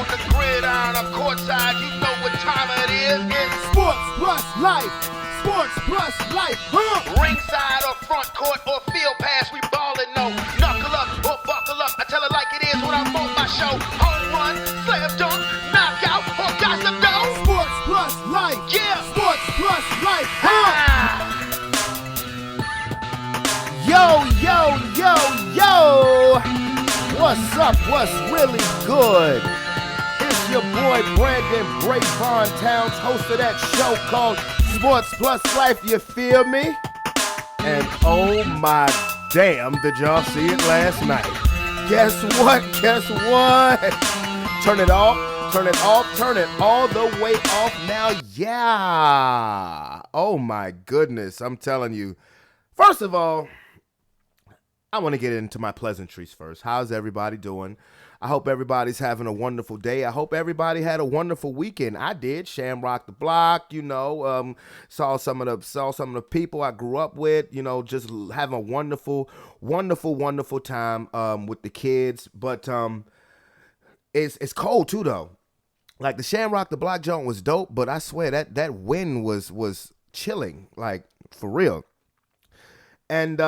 on the gridiron or courtside, you know what time it is. It's Sports plus life. Sports plus life. ringside or front court or field pass, we ballin', no. Knuckle up or buckle up, I tell it like it is when I'm on my show. Home run, slam dunk, knockout, or gossip dough. Sports plus life. Yeah. Sports plus life. Yo, yo, yo, yo! What's up? What's really good? It's your boy Brandon Brayvon Towns, host of that show called Sports Plus Life, you feel me? And oh my damn, did y'all see it last night? Guess what? Guess what? Turn it off, turn it off, turn it all the way off now, yeah! Oh my goodness, I'm telling you. First of all, I want to get into my pleasantries first. How's everybody doing? I hope everybody's having a wonderful day. I hope everybody had a wonderful weekend. I did. Shamrock the block, saw some of the people I grew up with, just having a wonderful, wonderful, wonderful time with the kids. But it's cold too though. Like the Shamrock the block joint was dope, but I swear that wind was chilling, like for real. And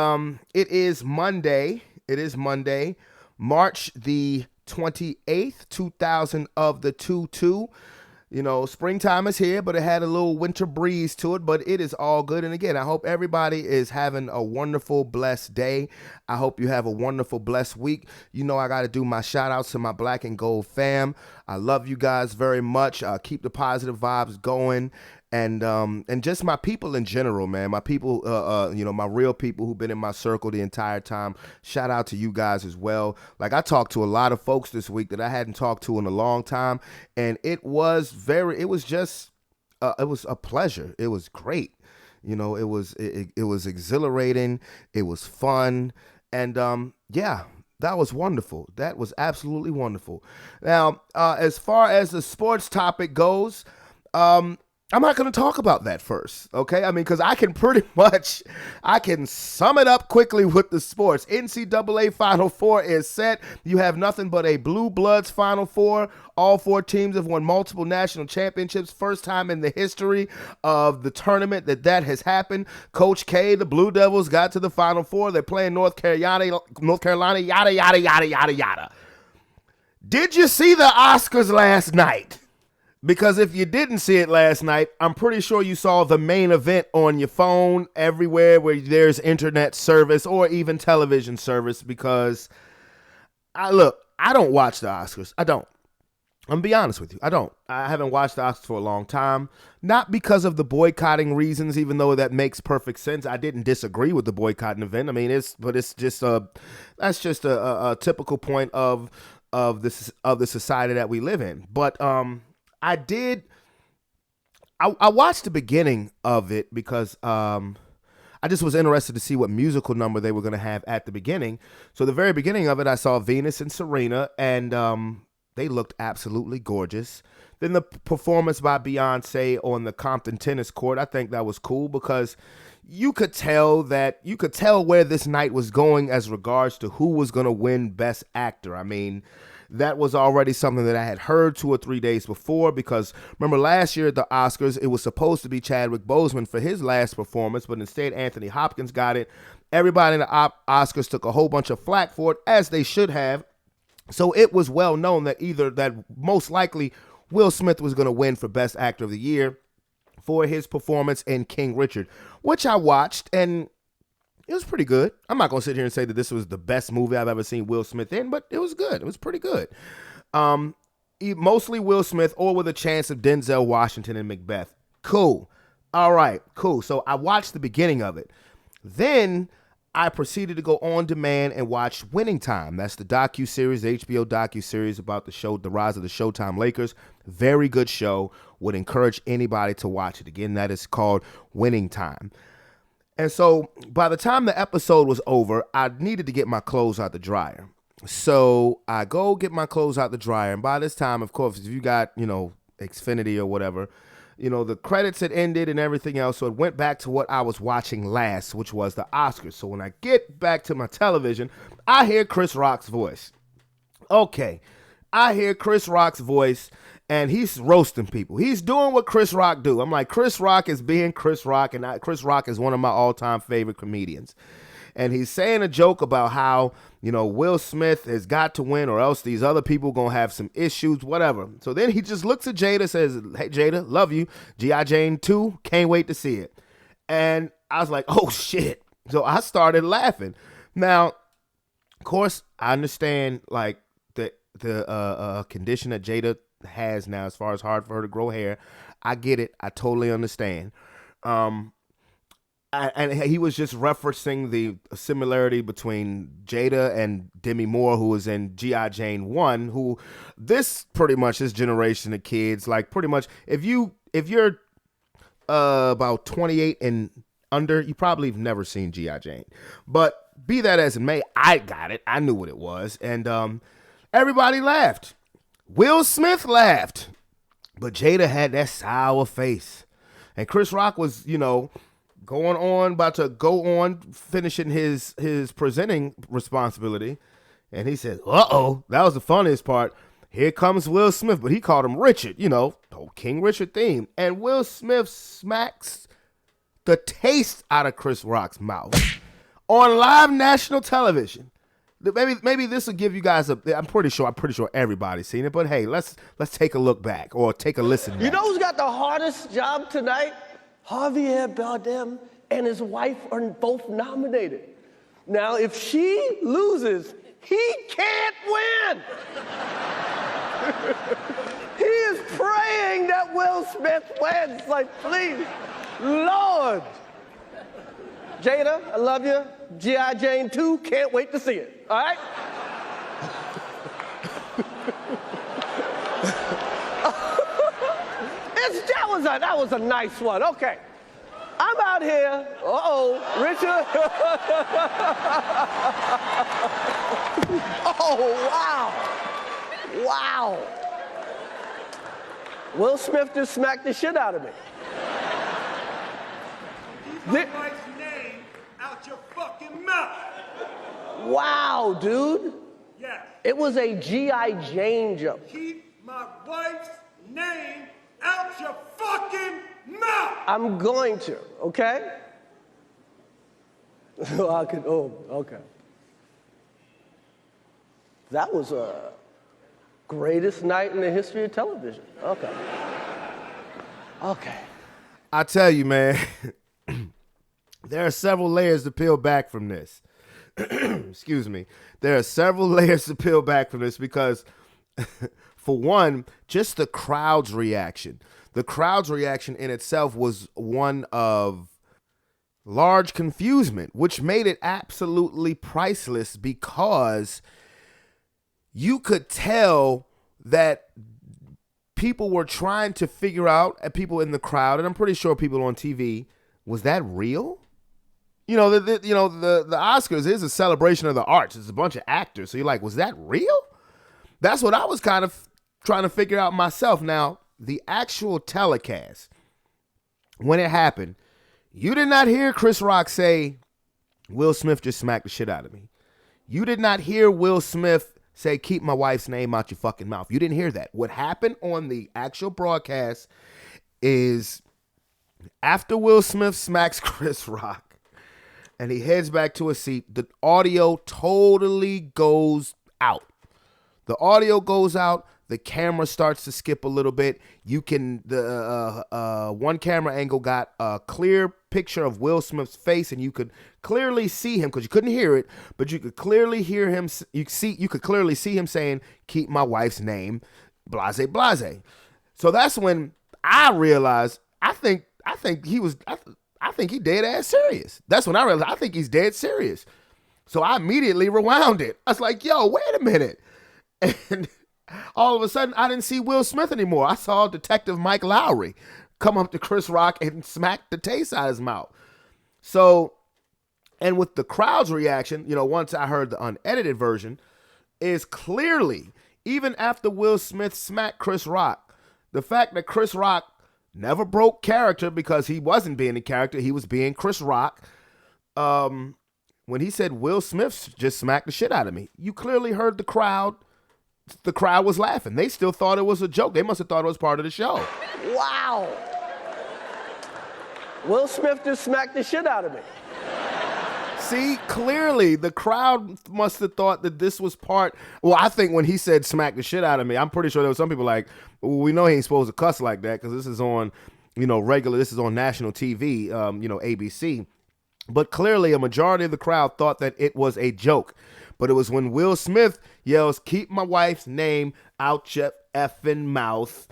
it is Monday. March the 28th, 2000 of the 22. Springtime is here, but it had a little winter breeze to it, but it is all good. And again, I hope everybody is having a wonderful, blessed day. I hope you have a wonderful, blessed week. I got to do my shout outs to my Black and Gold fam. I love you guys very much. Keep the positive vibes going. And just my people in general, man. My people, my real people who've been in my circle the entire time. Shout out to you guys as well. Like I talked to a lot of folks this week that I hadn't talked to in a long time, and it was a pleasure. It was great. It was exhilarating. It was fun, and that was wonderful. That was absolutely wonderful. Now, as far as the sports topic goes, I'm not going to talk about that first, okay? Because I can sum it up quickly with the sports. NCAA Final Four is set. You have nothing but a Blue Bloods Final Four. All four teams have won multiple national championships. First time in the history of the tournament that has happened. Coach K, the Blue Devils, got to the Final Four. They're playing North Carolina, yada, yada, yada, yada, yada. Did you see the Oscars last night? Because if you didn't see it last night, I'm pretty sure you saw the main event on your phone everywhere where there's internet service or even television service. Because I don't watch the Oscars. I don't. I'm gonna be honest with you. I don't. I haven't watched the Oscars for a long time. Not because of the boycotting reasons, even though that makes perfect sense. I didn't disagree with the boycotting event. It's just a typical point of the society that we live in. But I watched the beginning of it because I just was interested to see what musical number they were going to have at the beginning. So the very beginning of it, I saw Venus and Serena, and they looked absolutely gorgeous. Then the performance by Beyonce on the Compton tennis court, I think that was cool because you could tell where this night was going as regards to who was going to win Best Actor. That was already something that I had heard 2 or 3 days before, because remember last year at the Oscars, it was supposed to be Chadwick Boseman for his last performance, but instead Anthony Hopkins got it. Everybody in the Oscars took a whole bunch of flack for it, as they should have. So it was well known that most likely Will Smith was going to win for Best Actor of the Year for his performance in King Richard, which I watched, and it was pretty good. I'm not going to sit here and say that this was the best movie I've ever seen Will Smith in, but it was good. It was pretty good. Mostly Will Smith, or with a chance of Denzel Washington and Macbeth. Cool. All right, cool. So I watched the beginning of it. Then I proceeded to go on demand and watch Winning Time. That's the docuseries, the HBO docuseries about the rise of the Showtime Lakers. Very good show. Would encourage anybody to watch it. Again, that is called Winning Time. And so by the time the episode was over, I needed to get my clothes out the dryer. So I go get my clothes out the dryer. And by this time, of course, if you got, Xfinity or whatever, the credits had ended and everything else. So it went back to what I was watching last, which was the Oscars. So when I get back to my television, I hear Chris Rock's voice. Okay. I hear Chris Rock's voice, and he's roasting people. He's doing what Chris Rock do. I'm like, Chris Rock is being Chris Rock, and Chris Rock is one of my all-time favorite comedians. And he's saying a joke about how, Will Smith has got to win or else these other people going to have some issues, whatever. So then he just looks at Jada, says, hey, Jada, love you. G.I. Jane 2, can't wait to see it. And I was like, oh, shit. So I started laughing. Now, of course, I understand, like, the condition that Jada has now as far as hard for her to grow hair. I get it. I totally understand. And he was just referencing the similarity between Jada and Demi Moore, who was in G.I. Jane 1, who this pretty much, this generation of kids, like pretty much, if you're about 28 and under, you probably have never seen G.I. Jane. But be that as it may, I got it. I knew what it was. And everybody laughed. Will Smith laughed. But Jada had that sour face. And Chris Rock was, about to go on, finishing his presenting responsibility. And he said, uh-oh, that was the funniest part. Here comes Will Smith. But he called him Richard, the whole King Richard theme. And Will Smith smacks the taste out of Chris Rock's mouth on live national television. Maybe this will give you guys I'm pretty sure everybody's seen it, but hey, let's take a look back or take a listen back. You know who's got the hardest job tonight? Javier Bardem and his wife are both nominated. Now, if she loses, he can't win. He is praying that Will Smith wins. Like, please, Lord. Jada, I love you. G.I. Jane 2, can't wait to see it. All right? That was a nice one. Okay. I'm out here. Uh-oh, Richard. Oh, wow. Wow. Will Smith just smacked the shit out of me. Keep my wife's name out your fucking mouth. Wow, dude. Yes. It was a G.I. Jane joke. Keep my wife's name out your fucking mouth. I'm going to, okay? Okay. That was a greatest night in the history of television. Okay. Okay. I tell you, man, there are several layers to peel back from this. Excuse me. There are several layers to peel back from this because, for one, just the crowd's reaction. The crowd's reaction in itself was one of large confusement, which made it absolutely priceless because you could tell that people were trying to figure out, people in the crowd, and I'm pretty sure people on TV, was that real? The Oscars is a celebration of the arts. It's a bunch of actors. So you're like, was that real? That's what I was kind of trying to figure out myself. Now, the actual telecast, when it happened, you did not hear Chris Rock say, Will Smith just smacked the shit out of me. You did not hear Will Smith say, keep my wife's name out your fucking mouth. You didn't hear that. What happened on the actual broadcast is after Will Smith smacks Chris Rock and he heads back to his seat, the audio totally goes out. The audio goes out. The camera starts to skip a little bit. You can, one camera angle got a clear picture of Will Smith's face, and you could clearly see him because you couldn't hear it, but you could clearly hear him. You could clearly see him saying, "Keep my wife's name, blase blase." So that's when I realized I think he dead ass serious. That's when I realized I think he's dead serious. So I immediately rewound it. I was like, "Yo, wait a minute," and all of a sudden, I didn't see Will Smith anymore. I saw Detective Mike Lowry come up to Chris Rock and smack the taste out of his mouth. So, and with the crowd's reaction, once I heard the unedited version, is clearly, even after Will Smith smacked Chris Rock, the fact that Chris Rock never broke character because he wasn't being a character, he was being Chris Rock. When he said Will Smith just smacked the shit out of me, you clearly heard the crowd the crowd was laughing. They still thought it was a joke. They must have thought it was part of the show. Wow. Will Smith just smacked the shit out of me. See, clearly the crowd must have thought that this was part. Well, I think when he said smack the shit out of me, I'm pretty sure there was some people like, well, we know he ain't supposed to cuss like that because this is on, this is on national TV, ABC. But clearly a majority of the crowd thought that it was a joke. But it was when Will Smith yells, "Keep my wife's name out your effing mouth,"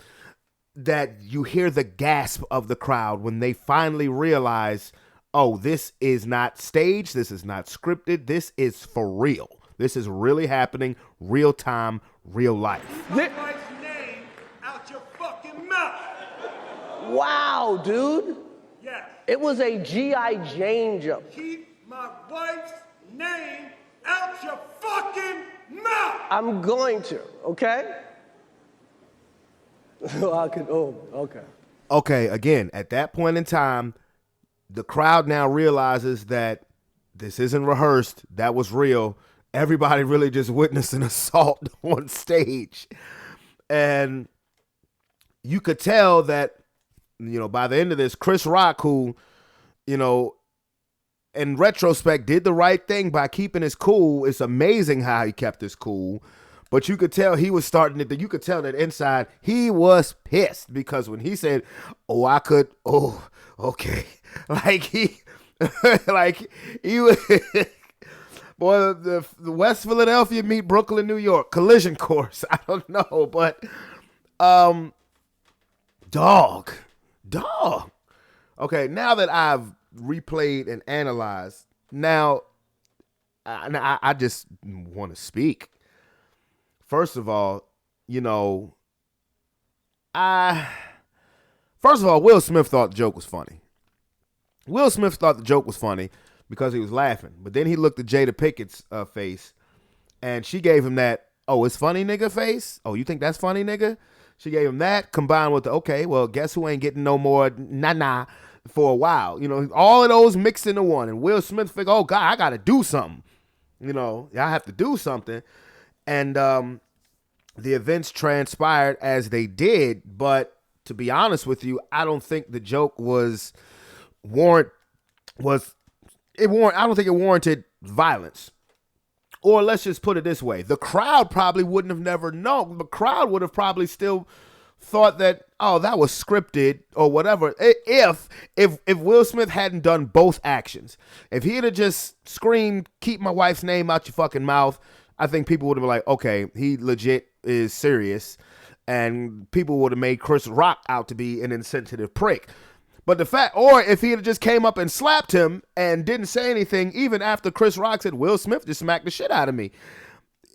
that you hear the gasp of the crowd when they finally realize, oh, this is not staged. This is not scripted. This is for real. This is really happening, real time, real life. My wife's name out your fucking mouth. Wow, dude. Yes. It was a G.I. Jane joke. Keep my wife's name out your fucking mouth. I'm going to, okay? Okay. Okay, again, at that point in time, the crowd now realizes that this isn't rehearsed. That was real. Everybody really just witnessed an assault on stage. And you could tell that, by the end of this, Chris Rock, who, in retrospect, did the right thing by keeping his cool. It's amazing how he kept his cool. But you could tell he was you could tell that inside he was pissed because when he said, okay. Like he was, boy, the West Philadelphia meet Brooklyn, New York, collision course. I don't know, but, dog. Okay, now that I've replayed and analyzed, now I just want to speak. First of all, Will Smith thought the joke was funny. Will Smith thought the joke was funny because he was laughing. But then he looked at Jada Pickett's face, and she gave him that, oh, it's funny, nigga face? Oh, you think that's funny, nigga? She gave him that combined with the, okay, well, guess who ain't getting no more nah for a while? All of those mixed into one. And Will Smith figured, oh, God, I got to do something. I have to do something. And the events transpired as they did. But to be honest with you, I don't think the joke I don't think it warranted violence. Or let's just put it this way. The crowd probably wouldn't have never known. The crowd would have probably still thought that, oh, that was scripted or whatever. If Will Smith hadn't done both actions. If he had just screamed, "Keep my wife's name out your fucking mouth," I think people would have been like, okay, he legit is serious. And people would have made Chris Rock out to be an insensitive prick. But or if he had just came up and slapped him and didn't say anything, even after Chris Rock said, Will Smith just smacked the shit out of me.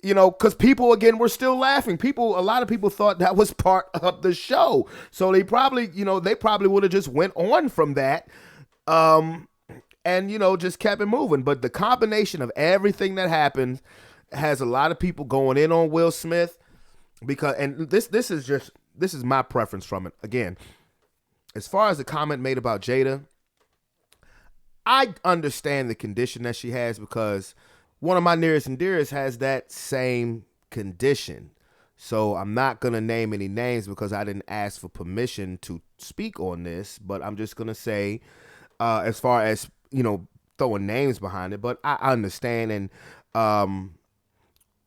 Because people, again, were still laughing. A lot of people thought that was part of the show. So they probably, would have just went on from that and, just kept it moving. But the combination of everything that happened has a lot of people going in on Will Smith because, and this is my preference from it. Again, as far as the comment made about Jada, I understand the condition that she has because one of my nearest and dearest has that same condition. So I'm not going to name any names because I didn't ask for permission to speak on this, but I'm just going to say, as far as, throwing names behind it, but I understand. And,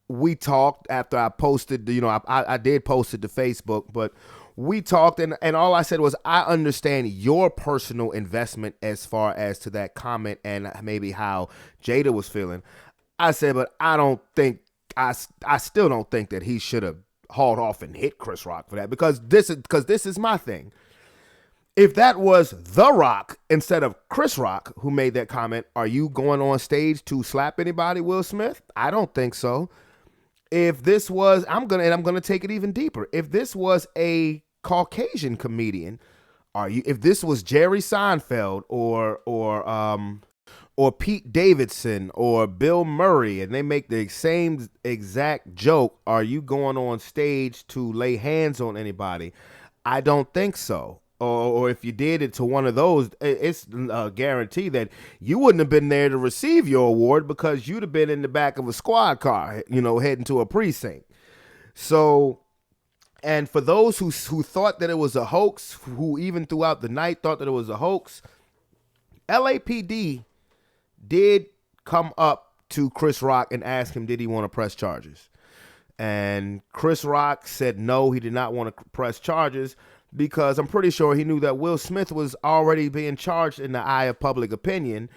we talked after I posted, I did post it to Facebook, but we talked and all I said was, I understand your personal investment as far as to that comment and maybe how Jada was feeling. I said, but I still don't think that he should have hauled off and hit Chris Rock for that because this is my thing. If that was The Rock instead of Chris Rock who made that comment, are you going on stage to slap anybody, Will Smith? I don't think so. If this was, I'm gonna take it even deeper. If this was a Caucasian comedian, if this was Jerry Seinfeld or Pete Davidson or Bill Murray, and they make the same exact joke, are you going on stage to lay hands on anybody? I don't think so. Or if you did it to one of those, it's a guarantee that you wouldn't have been there to receive your award because you'd have been in the back of a squad car, heading to a precinct. So, and for those who thought that it was a hoax, who even throughout the night thought that it was a hoax, LAPD did come up to Chris Rock and ask him, did he want to press charges? And Chris Rock said no, he did not want to press charges because I'm pretty sure he knew that Will Smith was already being charged in the eye of public opinion.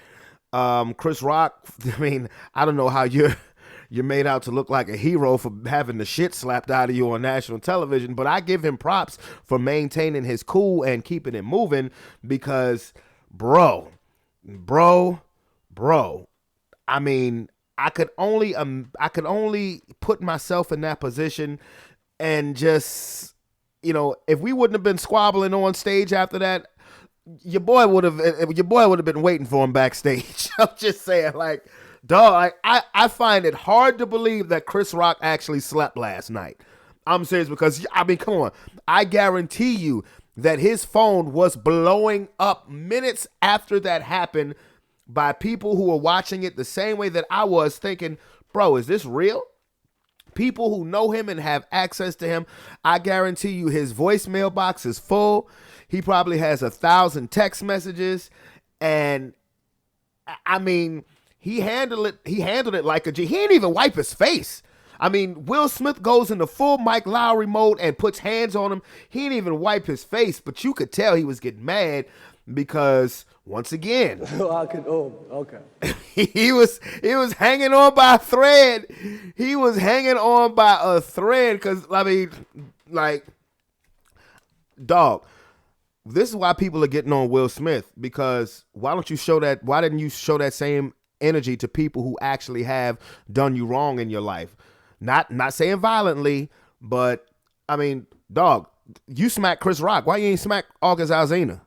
Chris Rock, I mean, I don't know how you're made out to look like a hero for having the shit slapped out of you on national television, but I give him props for maintaining his cool and keeping it moving because, bro, I mean, I could only put myself in that position and just, you know, if we wouldn't have been squabbling on stage after that, your boy would have been waiting for him backstage. I'm just saying, like, dog, I find it hard to believe that Chris Rock actually slept last night. I'm serious because, I mean, come on. I guarantee you that his phone was blowing up minutes after that happened by people who were watching it the same way that I was, thinking, bro, is this real? People who know him and have access to him, I guarantee you his voicemail box is full. He probably has 1,000 text messages. And I mean, he handled it like a G. He didn't even wipe his face. I mean, Will Smith goes into full Mike Lowry mode and puts hands on him. He didn't even wipe his face, but you could tell he was getting mad because, once again, okay. he was hanging on by a thread. He was hanging on by a thread because, I mean, like, dog, this is why people are getting on Will Smith, because why didn't you show that same energy to people who actually have done you wrong in your life? Not saying violently, but I mean, dog, you smack Chris Rock. Why you ain't smack August Alsina?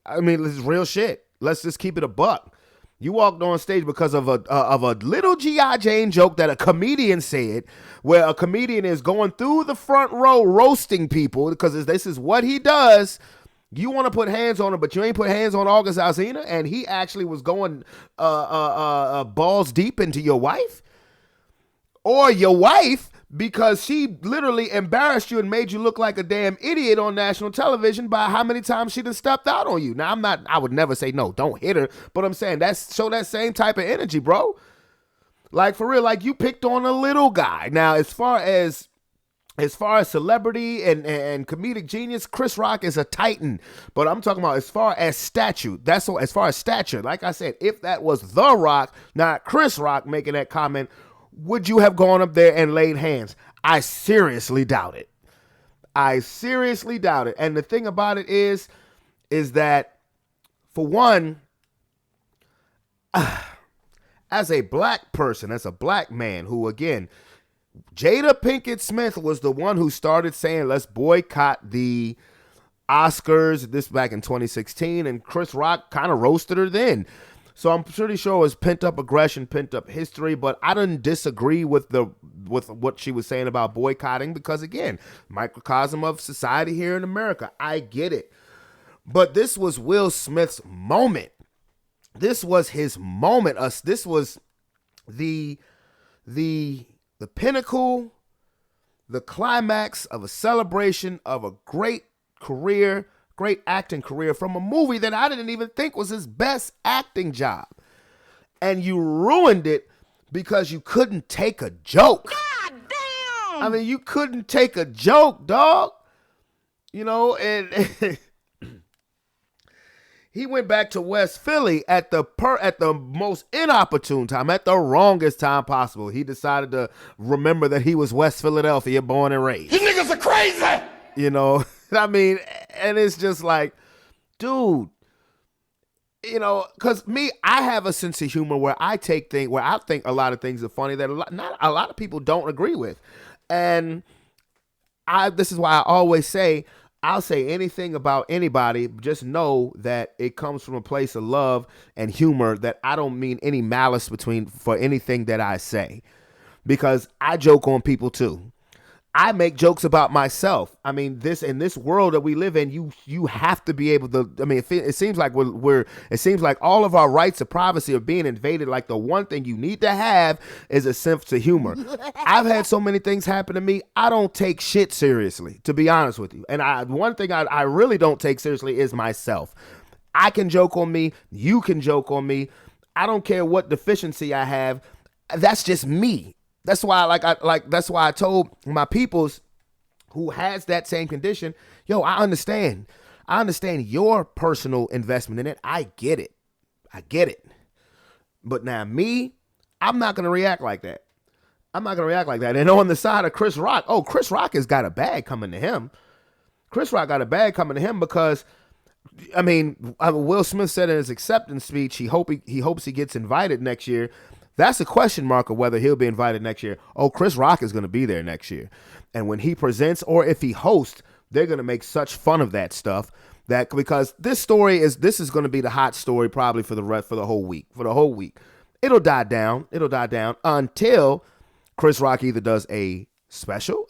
I mean, this is real shit. Let's just keep it a buck. You walked on stage because of a little G.I. Jane joke that a comedian said, where a comedian is going through the front row roasting people because this is what he does. You want to put hands on him, but you ain't put hands on August Alsina, and he actually was going balls deep into your wife? Or your wife, because she literally embarrassed you and made you look like a damn idiot on national television by how many times she done stepped out on you. Now, I would never say, no, don't hit her, but I'm saying show that same type of energy, bro. Like, for real, like, you picked on a little guy. Now, as far as celebrity and comedic genius, Chris Rock is a titan. But I'm talking about as far as stature. As far as stature, like I said, if that was The Rock, not Chris Rock making that comment, would you have gone up there and laid hands? I seriously doubt it. And the thing about it is that, for one, as a black person, as a black man who, again, Jada Pinkett Smith was the one who started saying, let's boycott the Oscars, this back in 2016, and Chris Rock kind of roasted her then. So I'm pretty sure it was pent-up aggression, pent-up history, but I didn't disagree with what she was saying about boycotting because, again, microcosm of society here in America. I get it. But this was Will Smith's moment. This was his moment. This was the pinnacle, the climax of a celebration of a great career, great acting career from a movie that I didn't even think was his best acting job. And you ruined it because you couldn't take a joke. God damn! I mean, you couldn't take a joke, dog. You know, and he went back to West Philly at the most inopportune time, at the wrongest time possible. He decided to remember that he was West Philadelphia born and raised. You niggas are crazy! You know, I mean, and it's just like, dude, you know, because I have a sense of humor where I think a lot of things are funny that not a lot of people don't agree with. And this is why I always say, I'll say anything about anybody, just know that it comes from a place of love and humor, that I don't mean any malice for anything that I say, because I joke on people too. I make jokes about myself. I mean, in this world that we live in, you have to be able to. I mean, it seems like it seems like all of our rights of privacy are being invaded. Like the one thing you need to have is a sense of humor. I've had so many things happen to me. I don't take shit seriously, to be honest with you. And one thing I really don't take seriously is myself. I can joke on me. You can joke on me. I don't care what deficiency I have. That's just me. That's why, that's why I told my peoples who has that same condition, yo, I understand your personal investment in it. I get it. But now me, I'm not gonna react like that. And on the side of Chris Rock, Chris Rock has got a bag coming to him. Because, I mean, Will Smith said in his acceptance speech, he hopes he gets invited next year. That's a question mark of whether he'll be invited next year. Chris Rock is going to be there next year. And when he presents or if he hosts, they're going to make such fun of that stuff because this is going to be the hot story probably for the whole week. It'll die down until Chris Rock either does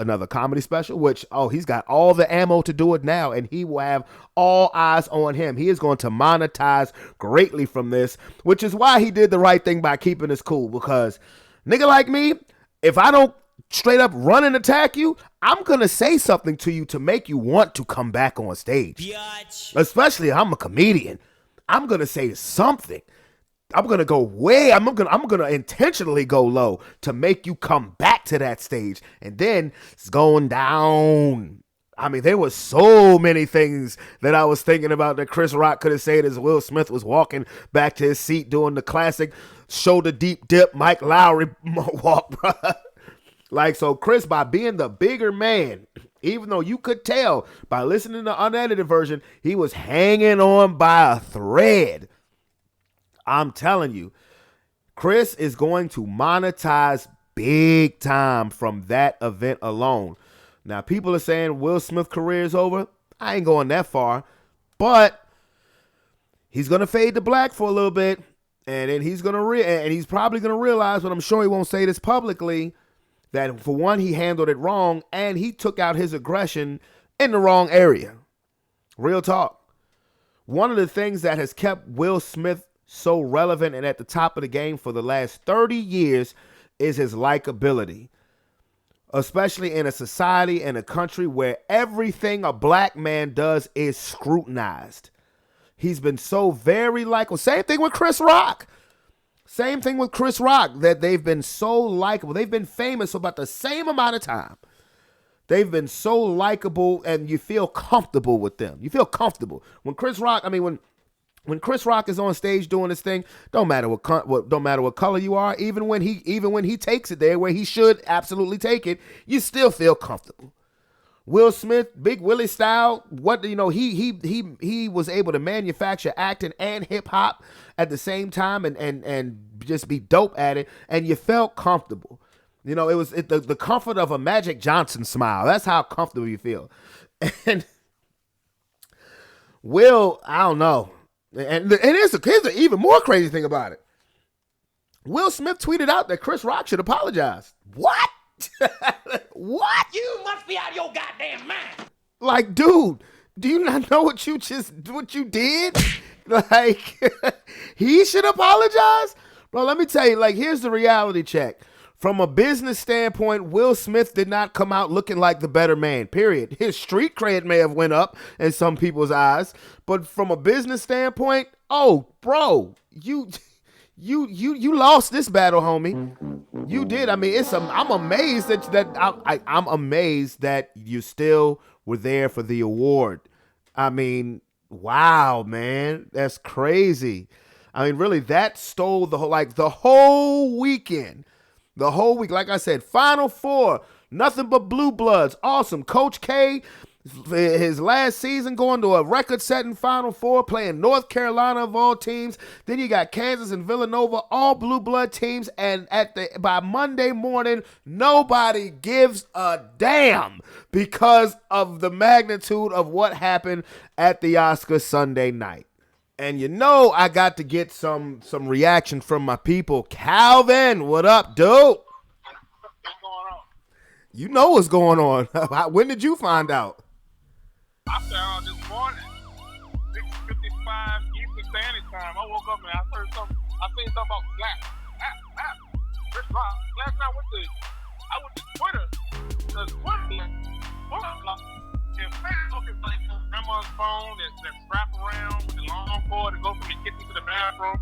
another comedy special, which, he's got all the ammo to do it now, and he will have all eyes on him. He is going to monetize greatly from this, which is why he did the right thing by keeping us cool, because nigga like me, if I don't straight up run and attack you, I'm going to say something to you to make you want to come back on stage. Biatch. Especially if I'm a comedian. I'm going to say something. I'm going to go I'm going to intentionally go low to make you come back to that stage. And then it's going down. I mean, there was so many things that I was thinking about that Chris Rock could have said as Will Smith was walking back to his seat doing the classic shoulder deep dip Mike Lowry walk, bro. So Chris, by being the bigger man, even though you could tell by listening to the unedited version, he was hanging on by a thread. I'm telling you, Chris is going to monetize big time from that event alone. Now, people are saying Will Smith's career is over. I ain't going that far, but he's going to fade to black for a little bit, and then he's probably going to realize, but I'm sure he won't say this publicly, that for one, he handled it wrong, and he took out his aggression in the wrong area. Real talk. One of the things that has kept Will Smith so relevant and at the top of the game for the last 30 years is his likability, especially in a society and a country where everything a black man does is scrutinized. He's been so very likable. Same thing with Chris Rock, that they've been so likable. They've been famous for about the same amount of time. They've been so likable, and you feel comfortable with them. You feel comfortable. When Chris Rock is on stage doing his thing, don't matter what color you are, even when he takes it there where he should absolutely take it, you still feel comfortable. Will Smith, Big Willie style, he was able to manufacture acting and hip hop at the same time and just be dope at it, and you felt comfortable. It was the comfort of a Magic Johnson smile. That's how comfortable you feel. And Will, I don't know. And here's the even more crazy thing about it. Will Smith tweeted out that Chris Rock should apologize. What? What? You must be out of your goddamn mind. Like, dude, do you not know what you did? Like, he should apologize? Bro, let me tell you, here's the reality check. From a business standpoint, Will Smith did not come out looking like the better man, period. His street cred may have went up in some people's eyes, but from a business standpoint, bro, you lost this battle, homie. You did. I mean, I'm amazed I'm amazed that you still were there for the award. I mean, wow, man, that's crazy. I mean, really, that stole the whole weekend. The whole week, like I said, Final Four, nothing but blue bloods. Awesome. Coach K, his last season, going to a record-setting Final Four, playing North Carolina of all teams. Then you got Kansas and Villanova, all blue blood teams. And by Monday morning, nobody gives a damn because of the magnitude of what happened at the Oscars Sunday night. And I got to get some reaction from my people. Calvin, what up, dude? What's going on? You know what's going on. When did you find out? I found out this morning, 6:55 Eastern Standard Time. I woke up and I heard something. I seen something about slap. Chris Rock. Last night I went to Twitter. Because Twitter, and Facebook is like grandma's phone that wrap around with the long cord to go from the kitchen to the bathroom.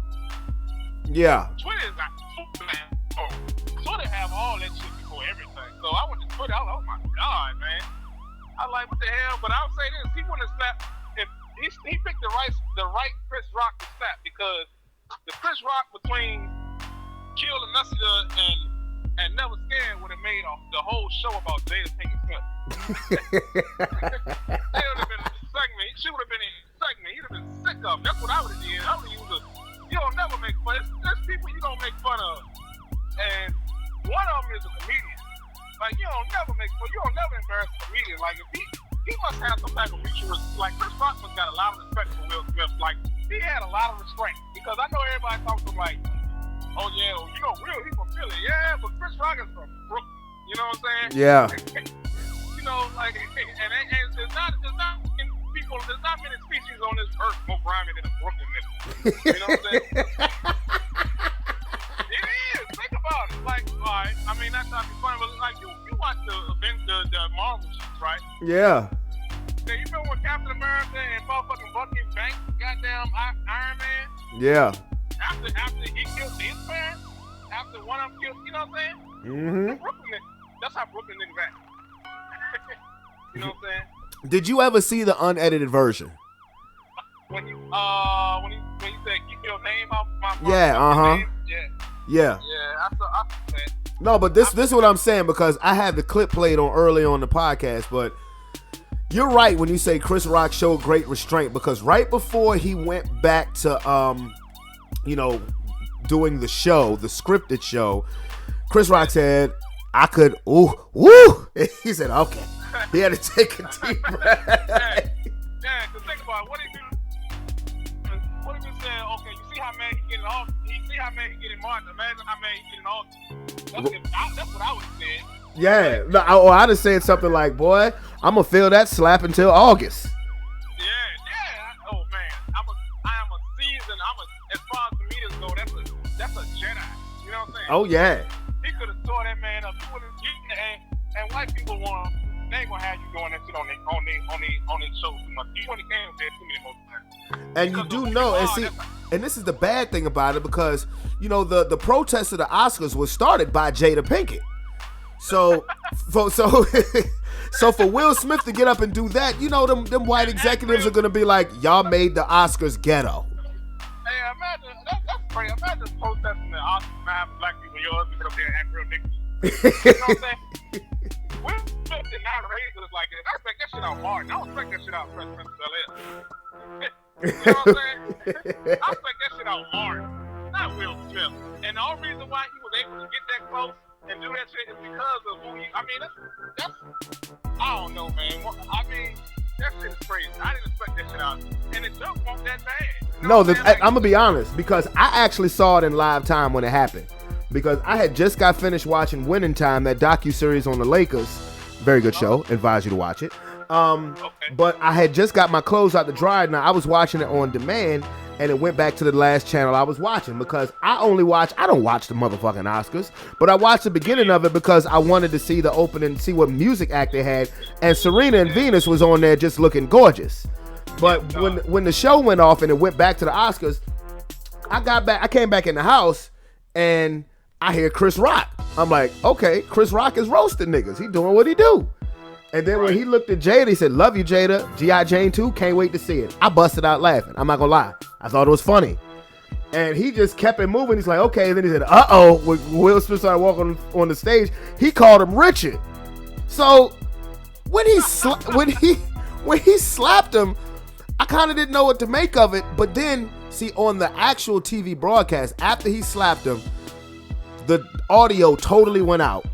Yeah. Twitter is not Superman. Oh, Twitter have all that shit before everything. So I went to Twitter. I was like, oh my God, man. I like, what the hell? But I'll say this: he wouldn't have slapped if he picked the right Chris Rock to slap, because the Chris Rock between Kill and Nussida and Never Scared would have made the whole show about Jada Pinkett Smith. They would have been a segment. She would have been in a segment. He'd have been sick of. That's what I would have did. I would have used you don't never make fun. There's people you don't make fun of, and one of them is a comedian. Like, you don't never make fun. You don't never embarrass a comedian. Like, if he must have some type of mutual. Like, Chris Rock must got a lot of respect for Will Smith. Like, he had a lot of restraint, because I know everybody talks to him like, oh yeah, well, you know, Will, he from Philly, yeah, but Chris Rock is from Brooklyn. You know what I'm saying? Yeah. You know, like, and there's not many species on this earth more grimy than a Brooklyn nigga. You know what I'm saying? It is. Think about it. Like, all right, I mean, that's not funny, but like, you watch the Marvel shit, right? Yeah. Now, you remember when Captain America and motherfucking Bucky banked goddamn Iron Man? Yeah. After he killed his parents, after one of them killed, you know what I'm saying? Mm-hmm. That's how Brooklyn niggas act. You know what I'm saying? Did you ever see the unedited version? When you said keep your name off my Yeah, yeah. Yeah. Yeah, I saw that. No, but this is what I'm saying, because I had the clip played on early on the podcast, but you're right when you say Chris Rock showed great restraint, because right before he went back to doing the show, the scripted show, Chris Rock said, I could, woo. He said, okay. He had to take a deep breath. Yeah, because think about it. What if you said, okay, you see how mad he getting off? You see how mad he getting marked? Imagine how mad he getting off. That's what I would have said. Yeah, I'd have said something like, boy, I'm going to feel that slap until August. Yeah. Oh, man. I am a seasoned, as far as comedians go, that's a Jedi. You know what I'm saying? Oh, yeah. He could have tore that man up. And white people they ain't gonna have you doing that shit on their show too much. You only came there too many more times. And you do know, and this is the bad thing about it, because, you know, the protest of the Oscars was started by Jada Pinkett. So for Will Smith to get up and do that, you know, them white executives are gonna be like, y'all made the Oscars ghetto. Hey, imagine that's crazy. Imagine protesting the Oscars and having black people yours get up there and act real niggas. You know what I'm saying? Will Smith did not raise us like that. I expect that shit out Martin. I don't expect that shit out Fresh Prince of Bel-Air. You know what I'm saying? I expect that shit out Martin, not Will Smith. And the only reason why he was able to get that close and do that shit is because of who he. I mean, that's I don't know, man. I mean, that shit is crazy. I didn't expect that shit out, and it just won't that bad. You know I'm gonna be honest, because I actually saw it in live time when it happened. Because I had just got finished watching Winning Time, that docuseries on the Lakers. Very good show. Advise you to watch it. But I had just got my clothes out the dryer. Now I was watching it on demand, and it went back to the last channel I was watching, because I don't watch the motherfucking Oscars, but I watched the beginning of it because I wanted to see the opening, see what music act they had, and Serena and Venus was on there just looking gorgeous. But when the show went off and it went back to the Oscars, I came back in the house and I hear Chris Rock. I'm like, okay, Chris Rock is roasting niggas. He doing what he do. And then when he looked at Jada, he said, love you, Jada. G.I. Jane 2, can't wait to see it. I busted out laughing. I'm not gonna lie. I thought it was funny. And he just kept it moving. He's like, okay. And then he said, uh-oh. When Will Smith started walking on the stage, he called him Richard. So when he slapped him, I kind of didn't know what to make of it. But then, see, on the actual TV broadcast, after he slapped him, the audio totally went out.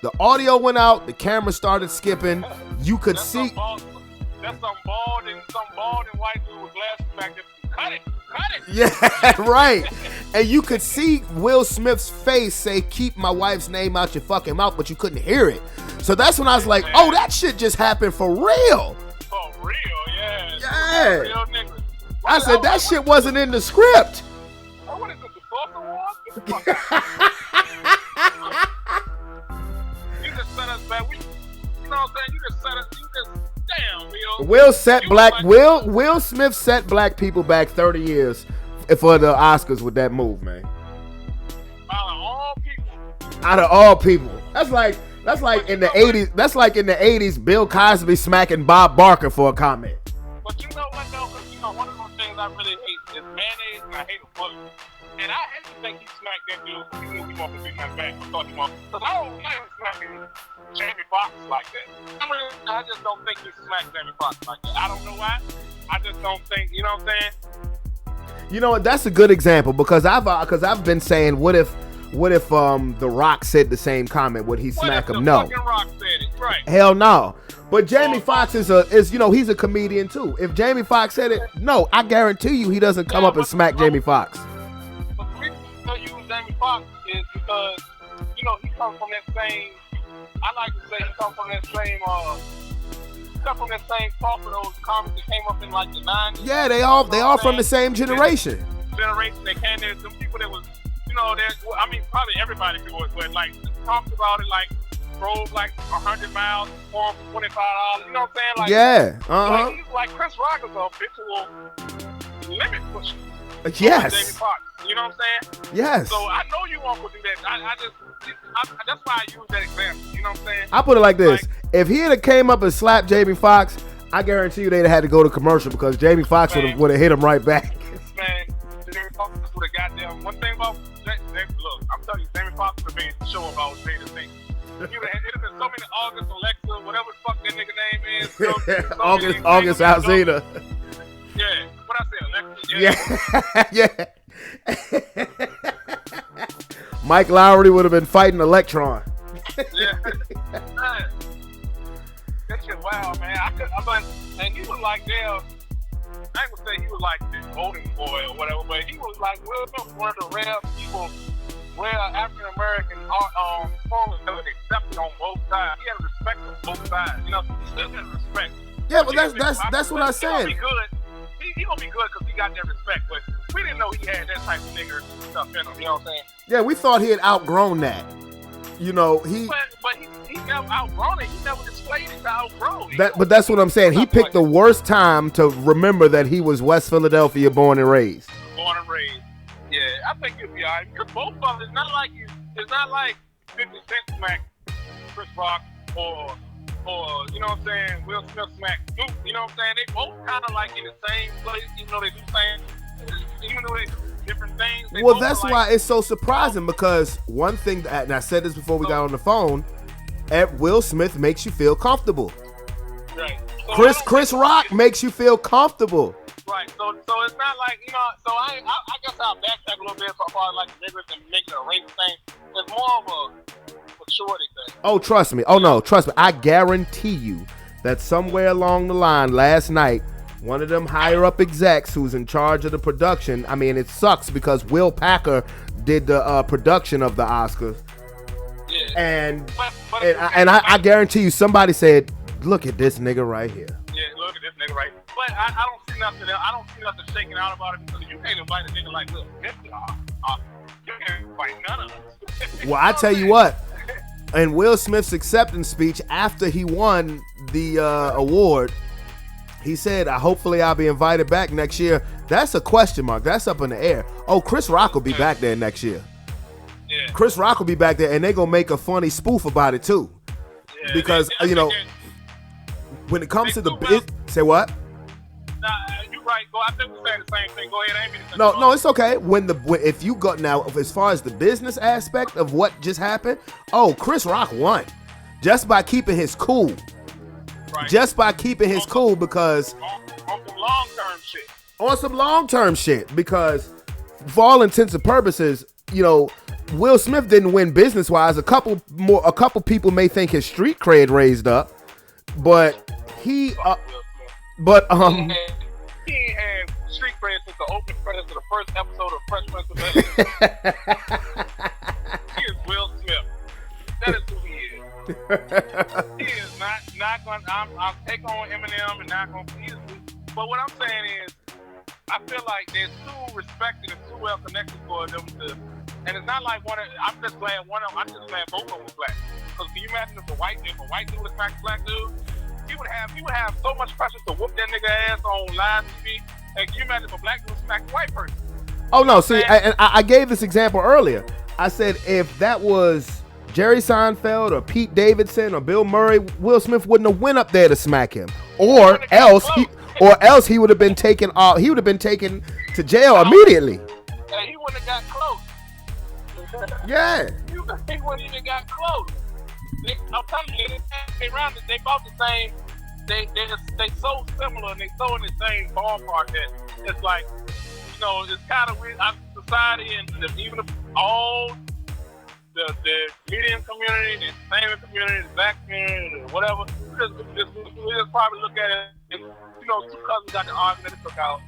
The audio went out. The camera started skipping. You could see. That's some bald and white dude with glasses back there. Cut it. Yeah, right. And you could see Will Smith's face say, keep my wife's name out your fucking mouth, but you couldn't hear it. So that's when I was like, oh, that shit just happened for real. For real, yeah. Yeah. Real niggas. I said that shit wasn't in the script. What is it, the Source Awards? Get the fuck out. You just set us back. You know what I'm saying? You just set us. Damn, Will Smith set black people back 30 years for the Oscars with that move, man. Out of all people. That's like in the 80s. That's like in the 80s, Bill Cosby smacking Bob Barker for a comment. But you know what though? Because one of those things I really hate is mayonnaise, and I hate a bullet. And I hate to think he smacked that dude. He knew he wanted to be my back. I thought he wanted. Because I don't think he's smacking Jamie Foxx like that. I just don't think he smacked Jamie Foxx like that. I don't know why. I just don't think. You know what I'm saying? You know what? That's a good example because I've been saying, what if The Rock said the same comment? Would he smack him? No. Rock said it, right. Hell no. But Jamie Foxx is he's a comedian too. If Jamie Foxx said it, no, I guarantee you he doesn't come up and smack Jamie Foxx. But the reason I use Jamie Foxx is because he comes from that same. I like to say he comes from that same. Part of those comics that came up in like the 90s. Yeah, they all from the same generation. They came there. Some people that was. Probably everybody knew it, but like talked about it, like drove like 100 miles for $25. You know what I'm saying? Like, yeah, Like, he's like Chris Rock is a habitual limit pusher. Yes. Jamie Foxx, you know what I'm saying? Yes. So I know you won't do that. That's why I use that example. You know what I'm saying? I put it like this: if he had came up and slapped Jamie Foxx, I guarantee you they'd have had to go to commercial because Jamie Foxx would have hit him right back. Man, Jamie Foxx would have goddamn. One thing about look, I'm telling you, Jamie Foxx would have been show about Jada Pinkett. It would have been so many August, Alexa, whatever the fuck that nigga name is. August Alsina. Yeah, what I said, Alexa. Yeah. Mike Lowry would have been fighting Electron. Yeah. Man. That shit wild, man. And he was like, damn. I ain't gonna say he was like this voting boy or whatever, but he was like Will Smith, one of the rare people where African American performers have been accepted on both sides. He had respect on both sides. He still has respect. Yeah, but that's what I said. He gonna be good because he got that respect, but we didn't know he had that type of nigger stuff in him. You know what I'm saying? Yeah, we thought he had outgrown that. But he never outgrown it. He never displayed it to outgrow it. But that's what I'm saying. He picked the worst time to remember that he was West Philadelphia born and raised. Born and raised. Yeah, I think he'll be alright. Because both of them, it's not like 50 Cent smack Chris Rock or you know what I'm saying, Will Smith smack Snoop. You know what I'm saying? They both kind of like in the same place, even though they do different things. Well, that's why it's so surprising because one thing, and I said this before we got on the phone, Will Smith makes you feel comfortable. Right. So Chris Rock makes you feel comfortable. Right. So it's not like, so I guess I'll backtrack a little bit so far like the niggas and making a race thing. It's more of a maturity thing. Oh, trust me. Oh, no, trust me. I guarantee you that somewhere along the line last night, one of them higher up execs who's in charge of the production, I mean, it sucks because Will Packer did the production of the Oscars. Yeah. And I guarantee you somebody said, look at this nigga right here. Yeah, look at this nigga right here. But I don't see nothing. I don't see nothing shaking out about it because you can't invite a nigga like Will Smith. You can't invite none of us. Well, I tell you what. In Will Smith's acceptance speech after he won the award, he said, hopefully I'll be invited back next year. That's a question mark. That's up in the air. Oh, Chris Rock will be back there next year. Yeah. Chris Rock will be back there, and they're going to make a funny spoof about it, too. Yeah, because, when it comes to the business... Say what? Nah, you're right. I think we're saying the same thing. Go ahead. No, it's okay. If you go... Now, as far as the business aspect of what just happened, Chris Rock won. Just by keeping his cool. Right. Just by keeping his cool because... On some long-term shit. On some long-term shit. Because, for all intents and purposes, Will Smith didn't win business-wise. A couple people may think his street cred raised up, but he he ain't had street cred since the opening credits of the first episode of Fresh Prince of Bel-Air. He is Will Smith. That is who he is. He is not going. I'll take on Eminem and not going to. But what I'm saying is, I feel like they're too respected and too well connected for them to. And it's not like I'm just glad I'm just glad both of them were black. Because can you imagine if a white dude was smacked a black dude, he would have so much pressure to whoop that nigga ass on live TV. And can you imagine if a black dude smacked a white person? Oh no, see, I gave this example earlier. I said if that was Jerry Seinfeld or Pete Davidson or Bill Murray, Will Smith wouldn't have went up there to smack him, or else he would have been taken off. He would have been taken to jail immediately. He wouldn't have got close. Yeah. He wouldn't even got close. I'm telling you, they both the same. They so similar and they so in the same ballpark that it's like, you know, it's kind of weird. Our society and even all the median community, the Hispanic community, the black community, or whatever, we just probably look at it. And, you know, two cousins got the argument and took out.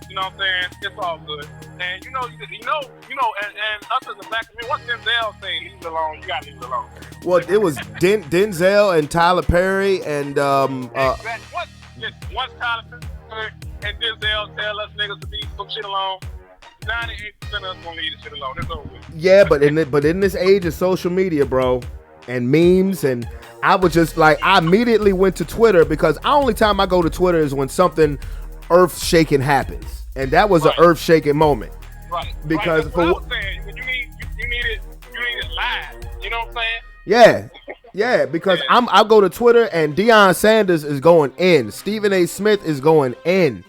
You know what I'm saying? It's all good. And and us as a black community, what Denzel say, leave it alone. You gotta leave it alone. Well, it was Denzel and Tyler Perry and Exactly. Once Tyler Perry and Denzel tell us niggas to leave some shit alone, 98% of us gonna leave the shit alone. It's over with. Yeah, but in this age of social media, bro, and memes, and I was just like, I immediately went to Twitter because the only time I go to Twitter is when something earth-shaking happens, and that was an earth-shaking moment. Right. Because That's what I was saying. You need it live. You know what I'm saying? Yeah. Yeah, because I'll go to Twitter and Deion Sanders is going in. Stephen A. Smith is going in.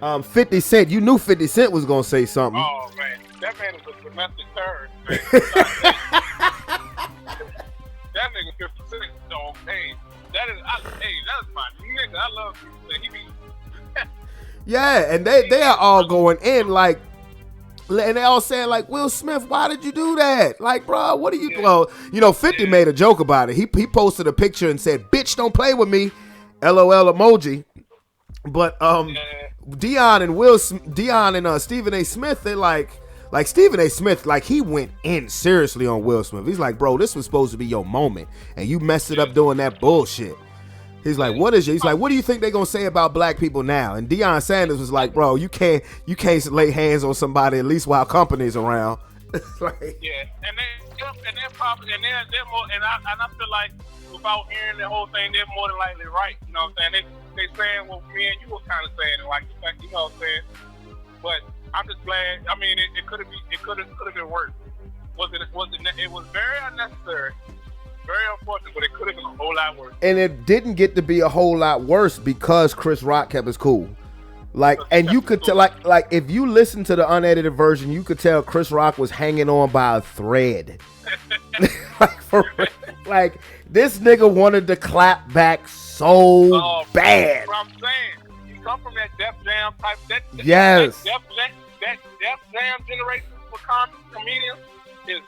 50 Cent, you knew 50 Cent was going to say something. Oh, man. That man is a domestic terrorist, man. That nigga 50 Cent, so, hey, that is my nigga. I love 50 Cent. He be... Yeah, and they are all going in, like, and they all saying, like, Will Smith, why did you do that? Like, bro, what are you doing? Well, 50 made a joke about it. He posted a picture and said, bitch, don't play with me. LOL emoji. But Deion and Stephen A. Smith, they're like Stephen A. Smith, like, he went in seriously on Will Smith. He's like, bro, this was supposed to be your moment, and you messed it up doing that bullshit. He's like, what is it? He's like, what do you think they're gonna say about black people now? And Deion Sanders was like, bro, you can't lay hands on somebody at least while company's around. Like, yeah, and they're probably they're more, and I feel like without hearing the whole thing, they're more than likely right. You know what I'm saying? They saying what me and you were kind of saying, like, you know what I'm saying? But I'm just glad. I mean, it could have been worse. It was very unnecessary. Very unfortunate, but it could have been a whole lot worse. And it didn't get to be a whole lot worse because Chris Rock kept his cool. Like, and you could tell, like if you listen to the unedited version, you could tell Chris Rock was hanging on by a thread. Like this nigga wanted to clap back so bad. What I'm saying, you come from that Def Jam type. Yes. That Def Jam generation for comedians is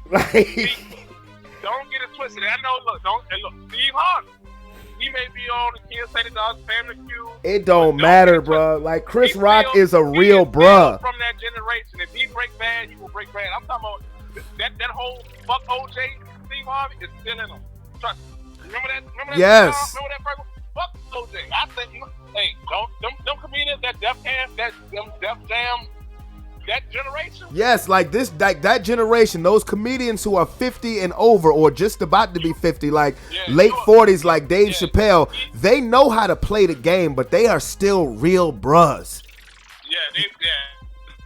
like. Don't get it twisted. I know. Look, Steve Harden. He may be on the Kids Say the Dog's Family Feud. It don't matter, bro. Like Chris Rock is a real bruh. From that generation, if he break bad, you will break bad. I'm talking about that whole fuck OJ, Steve Harvey is still in him. Trust me. Remember that? Yes. Remember that burger? Fuck OJ. I said, hey, don't them comedians that Def Jam, that generation? Yes, like that generation, those comedians who are 50 and over or just about to be 50, like late 40s, like Dave Chappelle, they know how to play the game, but they are still real bruhs. Yeah.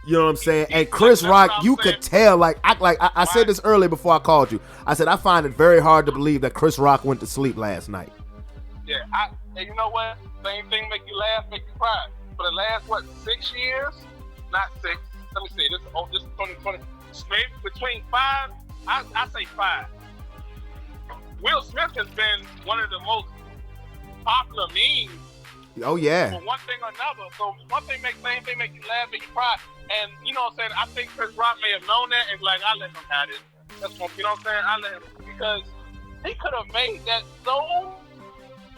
You know what I'm saying? And Chris Rock, you could tell, like I said this earlier before I called you. I said I find it very hard to believe that Chris Rock went to sleep last night. Yeah, and you know what? Same thing make you laugh, make you cry. For the last 6 years? Not 6. Let me see. This is 2020. Maybe between 5. I say 5. Will Smith has been one of the most popular memes. Oh yeah. For one thing or another. So one thing make you laugh, make you cry. And you know what I'm saying? I think Chris Rock may have known that and like, I let him have it. That's what, you know what I'm saying? I let him, because he could have made that so.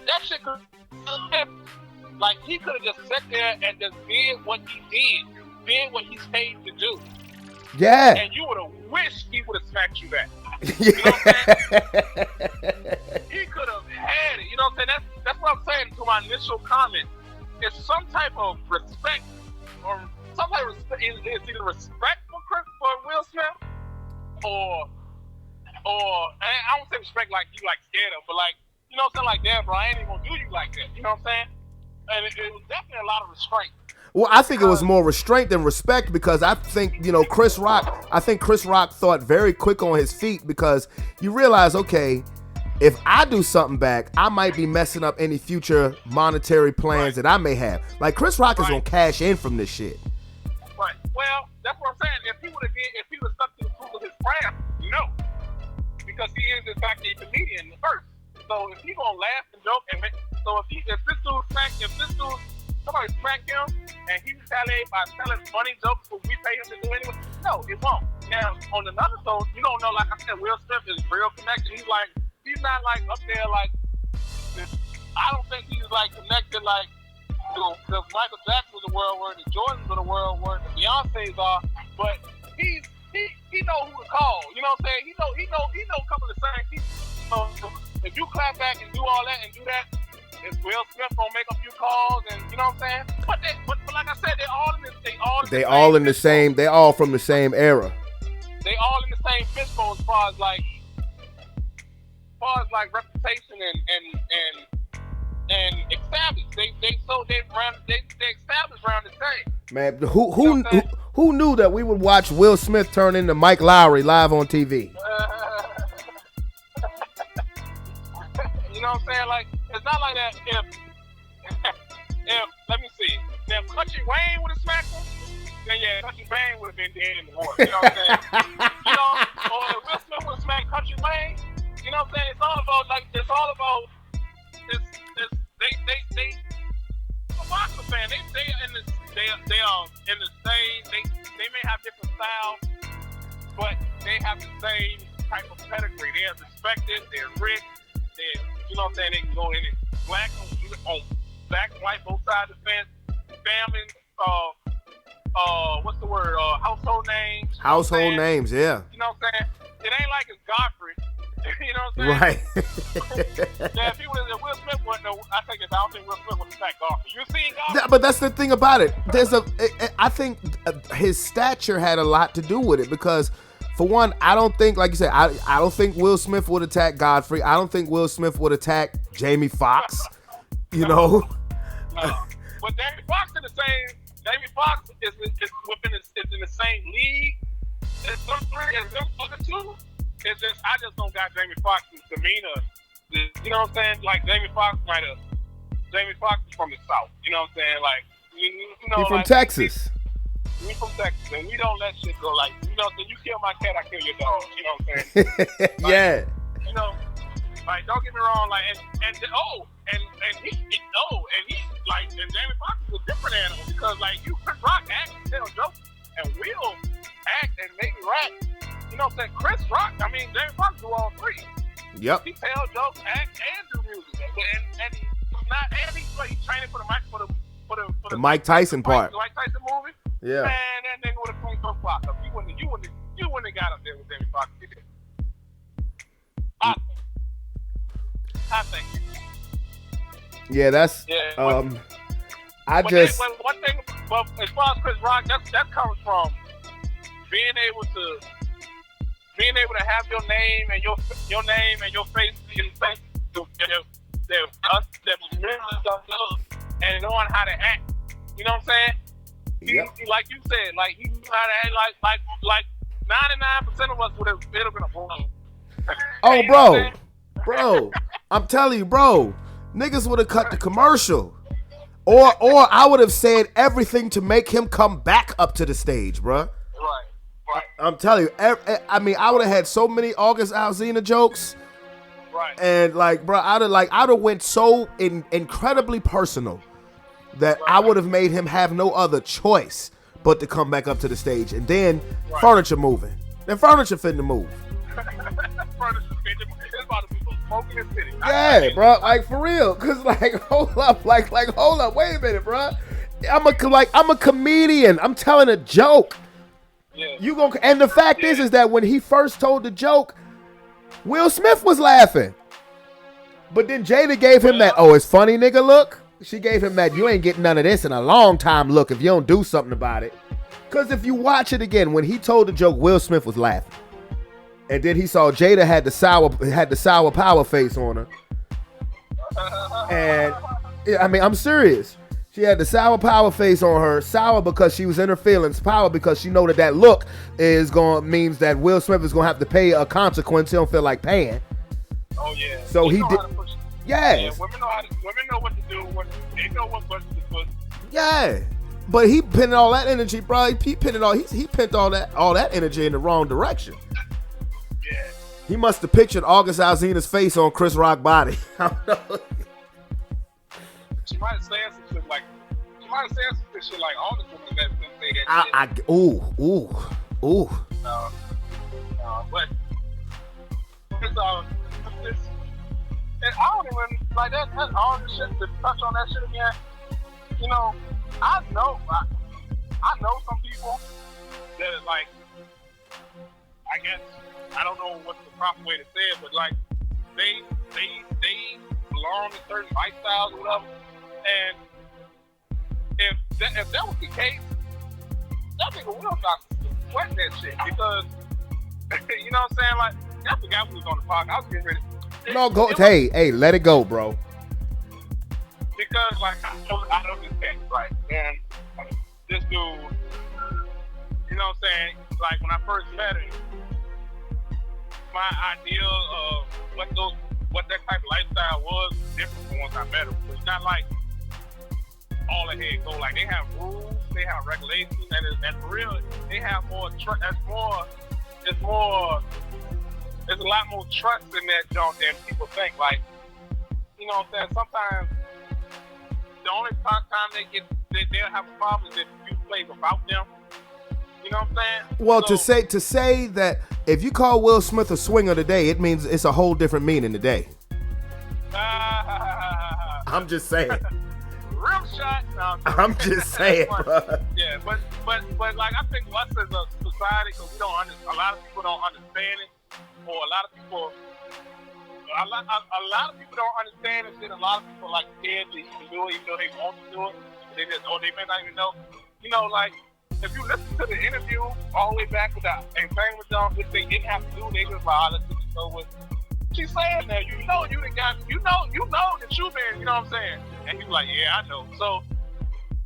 That shit could have, like, he could have just sat there and just did what he did what he's paid to do. Yeah. And you would have wished he would have smacked you back. You know what I'm saying? saying? That's what I'm saying to my initial comment. It's some type of respect, or some type of respect. It's either respect for Will Smith, or I don't say respect like you like scared of, but like, you know what I'm saying, like, damn, bro, I ain't even gonna do you like that. You know what I'm saying? And it was definitely a lot of restraint. Well, I think it was more restraint than respect, because I think, Chris Rock thought very quick on his feet, because you realize, okay, if I do something back, I might be messing up any future monetary plans that I may have. Like, Chris Rock is gonna cash in from this shit. Right. Well, that's what I'm saying. If he would have stuck to the truth of his craft, no. Because he is, in fact, a comedian first. So if he gonna laugh and joke and if this dude somebody smack him and he retaliate by telling funny jokes what we pay him to do anyway, no, it won't. Now on another note, you don't know, like I said, Will Smith is real connected. He's not like up there like, I don't think he's like connected like the Michael Jacksons of the world were, the Jordans of the world were, the Beyonce's are, but he know who to call. You know what I'm saying? He know a couple of same people. If you clap back and do all that and do that, if Will Smith gonna make a few calls and you know what I'm saying? But like I said, they're all from the same era. They all in the same fishbowl as far as reputation and established. They established around the same. Man, who knew that we would watch Will Smith turn into Mike Lowry live on TV? You know what I'm saying? Like, it's not like that. If let me see, if Country Wayne would have smacked him, then yeah, Country Wayne would have been dead in the war. You know what I'm saying? Or if Will Smith would have smacked Country Wayne, you know what I'm saying? It's all about they a boxer fan. They are in the same. They may have different styles, but they have the same type of pedigree. They are respected. They're rich. You know what I'm saying? They can go in it black and white, both sides of the fence. Family, what's the word? Household names. Household names, yeah. You know what I'm saying? It ain't like it's Godfrey. You know what I'm saying? Right. Yeah, if Will Smith wasn't, I think I don't think Will Smith would attack Godfrey. You seen Godfrey? But that's the thing about it. I think his stature had a lot to do with it, because for one, I don't think, like you said, I don't think Will Smith would attack Godfrey. I don't think Will Smith would attack Jamie Foxx. You know? No. But Jamie Foxx is the same. Jamie Foxx is in the same league as them three, as them other two. It's just, I just don't got Jamie Foxx's demeanor. You know what I'm saying? Like, Jamie Foxx is from the South. You know what I'm saying? Like, you know, he's from like, Texas. We from Texas, and we don't let shit go. Like, you know, you kill my cat, I kill your dog. You know what I'm saying? Like, yeah. You know, like, don't get me wrong. Like, and Jamie Foxx is a different animal, because like, Chris Rock act and tell jokes, and Will act and maybe rap. You know what I'm saying? Chris Rock, I mean, Jamie Foxx do all three. Yep. He tell jokes, act, and do music. And he's training for the Mike Tyson part. The Mike Tyson movie. Yeah. Man, that nigga would have played so Fox up. You wouldn't have got up there with Jamie Foxx. I think. Yeah, that's. One thing, but as far as Chris Rock, that comes from being able to have your name and your face in face that was millions of love and knowing how to act. You know what I'm saying? He, like you said, like he knew how to act like 99% of us would have been a blow. Oh, bro, I'm telling you, bro, niggas would have cut the commercial, or I would have said everything to make him come back up to the stage, bro. Right. I'm telling you, I mean, I would have had so many August Alsina jokes. Right. And like, bro, I'd have went so incredibly personal that I would have made him have no other choice but to come back up to the stage, and then furniture moving. Then furniture finna move. It's about to be smoking in the city. Yeah, bro, like for real. Cause like, hold up, wait a minute, bro. I'm a comedian. I'm telling a joke. Yeah. And the fact is that when he first told the joke, Will Smith was laughing. But then Jada gave him that, oh, it's funny, nigga, look. She gave him that, you ain't getting none of this in a long time look if you don't do something about it. Because if you watch it again, when he told the joke, Will Smith was laughing. And then he saw Jada had the sour power face on her. And, I mean, I'm serious. She had the sour power face on her. Sour because she was in her feelings. Power because she know that look means that Will Smith is going to have to pay a consequence he don't feel like paying. Oh, yeah. So he did. Yes. Yeah, women know what to do. They know what buttons to push. Yeah. But he pinned all that energy, bro. He pinned all that energy in the wrong direction. Yeah. He must have pictured August Alsina's face on Chris Rock's body. I don't know. She might have said some shit like all the women that say that shit. Ooh. No, but it's and I don't even like that all this shit to touch on that shit again. You know, I know some people that is like, I guess I don't know what's the proper way to say it, but like they belong to certain lifestyles or whatever. And if that was the case, that nigga will not sweat that shit because you know what I'm saying? Like, I forgot we was on the podcast. I was getting ready. No, go. Hey, let it go, bro. Because like I know this case, like, and this dude, you know what I'm saying? Like when I first met him, my idea of what that type of lifestyle was different from once I met him. It's not like all ahead go. Like they have rules, they have regulations, and for real, they have more. There's a lot more trust in that junk than people think. Like, you know what I'm saying? Sometimes the only time they'll have a problem is if you play without them. You know what I'm saying? Well, so, to say that if you call Will Smith a swinger today, it means it's a whole different meaning today. I'm just saying. Real shot. No, I'm just saying, bro. Yeah, but like I think us as a society, because we don't a lot of people don't understand it, or a lot of people don't understand it. A lot of people like scared to even do it, even though they want to do it. They may not even know. You know, like if you listen to the interview all the way back with that and thing with them, which they didn't have to do, they just like, let's just go with. She's saying that you know the truth is, you know what I'm saying? And he's like, yeah, I know. So,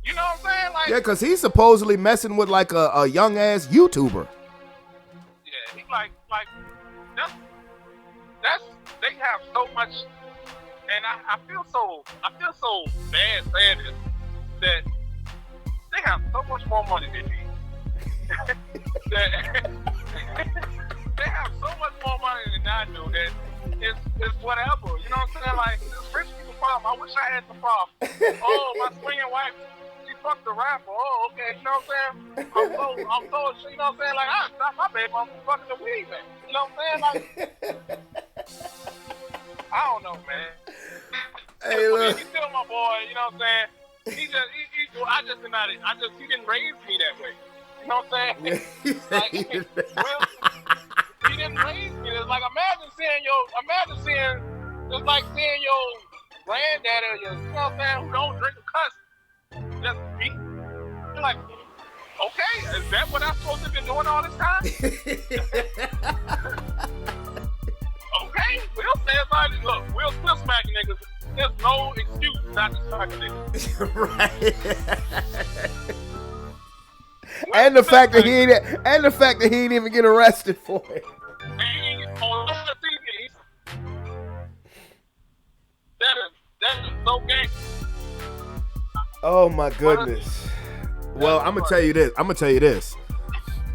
you know what I'm saying? Like, Yeah, because he's supposedly messing with like a young ass YouTuber. Yeah, he's like that's they have so much, and I feel so bad saying this, that they have so much more money than me. They have so much more money than I do that it's whatever. You know what I'm saying? Like, it's rich people problem. I wish I had the problem. Oh, my swinging wife, she fucked the rapper. Oh, okay. You know what I'm saying? I'm so, you know what I'm saying? Like, I stop my baby mom from fucking the weed, man. You know what I'm saying? Like, I don't know, man. Hey, look. He's still my boy. You know what I'm saying? He didn't raise me that way. You know what I'm saying? Like, he didn't raise me. It's like, imagine seeing it's like seeing your granddad or your, you know what I'm saying, who don't drink a cuss, just beat. You're like, okay, is that what I'm supposed to be doing all this time? Okay, Will says like, look, Will still smacking niggas. There's no excuse not to smack a nigga. Right. And the fact that he ain't even get arrested for it. That is so gay. Oh my goodness. Well, I'm gonna tell you this.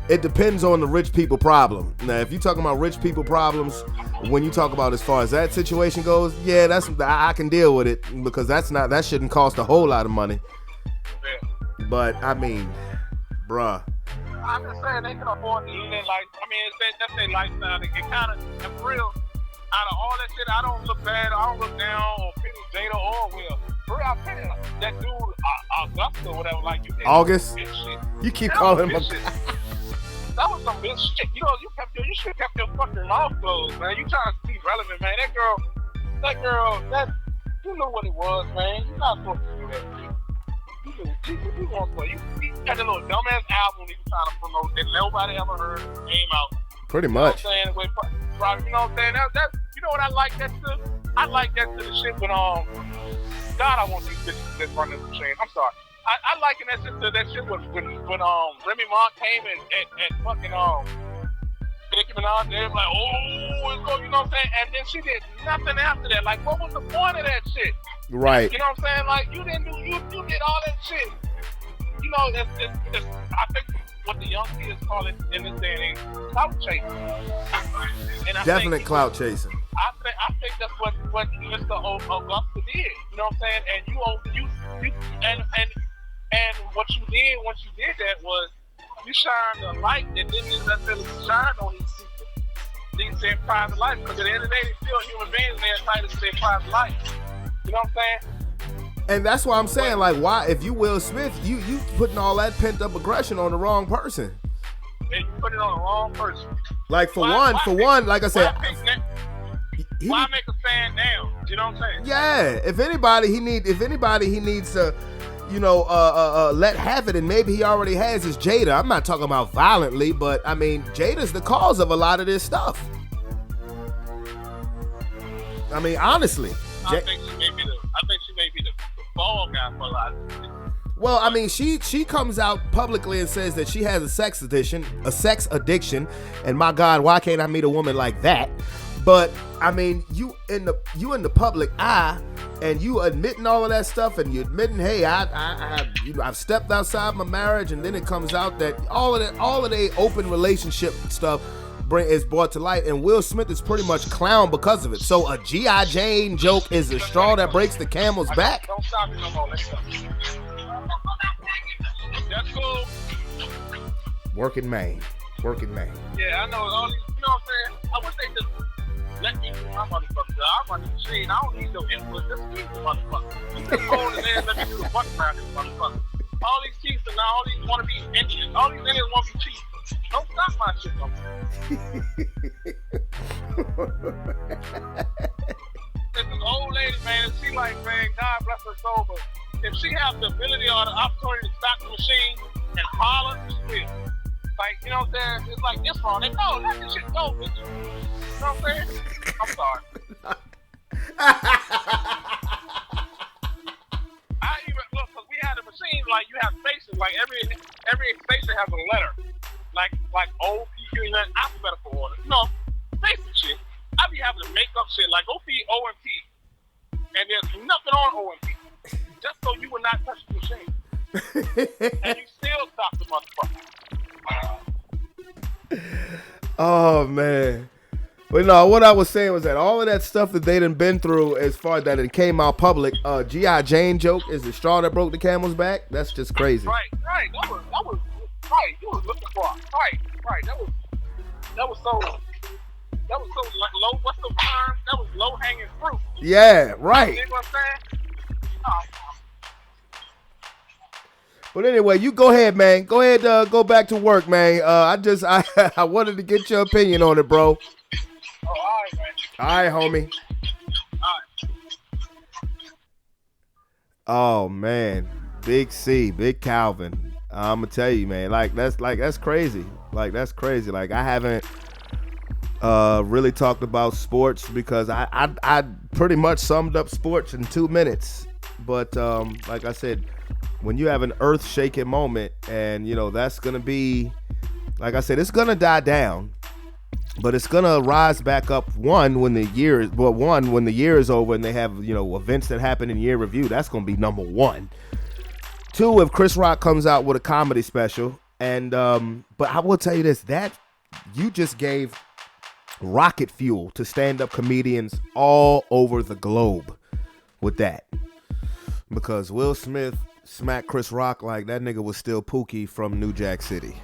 It depends on the rich people problem. Now, if you're talking about rich people problems, when you talk about as far as that situation goes, yeah, I can deal with it because that shouldn't cost a whole lot of money. Yeah. But I mean, bruh. I'm just saying they can afford to live like. I mean, that's their lifestyle. It kind of, and for real, out of all that shit, I don't look bad. I don't look down or pity Jada or Will. For real, I pity that dude, Augusta or whatever. Like you. August. Shit. You keep calling him. That was some bitch shit. You know, you should have kept your fucking mouth closed, man. You trying to be relevant, man. that girl, you know what it was, man. You're not supposed to do that shit. You got that little dumbass album he was trying to promote that nobody ever heard came out. Pretty much. You know what I'm saying? You know what I'm saying? You know what I like that to? I like that to the shit when God, I want these bitches that run this machine. I'm sorry. I liken that shit to that shit when Remy Ma came at fucking Nicki Minaj. They was like, oh, it's going, you know what I'm saying? And then she did nothing after that. Like, what was the point of that shit? Right. You know what I'm saying? Like, you did all that shit. You know, it's I think what the young kids call it in this day and age, clout chasing. And Definite clout chasing. I think that's what Mr. Augusta did. You know what I'm saying? And you and what you did once you did that was you shined a light that didn't necessarily shine on these their private life. Because at the end of the day, they're still human beings and they're entitled to their private life. You know what I'm saying? And that's why I'm saying, like, why, if you Will Smith, you putting all that pent up aggression on the wrong person. And you put it on the wrong person. Like for one, like I said, why make a fan down? You know what I'm saying? Yeah. If anybody he needs to, you know, let have it, and maybe he already has, is Jada. I'm not talking about violently, but I mean, Jada's the cause of a lot of this stuff. I mean, honestly. I think she may be the fall guy for a lot of this. Well, I mean, she comes out publicly and says that she has a sex addiction, and my God, why can't I meet a woman like that? But I mean, you in the public eye, and you admitting all of that stuff, and you admitting, hey, I've stepped outside my marriage, and then it comes out that all of the open relationship stuff is brought to light, and Will Smith is pretty much clown because of it. So a G.I. Jane joke is the straw that breaks the camel's back. Don't stop me no more. That's cool. Working man. Yeah, I know all these. You know what I'm saying? I wish they just let me do my motherfucker. I'm on the machine. I don't need no input. Just keep the motherfucker. You just hold it in. Let me do the button around this motherfucker. All these chiefs and all these want to be Indians. All these Indians want to be chiefs. Don't stop my shit no more. This old lady, man, she like, man, God bless her soul, but if she has the ability or the opportunity to stop the machine and holler, she will. Like, you know what I'm saying? It's like this wrong. They no, let this shit go, bitch. You know what I'm saying? I'm sorry. I even look, because we had a machine, like you have spaces, like every station has a letter. Like O-P-U, alphabetical order. You know, basic shit. I be having to make up shit like go feed O and P, and there's nothing on O and P, just so you will not touch the machine, and you still stop the motherfucker. Oh man. But no, what I was saying was that all of that stuff that they done been through, as far as that it came out public, G.I. Jane joke is the straw that broke the camel's back. That's just crazy. Right. That was right. You was looking for right. That was so low. What's the term? That was low hanging fruit. Yeah, right. You know what I'm saying? But anyway, you go ahead, man. Go ahead, go back to work, man. I wanted to get your opinion on it, bro. Oh, all right, man. All right, homie. All right. Oh man, Big C, Big Calvin. I'm gonna tell you, man. That's crazy. That's crazy. Like I haven't really talked about sports because I pretty much summed up sports in 2 minutes. But like I said, when you have an earth-shaking moment, and you know that's gonna be, like I said, it's gonna die down, but it's gonna rise back up. When the year is over and they have, you know, events that happen in year review, that's gonna be number one. 2, if Chris Rock comes out with a comedy special, and but I will tell you this, that you just gave rocket fuel to stand-up comedians all over the globe with that, because Will Smith smacked Chris Rock like that nigga was still Pookie from New Jack City.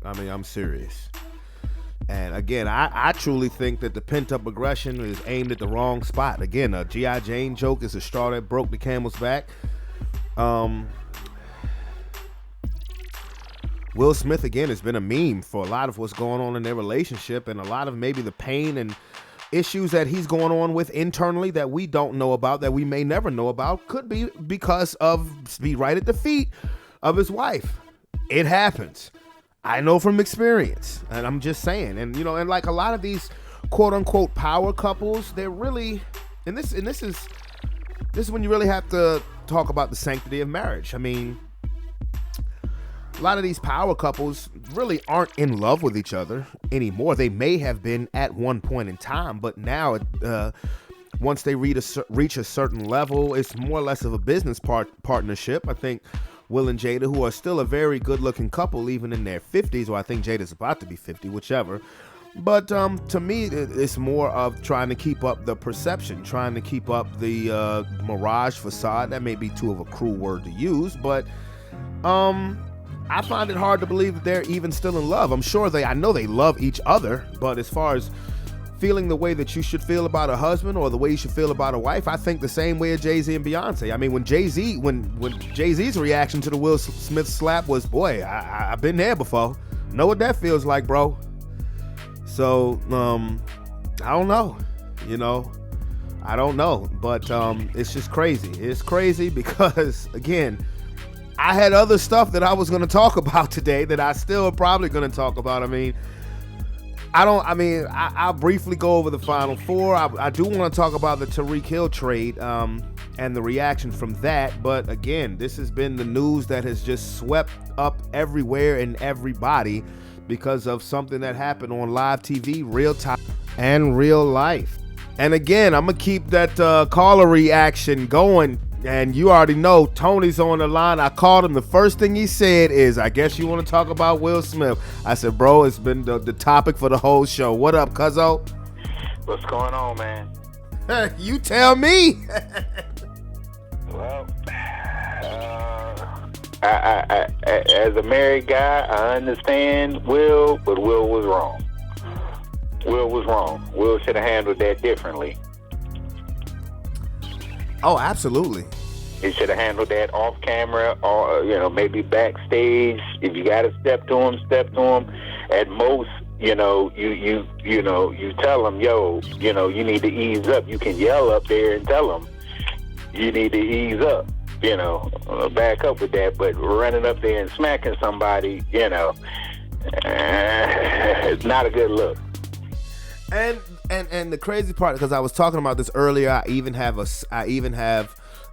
I mean, I'm serious. And again, I truly think that the pent-up aggression is aimed at the wrong spot. Again, a G.I. Jane joke is a straw that broke the camel's back. Will Smith, again, has been a meme for a lot of what's going on in their relationship, and a lot of maybe the pain and issues that he's going on with internally that we don't know about, that we may never know about, could be because of be right at the feet of his wife. It happens. I know from experience, and I'm just saying. And and like a lot of these quote unquote power couples, they're really, and this is when you really have to talk about the sanctity of marriage. I mean, a lot of these power couples really aren't in love with each other anymore. They may have been at one point in time, but now, once they reach a certain level, it's more or less of a business partnership. I think Will and Jada, who are still a very good-looking couple, even in their 50s, or I think Jada's about to be 50, whichever. But to me, it's more of trying to keep up the perception, trying to keep up the mirage facade. That may be too of a cruel word to use, but I find it hard to believe that they're even still in love. I know they love each other, but as far as feeling the way that you should feel about a husband or the way you should feel about a wife, I think the same way as Jay-Z and Beyonce. I mean, when Jay-Z's reaction to the Will Smith slap was, boy, I've been there before. Know what that feels like, bro. So, I don't know, I don't know, but it's just crazy. It's crazy because, again, I had other stuff that I was going to talk about today that I still probably going to talk about. I mean, I'll briefly go over the Final Four. I do want to talk about the Tyreek Hill trade and the reaction from that. But again, this has been the news that has just swept up everywhere and everybody because of something that happened on live TV, real time, and real life. And again, I'm going to keep that caller reaction going. And you already know Tony's on the line. I called him. The first thing he said is, I guess you want to talk about Will Smith. I said, bro, it's been the topic for the whole show. What up, cuzzo? What's going on, man? You tell me. Well, I as a married guy, I understand Will, but Will was wrong. Will was wrong. Will should have handled that differently. Oh, absolutely. He should have handled that off camera, or maybe backstage. If you got to step to him, step to him. At most, you tell him, you need to ease up. You can yell up there and tell him, you need to ease up. Back up with that. But running up there and smacking somebody, it's not a good look. And the crazy part, because I was talking about this earlier, I even have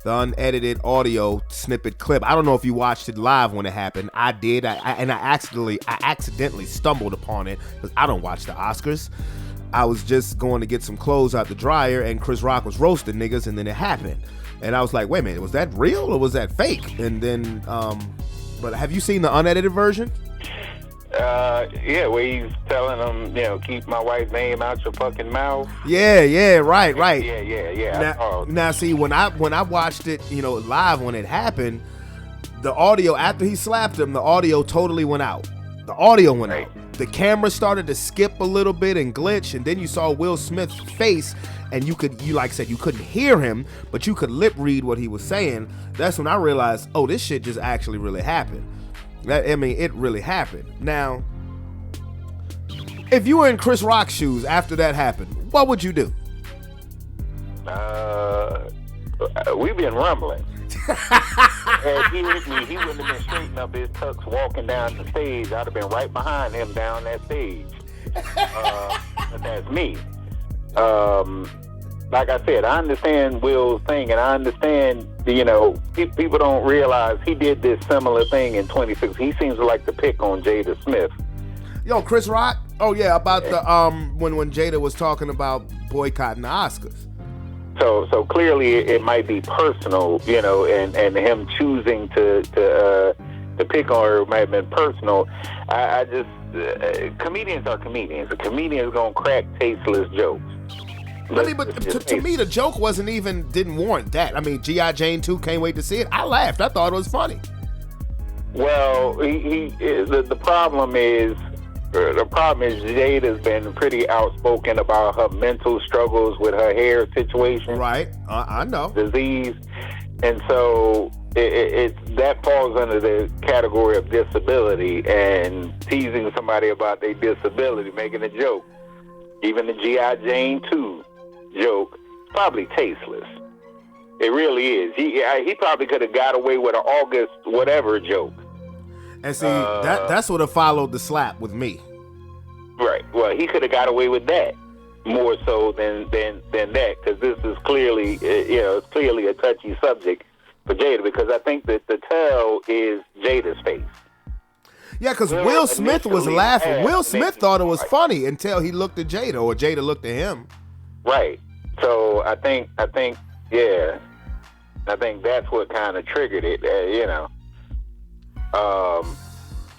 the unedited audio snippet clip. I don't know if you watched it live when it happened. I did. I accidentally stumbled upon it because I don't watch the Oscars. I was just going to get some clothes out the dryer, and Chris Rock was roasting niggas, and then it happened. And I was like, wait a minute, was that real or was that fake? And then, but have you seen the unedited version? Yeah, where he's telling them, keep my wife's name out your fucking mouth. Yeah, right. Yeah. Now, see, when I watched it, live when it happened, the audio after he slapped him, the audio totally went out. The audio went out. The camera started to skip a little bit and glitch, and then you saw Will Smith's face, and you couldn't hear him, but you could lip read what he was saying. That's when I realized, oh, this shit just actually really happened. It really happened. Now, if you were in Chris Rock's shoes after that happened, what would you do? We've been rumbling. Had he hit me, he wouldn't have been straightening up his tux walking down the stage. I'd have been right behind him down that stage. But that's me. Like I said, I understand Will's thing, and I understand, people don't realize he did this similar thing in 26. He seems to like to pick on Jada Smith. Yo, Chris Rock? Oh, yeah, about the when Jada was talking about boycotting the Oscars. So clearly it might be personal, and him choosing to pick on her might have been personal. I just, comedians are comedians. A comedian is going to crack tasteless jokes. But to me, the joke didn't warrant that. I mean, G.I. Jane 2, can't wait to see it. I laughed. I thought it was funny. Well, the problem is Jada's been pretty outspoken about her mental struggles with her hair situation. Right. I know. Disease. And so that falls under the category of disability, and teasing somebody about their disability, making a joke. Even the G.I. Jane 2 joke, probably tasteless. It really is. He probably could have got away with an August whatever joke. And see, that's what have followed the slap with me. Right. Well, he could have got away with that more so than that, because this is clearly, it's clearly a touchy subject for Jada, because I think that the tell is Jada's face. Yeah, because Will Smith was laughing. Will Smith thought it was funny until he looked at Jada, or Jada looked at him. Right. So I think that's what kind of triggered it, Or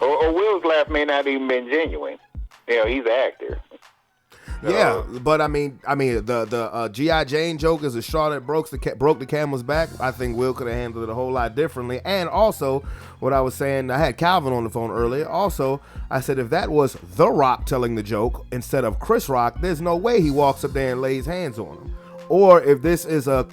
Will's laugh may not even been genuine. He's an actor. Yeah, but I mean, the G.I. Jane joke is a straw that broke the camel's back. I think Will could have handled it a whole lot differently. And also, what I was saying, I had Calvin on the phone earlier. Also, I said if that was The Rock telling the joke instead of Chris Rock, there's no way he walks up there and lays hands on him. Or if this is a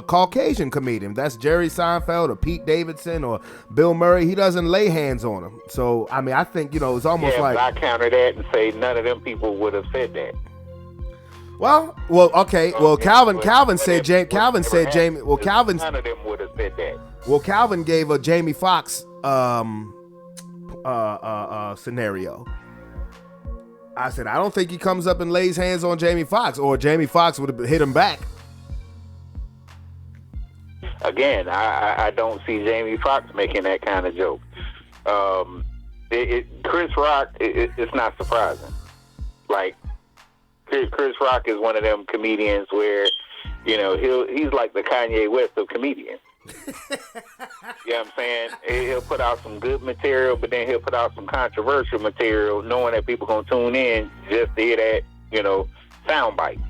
Caucasian comedian, that's Jerry Seinfeld or Pete Davidson or Bill Murray, he doesn't lay hands on him. So, I mean, I think, it's almost like... I counter that and say none of them people would have said that. Well, okay. Well, Calvin said Jamie. Well, Calvin. None of them would have said that. Well, Calvin gave a Jamie Foxx scenario. I said I don't think he comes up and lays hands on Jamie Foxx, or Jamie Foxx would have hit him back. Again, I don't see Jamie Foxx making that kind of joke. Chris Rock, it's not surprising. Like, Chris Rock is one of them comedians where, he's like the Kanye West of comedians. You know what I'm saying? He'll put out some good material, but then he'll put out some controversial material, knowing that people gonna tune in just to hear that, soundbite.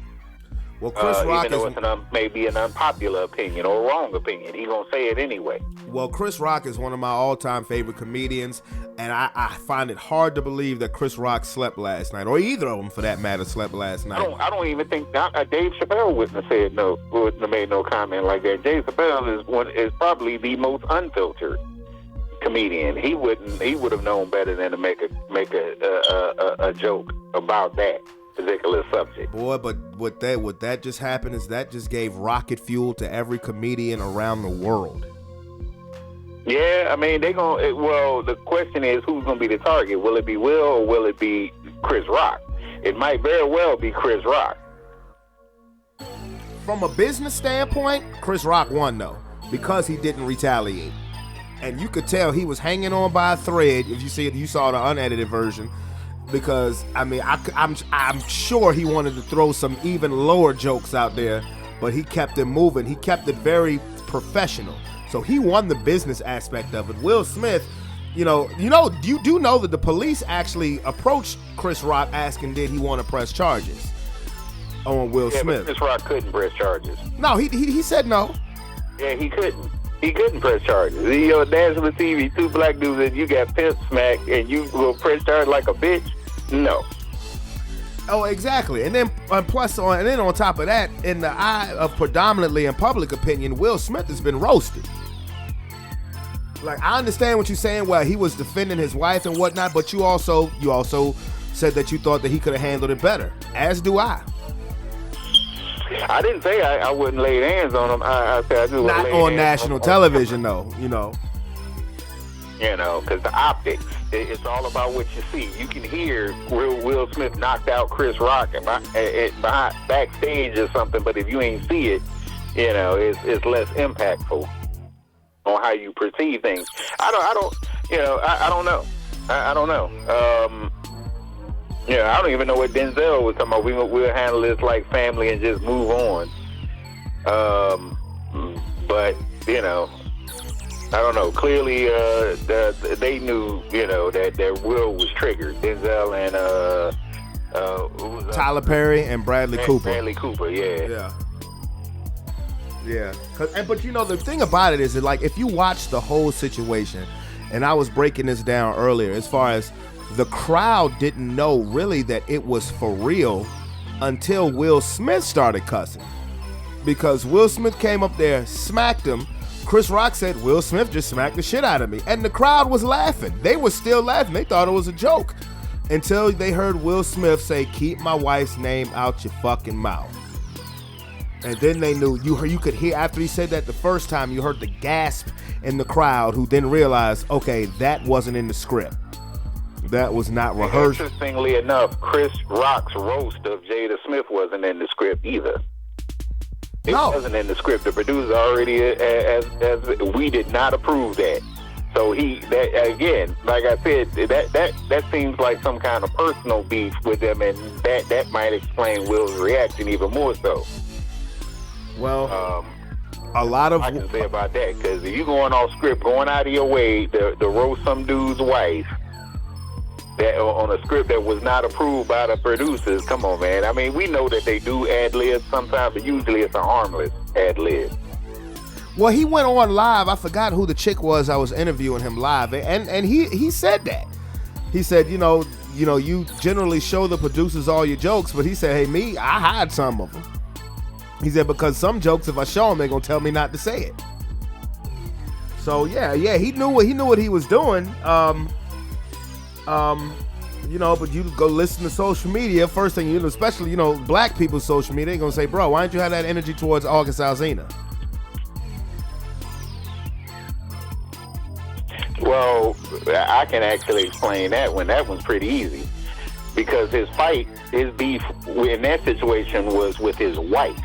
Well, Chris Rock even though it's maybe an unpopular opinion or a wrong opinion, he gonna say it anyway. Well, Chris Rock is one of my all-time favorite comedians, and I find it hard to believe that Chris Rock slept last night, or either of them, for that matter, slept last night. I don't even think Dave Chappelle wouldn't have made no comment like that. Dave Chappelle is probably the most unfiltered comedian. He would have known better than to make a joke about that particular subject. Boy, but what that just happened is that just gave rocket fuel to every comedian around the world. Yeah, I mean, the question is who's going to be the target? Will it be Will or will it be Chris Rock? It might very well be Chris Rock. From a business standpoint, Chris Rock won though, because he didn't retaliate. And you could tell he was hanging on by a thread. If you saw the unedited version, because I'm sure he wanted to throw some even lower jokes out there, but he kept it moving. He kept it very professional. So he won the business aspect of it. Will Smith, you do know that the police actually approached Chris Rock asking did he want to press charges on Will Smith. But Chris Rock couldn't press charges. No, he said no. Yeah, he couldn't. He couldn't press charges. National TV, two black dudes, and you got pimp smack, and you will press charges like a bitch? No. Oh, exactly. And then on top of that, in the eye of predominantly in public opinion, Will Smith has been roasted. Like, I understand what you're saying, well, he was defending his wife and whatnot, but you also said that you thought that he could have handled it better, as do I. I didn't say I wouldn't lay hands on him. I said I do. Not on national television, though, because the optics, it's all about what you see. You can hear Will Smith knocked out Chris Rock backstage or something, but if you ain't see it, it's less impactful on how you perceive things. I don't know. I don't know. I don't even know what Denzel was talking about. We'll handle this like family and just move on. But I don't know. Clearly, they knew, that Will was triggered. Denzel and Tyler Perry and Bradley Cooper. Bradley Cooper, yeah. Yeah. But the thing about it is that, like, if you watch the whole situation, and I was breaking this down earlier, as far as the crowd didn't know really that it was for real until Will Smith started cussing. Because Will Smith came up there, smacked him. Chris Rock said, Will Smith just smacked the shit out of me. And the crowd was laughing. They were still laughing. They thought it was a joke. until they heard Will Smith say, "Keep my wife's name out your fucking mouth." And then they knew. You could hear after he said that the first time. You heard the gasp in the crowd, who then realized, okay, that wasn't in the script. That was not rehearsed. Interestingly enough, Chris Rock's roast of Jada Smith wasn't in the script either. It wasn't in the script. The producer already, as we did not approve that. So again, like I said, that seems like some kind of personal beef with them, and that might explain Will's reaction even more so. Well, a lot of I can say about that, because if you're going off script, going out of your way to roast some dude's wife that on a script that was not approved by the producers, come on, man. I mean, we know that they do ad-libs sometimes, but usually it's a harmless ad-lib. Well, he went on live. I forgot who the chick was. I was interviewing him live, and he said that. He said, you know, you generally show the producers all your jokes, but he said, hey, I hide some of them. He said, because some jokes, if I show them, they're gonna tell me not to say it. So yeah, he knew what he was doing. But you go listen to social media. First thing especially black people's social media, they're gonna say, bro, why don't you have that energy towards August Alsina? Well, I can actually explain that one. That one's pretty easy. Because his beef in that situation was with his wife.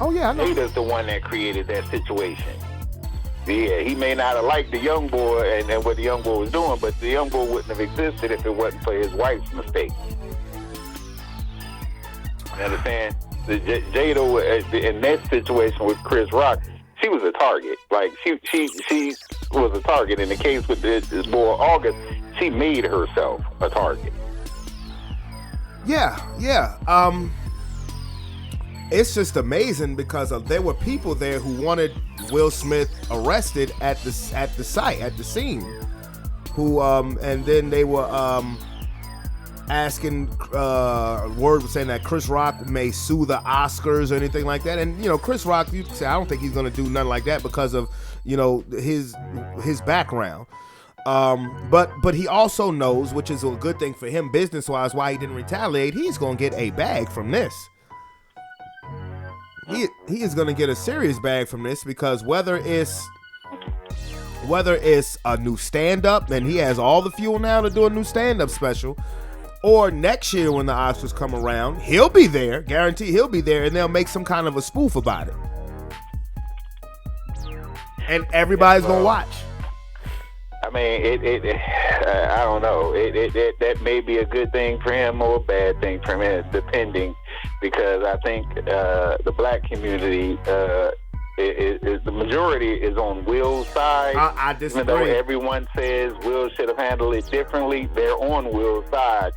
Oh, yeah, I know. Jada's the one that created that situation. Yeah, he may not have liked the young boy and what the young boy was doing, but the young boy wouldn't have existed if it wasn't for his wife's mistake. You understand? Jada, in that situation with Chris Rock, she was a target. Like, she was a target. In the case with this boy August, she made herself a target. Yeah. It's just amazing because there were people there who wanted Will Smith arrested at the scene, who and then they were asking word was saying that Chris Rock may sue the Oscars or anything like that. And Chris Rock, you say, I don't think he's gonna do nothing like that because of his background. But he also knows, which is a good thing for him business wise, why he didn't retaliate. He's gonna get a bag from this. He is gonna get a serious bag from this, because whether it's a new stand-up, and he has all the fuel now to do a new stand-up special, or next year when the Oscars come around, he'll be there, guarantee he'll be there, and they'll make some kind of a spoof about it. And everybody's gonna watch. I mean, I don't know. That may be a good thing for him or a bad thing for him, depending, because I think the black community, the majority is on Will's side. I disagree. Even though everyone says Will should have handled it differently, they're on Will's side.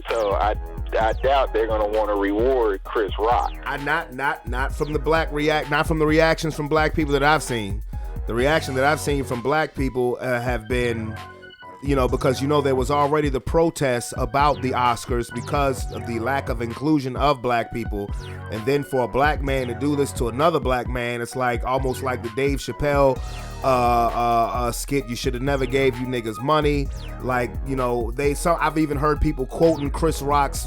So I doubt they're going to want to reward Chris Rock. Not from the not from the reactions from black people that I've seen. The reaction that I've seen from black people have been, because there was already the protests about the Oscars because of the lack of inclusion of black people, and then for a black man to do this to another black man, it's like almost like the Dave Chappelle skit. You should have never gave you niggas money. Like, I've even heard people quoting Chris Rock's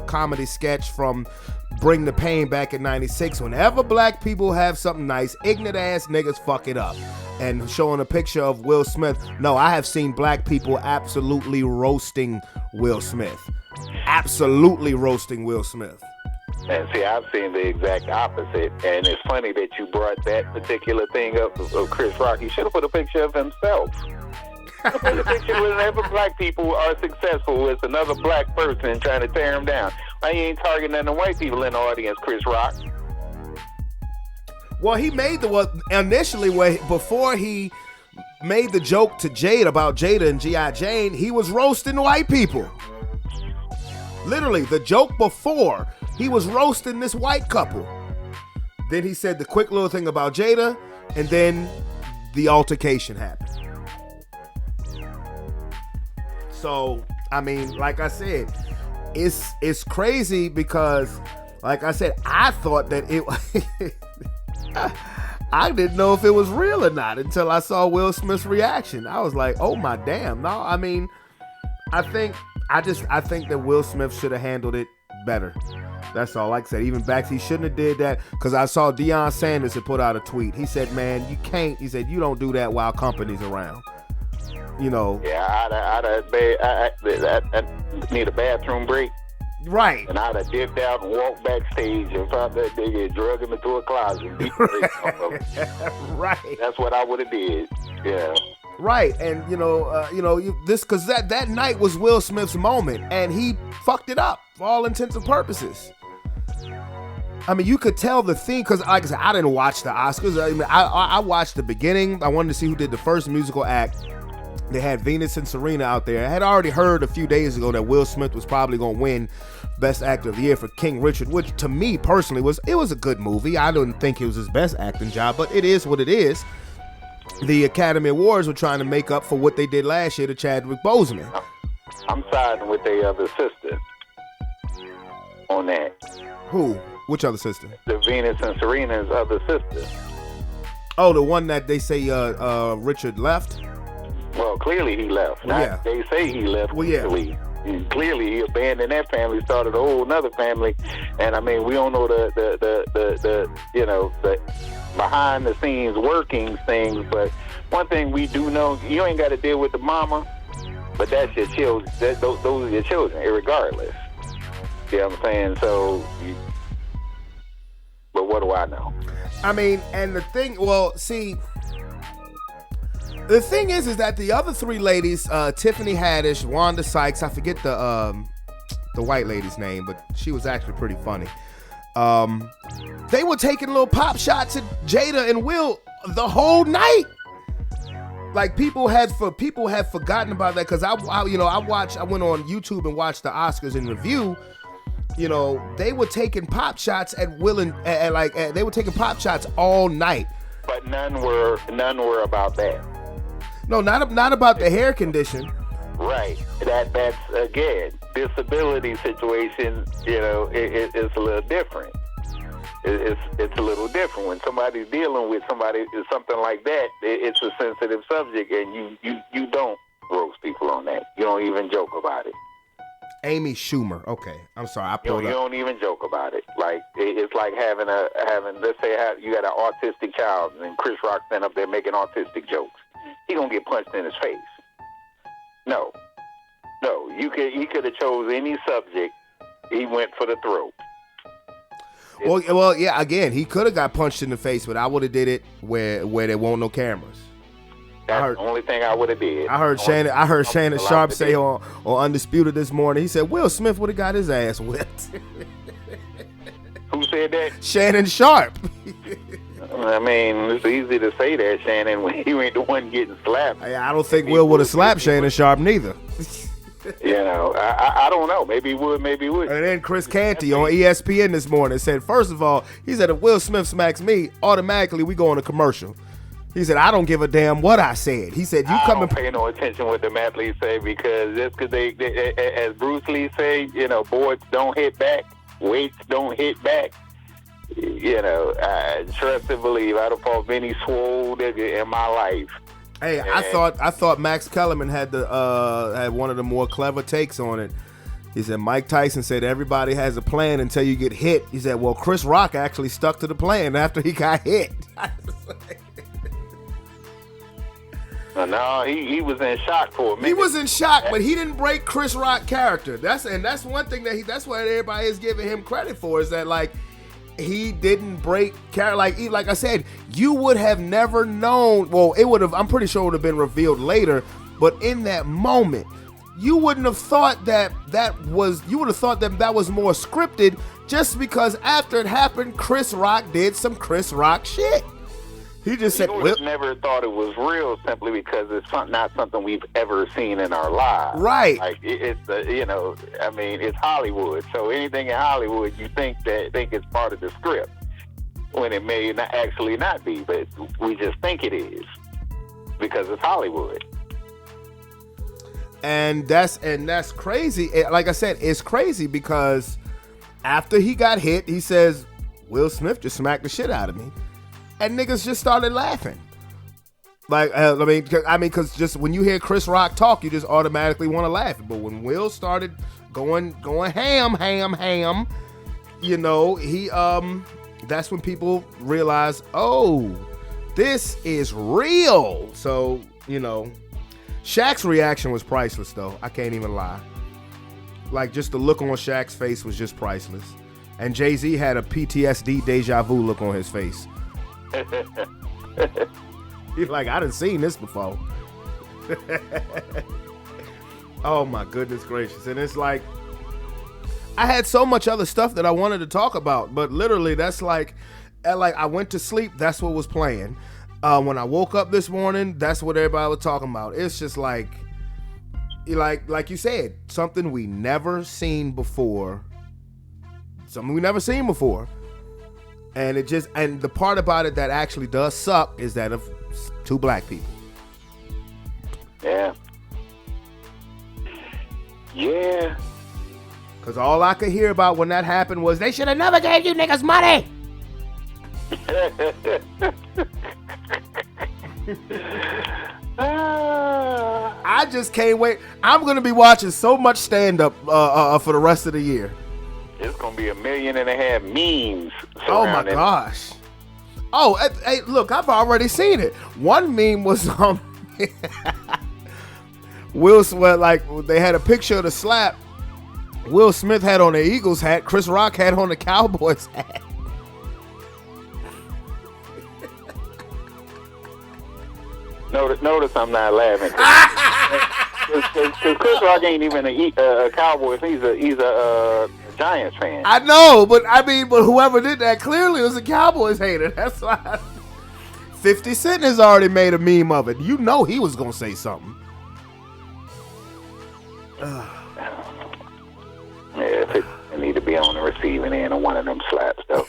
comedy sketch from Bring the Pain back in '96. Whenever black people have something nice, ignorant ass niggas fuck it up. And showing a picture of Will Smith. No, I have seen black people absolutely roasting Will Smith. Absolutely roasting Will Smith. And see, I've seen the exact opposite. And it's funny that you brought that particular thing up of Chris Rock. He should have put a picture of himself. Put a picture whenever black people are successful, it's another black person trying to tear him down. Why you ain't targeting none of the white people in the audience, Chris Rock? Well, he made initially before he made the joke to Jade about Jada and G.I. Jane, he was roasting white people. Literally, the joke before, he was roasting this white couple. Then he said the quick little thing about Jada, and then the altercation happened. So, I mean, like I said, it's crazy because, like I said, I thought that I didn't know if it was real or not until I saw Will Smith's reaction. I was like, oh my damn. No, I mean, I think that Will Smith should have handled it better. That's all. Like I said, even Bax, he shouldn't have did that, because I saw Deion Sanders had put out a tweet. He said, man, you can't. He said, you don't do that while company's around. You know. Yeah, I need a bathroom break. Right. And I'd have dipped out and walked backstage and found that nigga and drug him into a closet and beat the brakes off of him. Right. That's what I would have did. Yeah. Right, and because that night was Will Smith's moment, and he fucked it up for all intents and purposes. I mean, you could tell the theme, because like I said, I didn't watch the Oscars. I mean, I watched the beginning. I wanted to see who did the first musical act. They had Venus and Serena out there. I had already heard a few days ago that Will Smith was probably going to win Best Actor of the Year for King Richard, which to me personally was a good movie. I didn't think it was his best acting job, but it is what it is. The Academy Awards were trying to make up for what they did last year to Chadwick Boseman. I'm siding with their other sister on that. Who? Which other sister? The Venus and Serena's other sister. Oh, the one that they say Richard left? Well, clearly he left. Yeah. They say he left. Well, yeah. Clearly he abandoned that family, started a whole another family, and I mean, we don't know the behind the scenes workings things, but one thing we do know, you ain't got to deal with the mama, but that's your children. Those are your children, irregardless. You know what I'm saying? So, but what do I know? I mean, and the thing, well, see, the thing is that the other three ladies, Tiffany Haddish, Wanda Sykes, I forget the white lady's name, but she was actually pretty funny. They were taking little pop shots at Jada and Will the whole night. Like people had forgotten about that, because I went on YouTube and watched the Oscars in review. You know, they were taking pop shots at Will and they were taking pop shots all night. But none were about that. No, not about the hair condition. Right. That's again, disability situation. You know, it's a little different. It's a little different when somebody's dealing with something like that. It's a sensitive subject, and you don't roast people on that. You don't even joke about it. Amy Schumer. Okay, I'm sorry. You don't even joke about it. Like it's like having let's say you got an autistic child, and Chris Rock stand up there making autistic jokes. He gonna get punched in his face. No. He could have chose any subject. He went for the throat. Well, yeah. Again, he could have got punched in the face, but I would have did it where there won't no cameras. That's the only thing I would have did. I heard Shannon Sharp say on Undisputed this morning. He said Will Smith would have got his ass whipped. Who said that? Shannon Sharp. I mean, it's easy to say that, Shannon, when you ain't the one getting slapped. I don't think Will would have slapped Shannon Sharp neither. You know, I don't know. Maybe he would, maybe he would. And then Chris Canty on ESPN this morning said, first of all, he said, if Will Smith smacks me, automatically we go on a commercial. He said, I don't give a damn what I said. He said, I don't pay no attention what the athletes say, because just because they, as Bruce Lee say, you know, boards don't hit back, weights don't hit back. You know, I trust and believe I'd have fought many swole nigga in my life. Hey, I thought Max Kellerman had one of the more clever takes on it. He said Mike Tyson said everybody has a plan until you get hit. He said, well, Chris Rock actually stuck to the plan after he got hit. No, he was in shock for a minute. He was in shock, but he didn't break Chris Rock's character. That's one thing that's what everybody is giving him credit for, is that like he didn't break character. Like I said, you would have never known. Well, it would have. I'm pretty sure it would have been revealed later. But in that moment, you wouldn't have thought that was. You would have thought that was more scripted, just because after it happened, Chris Rock did some Chris Rock shit. He just said, "We never thought it was real, simply because it's not something we've ever seen in our lives." Right. Like it's I mean, it's Hollywood, so anything in Hollywood, you think it's part of the script, when it may not actually not be, but we just think it is because it's Hollywood. And that's crazy. Like I said, it's crazy because after he got hit, he says, Will Smith just smacked the shit out of me. And niggas just started laughing. Like, I mean, because just when you hear Chris Rock talk, you just automatically want to laugh. But when Will started going ham, you know, he that's when people realize, oh, this is real. So, you know, Shaq's reaction was priceless, though. I can't even lie. Like, just the look on Shaq's face was just priceless. And Jay-Z had a PTSD deja vu look on his face. He's like, I done seen this before. Oh my goodness gracious. And it's like, I had so much other stuff that I wanted to talk about, but literally that's like I went to sleep, that's what was playing. When I woke up this morning, that's what everybody was talking about. It's just like you said, something we never seen before. And the part about it that actually does suck is that of two black people. Yeah. Yeah. Because all I could hear about when that happened was, they should have never gave you niggas money. I just can't wait. I'm going to be watching so much stand-up for the rest of the year. It's going to be 1.5 million memes. Oh my gosh. Oh, hey, look, I've already seen it. One meme was Will Smith, like, they had a picture of the slap. Will Smith had on the Eagles hat. Chris Rock had on the Cowboys hat. Notice I'm not laughing. Because Chris Rock ain't even a Cowboys. He's a Giants fan. I know, but whoever did that clearly was a Cowboys hater. That's why 50 Cent has already made a meme of it. You know he was gonna say something. Yeah, I need to be on the receiving end of one of them slaps, though.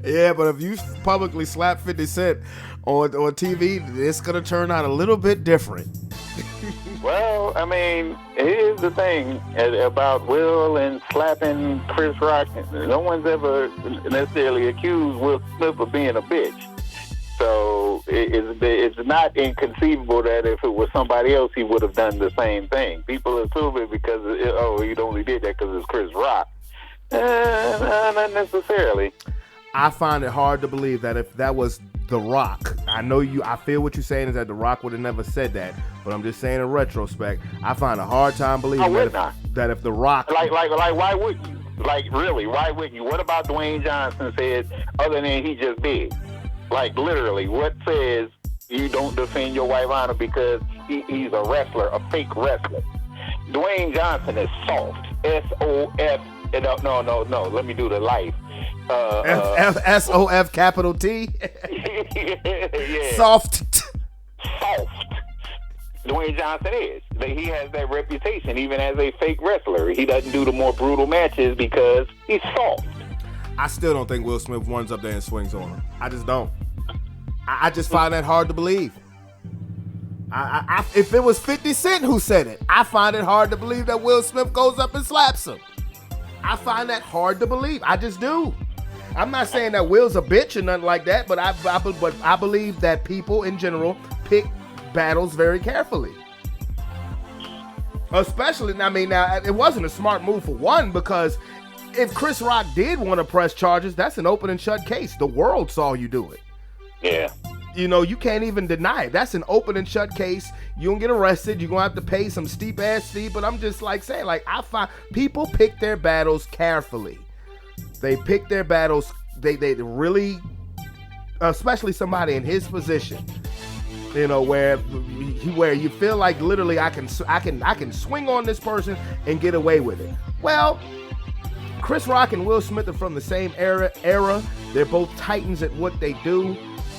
Yeah, but if you publicly slap 50 Cent on TV, it's gonna turn out a little bit different. Well, I mean, here's the thing about Will and slapping Chris Rock. No one's ever necessarily accused Will Smith of being a bitch. So it's not inconceivable that if it was somebody else, he would have done the same thing. People assume it because, he only did that because it's Chris Rock. Not necessarily. I find it hard to believe that if that was The Rock, I feel what you're saying is that The Rock would have never said that, but I'm just saying in retrospect, I find a hard time believing that if The Rock... Like, why wouldn't you? Like, really, why wouldn't you? What about Dwayne Johnson said, other than he just did? Like, literally, what says you don't defend your wife honor because he's a wrestler, a fake wrestler? Dwayne Johnson is soft. S-O-F. No. Let me do the life. S-O-F capital T? Yeah. Soft. Dwayne Johnson is. He has that reputation, even as a fake wrestler. He doesn't do the more brutal matches because he's soft. I still don't think Will Smith runs up there and swings on him. I just don't. I just find that hard to believe. If it was 50 Cent who said it, I find it hard to believe that Will Smith goes up and slaps him. I find that hard to believe. I just do. I'm not saying that Will's a bitch or nothing like that, but I believe that people in general pick battles very carefully. Especially, now it wasn't a smart move for one, because if Chris Rock did want to press charges, that's an open and shut case. The world saw you do it. Yeah. You know, you can't even deny it. That's an open and shut case. You don't get arrested. You're going to have to pay some steep ass fee. But I'm just saying, I find people pick their battles carefully. They pick their battles. They really, especially somebody in his position, you know, where you feel like literally I can swing on this person and get away with it. Well, Chris Rock and Will Smith are from the same era. They're both titans at what they do.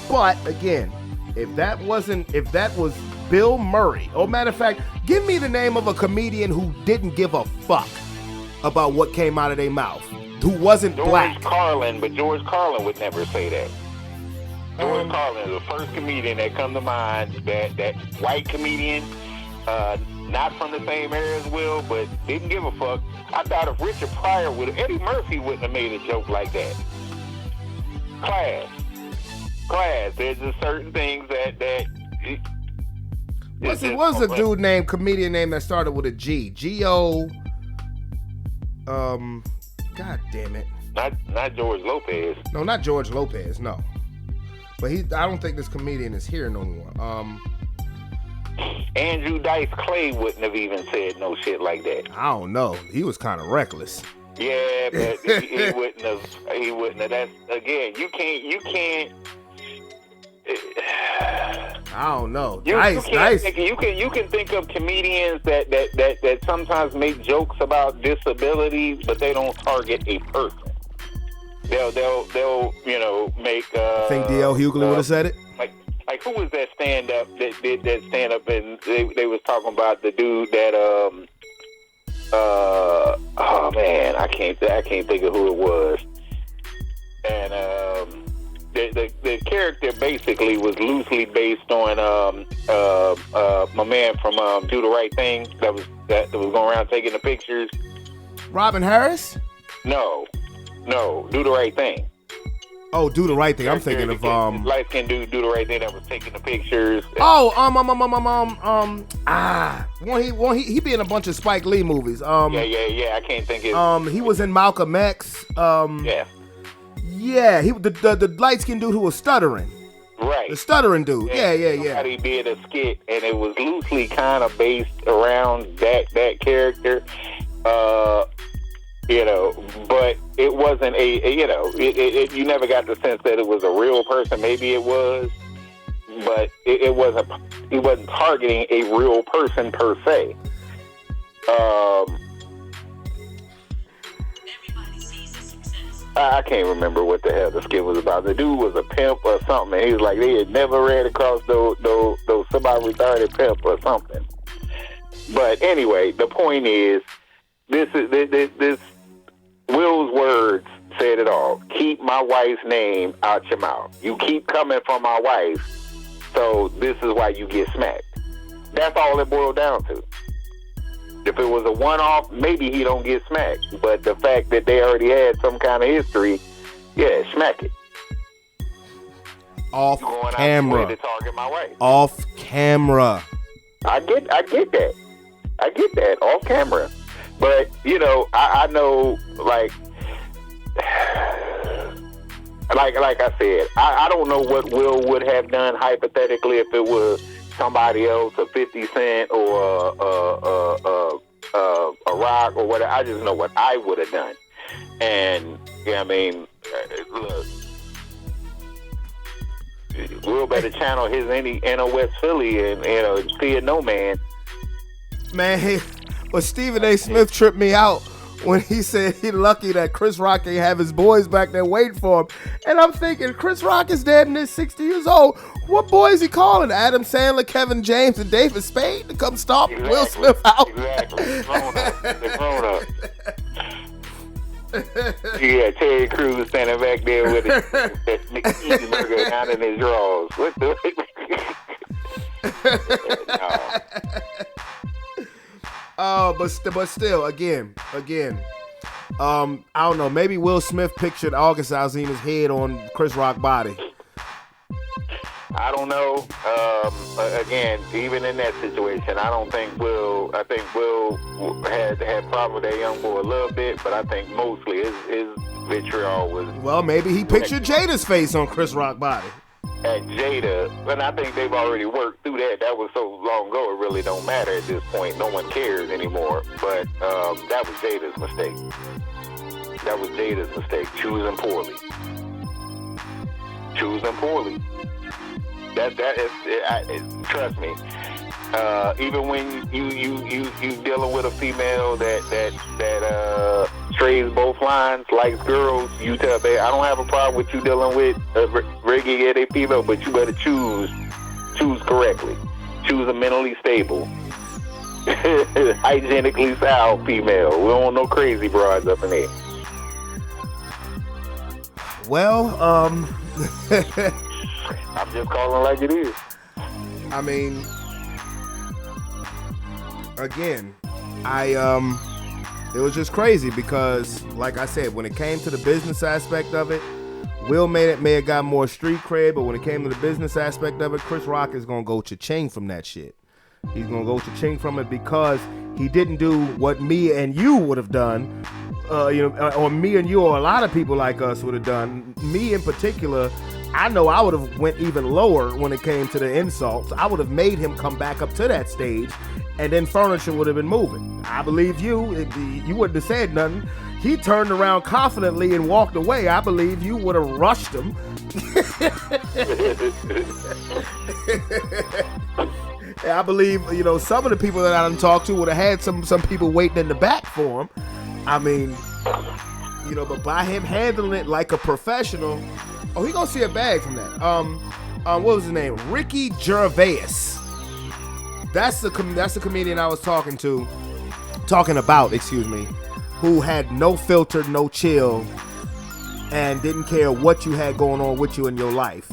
But again, if that was Bill Murray, or matter of fact, give me the name of a comedian who didn't give a fuck about what came out of their mouth, who wasn't black. George Carlin would never say that. George Carlin is the first comedian that come to mind, that white comedian, not from the same era as Will, but didn't give a fuck. I thought if Richard Pryor Eddie Murphy wouldn't have made a joke like that. Class. There's just certain things that. What's a dude named comedian name that started with a G? G-O. God damn it. Not George Lopez. No, not George Lopez. No. But I don't think this comedian is here no more. Andrew Dice Clay wouldn't have even said no shit like that. I don't know. He was kind of reckless. Yeah, but he wouldn't have. He wouldn't have. That's again. You can't. I don't know. You Nice. can think of comedians that sometimes make jokes about disability, but they don't target a person. They'll make. I think D.L. Hughley would have said it. Like who was that stand up that did that stand up and they was talking about the dude that oh man, I can't think of who it was. And the character basically was loosely based on my man from Do the Right Thing that was going around taking the pictures. Robin Harris? No, Do the Right Thing. Oh, Do the Right Thing. I'm thinking of light skinned dude, Do the Right Thing that was taking the pictures. Oh, he be in a bunch of Spike Lee movies. Yeah. I can't think of. He was in Malcolm X. Yeah. Yeah, he the light skinned dude who was stuttering. Right. The stuttering dude. Yeah. Somebody did a skit, and it was loosely kind of based around that character. But it wasn't you never got the sense that it was a real person. Maybe it was, but it wasn't. He wasn't targeting a real person per se. I can't remember what the hell the skit was about. The dude was a pimp or something, and he was like, they had never ran across those semi-retarded pimp or something. But anyway, the point is, this Will's words said it all. Keep my wife's name out your mouth. You keep coming for my wife, so this is why you get smacked. That's all it boiled down to. If it was a one-off, maybe he don't get smacked. But the fact that they already had some kind of history, yeah, smack it. Off going camera. Out the way to target my wife. Off camera. I get that. Off camera. But, I know, like I said, I don't know what Will would have done hypothetically if it was somebody else, a 50 Cent or a Rock or whatever. I just know what I would have done. And, look, Will better channel his inner West Philly and, fear no man. Man, but Stephen A. Smith tripped me out when he said he's lucky that Chris Rock ain't have his boys back there waiting for him. And I'm thinking, Chris Rock is dead and is 60 years old. What boy is he calling? Adam Sandler, Kevin James, and David Spade to come stomp Will Smith out? Exactly. They're grown up. Yeah, Terry Crews standing back there with that cheeseburger down in his drawers. What the? No. But still, again, I don't know. Maybe Will Smith pictured August Alsina's head on Chris Rock's body. I don't know. Again, even in that situation, I think Will had problem with that young boy a little bit, but I think mostly his vitriol was. Well, maybe he pictured Jada's face on Chris Rock's body. At Jada, but I think they've already worked through that. That was so long ago, it really don't matter at this point. No one cares anymore. But that was Jada's mistake. Choosing poorly. That is, trust me. Even when you dealing with a female that strays both lines, likes girls, you tell babe, I don't have a problem with you dealing with a regular female, but you better choose correctly. Choose a mentally stable, hygienically sound female. We don't want no crazy broads up in there. Well, I'm just calling like it is. I mean, again, it was just crazy because, like I said, when it came to the business aspect of it, Will may have got more street cred, but when it came to the business aspect of it, Chris Rock is gonna go cha-ching from that shit. He's gonna go cha-ching from it because he didn't do what me and you would have done, or me and you or a lot of people like us would have done. Me in particular, I know I would have went even lower when it came to the insults. I would have made him come back up to that stage, and then furniture would have been moving. I believe you. You wouldn't have said nothing. He turned around confidently and walked away. I believe you would have rushed him. I believe, some of the people that I done talked to would have had some people waiting in the back for him. I mean, but by him handling it like a professional, he gonna see a bag from that. What was his name? Ricky Gervais. That's the comedian I was talking about, who had no filter, no chill, and didn't care what you had going on with you in your life.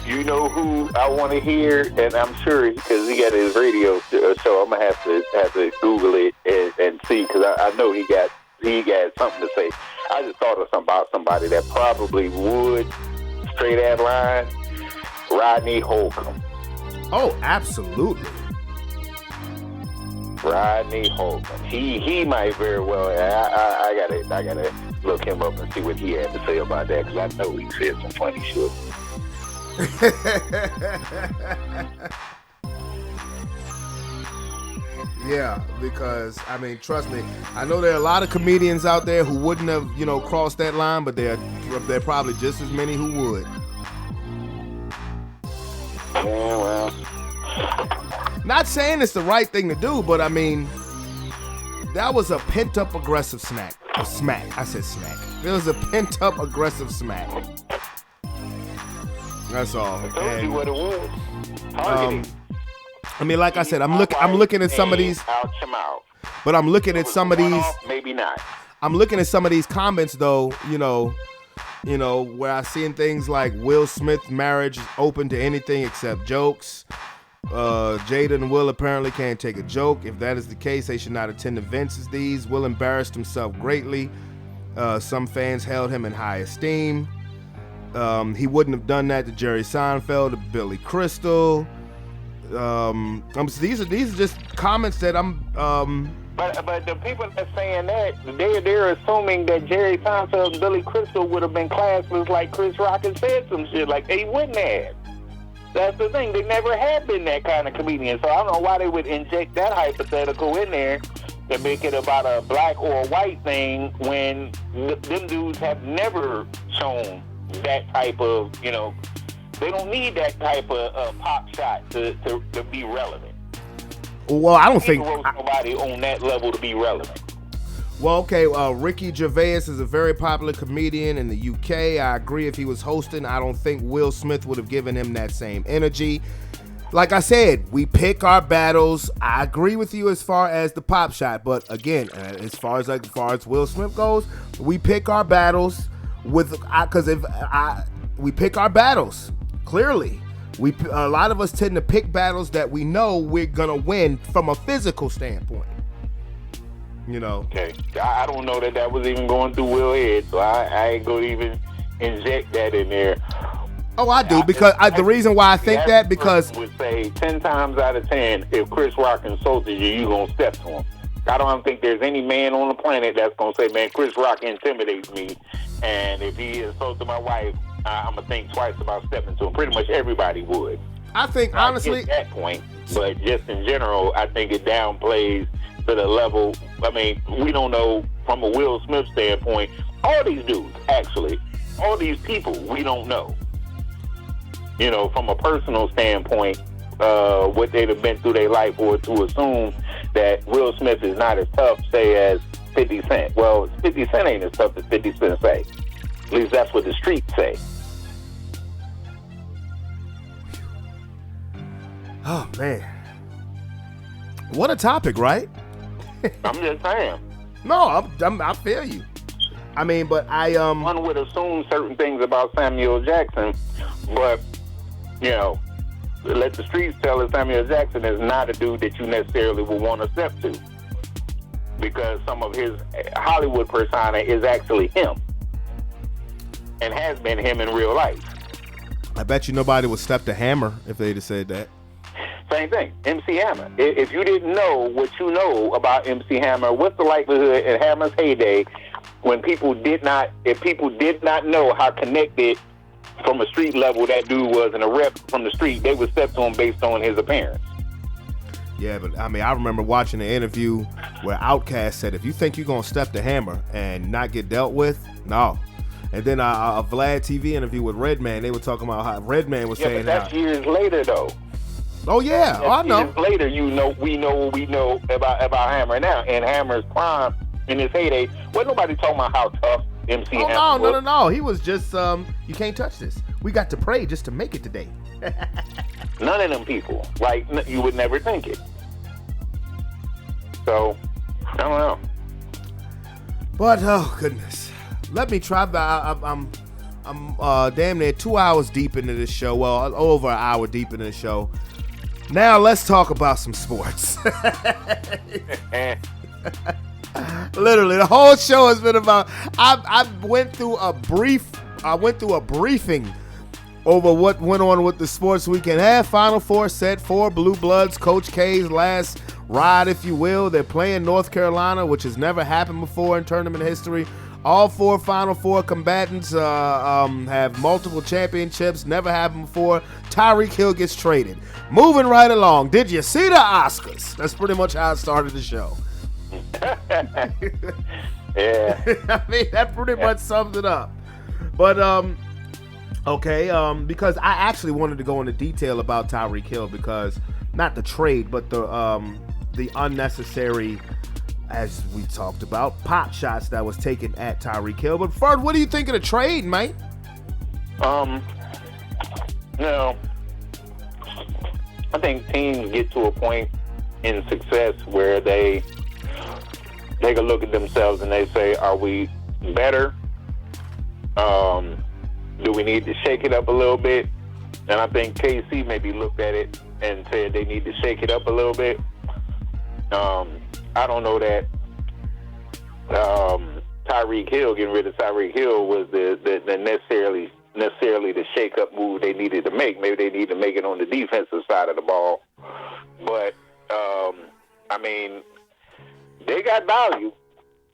You know who I want to hear, and I'm sure because he got his radio show, I'm gonna have to Google it and see, because I know he got something to say. I just thought of somebody that probably would straight that line. Rodney Holcomb. Oh, absolutely. Rodney Holcomb. He might very well. I gotta look him up and see what he had to say about that, because I know he said some funny shit. Yeah, because trust me, I know there are a lot of comedians out there who wouldn't have, crossed that line, but there are probably just as many who would. Yeah, well, not saying it's the right thing to do, but that was a pent-up aggressive smack. I said smack. There was a pent-up aggressive smack. That's all. I told you what it was. Targeting. Like I said, I'm looking at some of these. Out your mouth. But I'm looking at some of these. Maybe not. I'm looking at some of these comments though. Where I seen things like Will Smith's marriage is open to anything except jokes. Jada and Will apparently can't take a joke. If that is the case, they should not attend events as these. Will embarrassed himself greatly. Some fans held him in high esteem. He wouldn't have done that to Jerry Seinfeld, to Billy Crystal. These are just comments that But the people that's saying that, they're assuming that Jerry Seinfeld and Billy Crystal would have been classmates like Chris Rock and said some shit like they wouldn't have. That's the thing. They never have been that kind of comedian. So I don't know why they would inject that hypothetical in there to make it about a black or a white thing when them dudes have never shown that type of, they don't need that type of pop shot to be relevant. Well, I don't think nobody on that level to be relevant. Well, okay, Ricky Gervais is a very popular comedian in the UK. I agree, if he was hosting, I don't think Will Smith would have given him that same energy. Like I said, we pick our battles. I agree with you as far as the pop shot, but again, as far as Will Smith goes, we pick our battles we pick our battles. Clearly, a lot of us tend to pick battles that we know we're gonna win from a physical standpoint. Okay, I don't know that was even going through Will's head, so I ain't gonna even inject that in there. Oh, I do, because the reason why I think that, because would say 10 times out of 10, if Chris Rock insulted you gonna step to him. I don't think there's any man on the planet that's gonna say, man, Chris Rock intimidates me, and if he insulted my wife, I'm gonna think twice about stepping to him. Pretty much everybody would. I think, honestly, at that point, but just in general, I think it downplays to the level. We don't know from a Will Smith standpoint. All these dudes, actually, all these people, we don't know. From a personal standpoint, what they'd have been through their life, or to assume that Will Smith is not as tough, say, as 50 Cent. Well, 50 Cent ain't as tough as 50 Cent say. At least that's what the streets say. Oh, man. What a topic, right? I'm just saying. No, I feel you. But one would assume certain things about Samuel Jackson, but, let the streets tell us Samuel Jackson is not a dude that you necessarily would want to step to, because some of his Hollywood persona is actually him. and has been him in real life. I bet you nobody would step to Hammer if they'd have said that. Same thing, MC Hammer. If you didn't know what you know about MC Hammer, what's the likelihood in Hammer's heyday when people did not know how connected from a street level that dude was and a rep from the street, they would step to him based on his appearance. Yeah, but I mean, I remember watching an interview where Outkast said, if you think you're going to step to Hammer and not get dealt with, no. And then a Vlad TV interview with Redman, they were talking about how Redman was saying but that's years later, though. Oh, yeah. Oh, I know. Years later, we know about Hammer now. And Hammer's prime in his heyday, wasn't nobody talking about how tough MC Hammer was. No. He was just, you can't touch this. We got to pray just to make it today. None of them people. Like, you would never think it. So, I don't know. But, oh, goodness. Let me try. I'm damn near 2 hours deep into this show. Well, over an hour deep into the show. Now, let's talk about some sports. Literally, the whole show has been about. I went through a briefing over what went on with the sports weekend. Final Four, set 4, Blue Bloods, Coach K's last ride, if you will. They're playing North Carolina, which has never happened before in tournament history. All 4 Final Four combatants have multiple championships, never happened before. Tyreek Hill gets traded. Moving right along. Did you see the Oscars? That's pretty much how I started the show. Yeah. I mean, that pretty much sums it up. But, okay, because I actually wanted to go into detail about Tyreek Hill because, not the trade, but the unnecessary, as we talked about, pop shots that was taken at Tyreek Hill. But Ferd, what do you think of the trade, mate? I think teams get to a point in success where they take a look at themselves and they say, are we better? Do we need to shake it up a little bit? And I think KC maybe looked at it and said they need to shake it up a little bit. I don't know that Tyreek Hill, getting rid of Tyreek Hill was the necessarily the shake-up move they needed to make. Maybe they need to make it on the defensive side of the ball. But, I mean, they got value.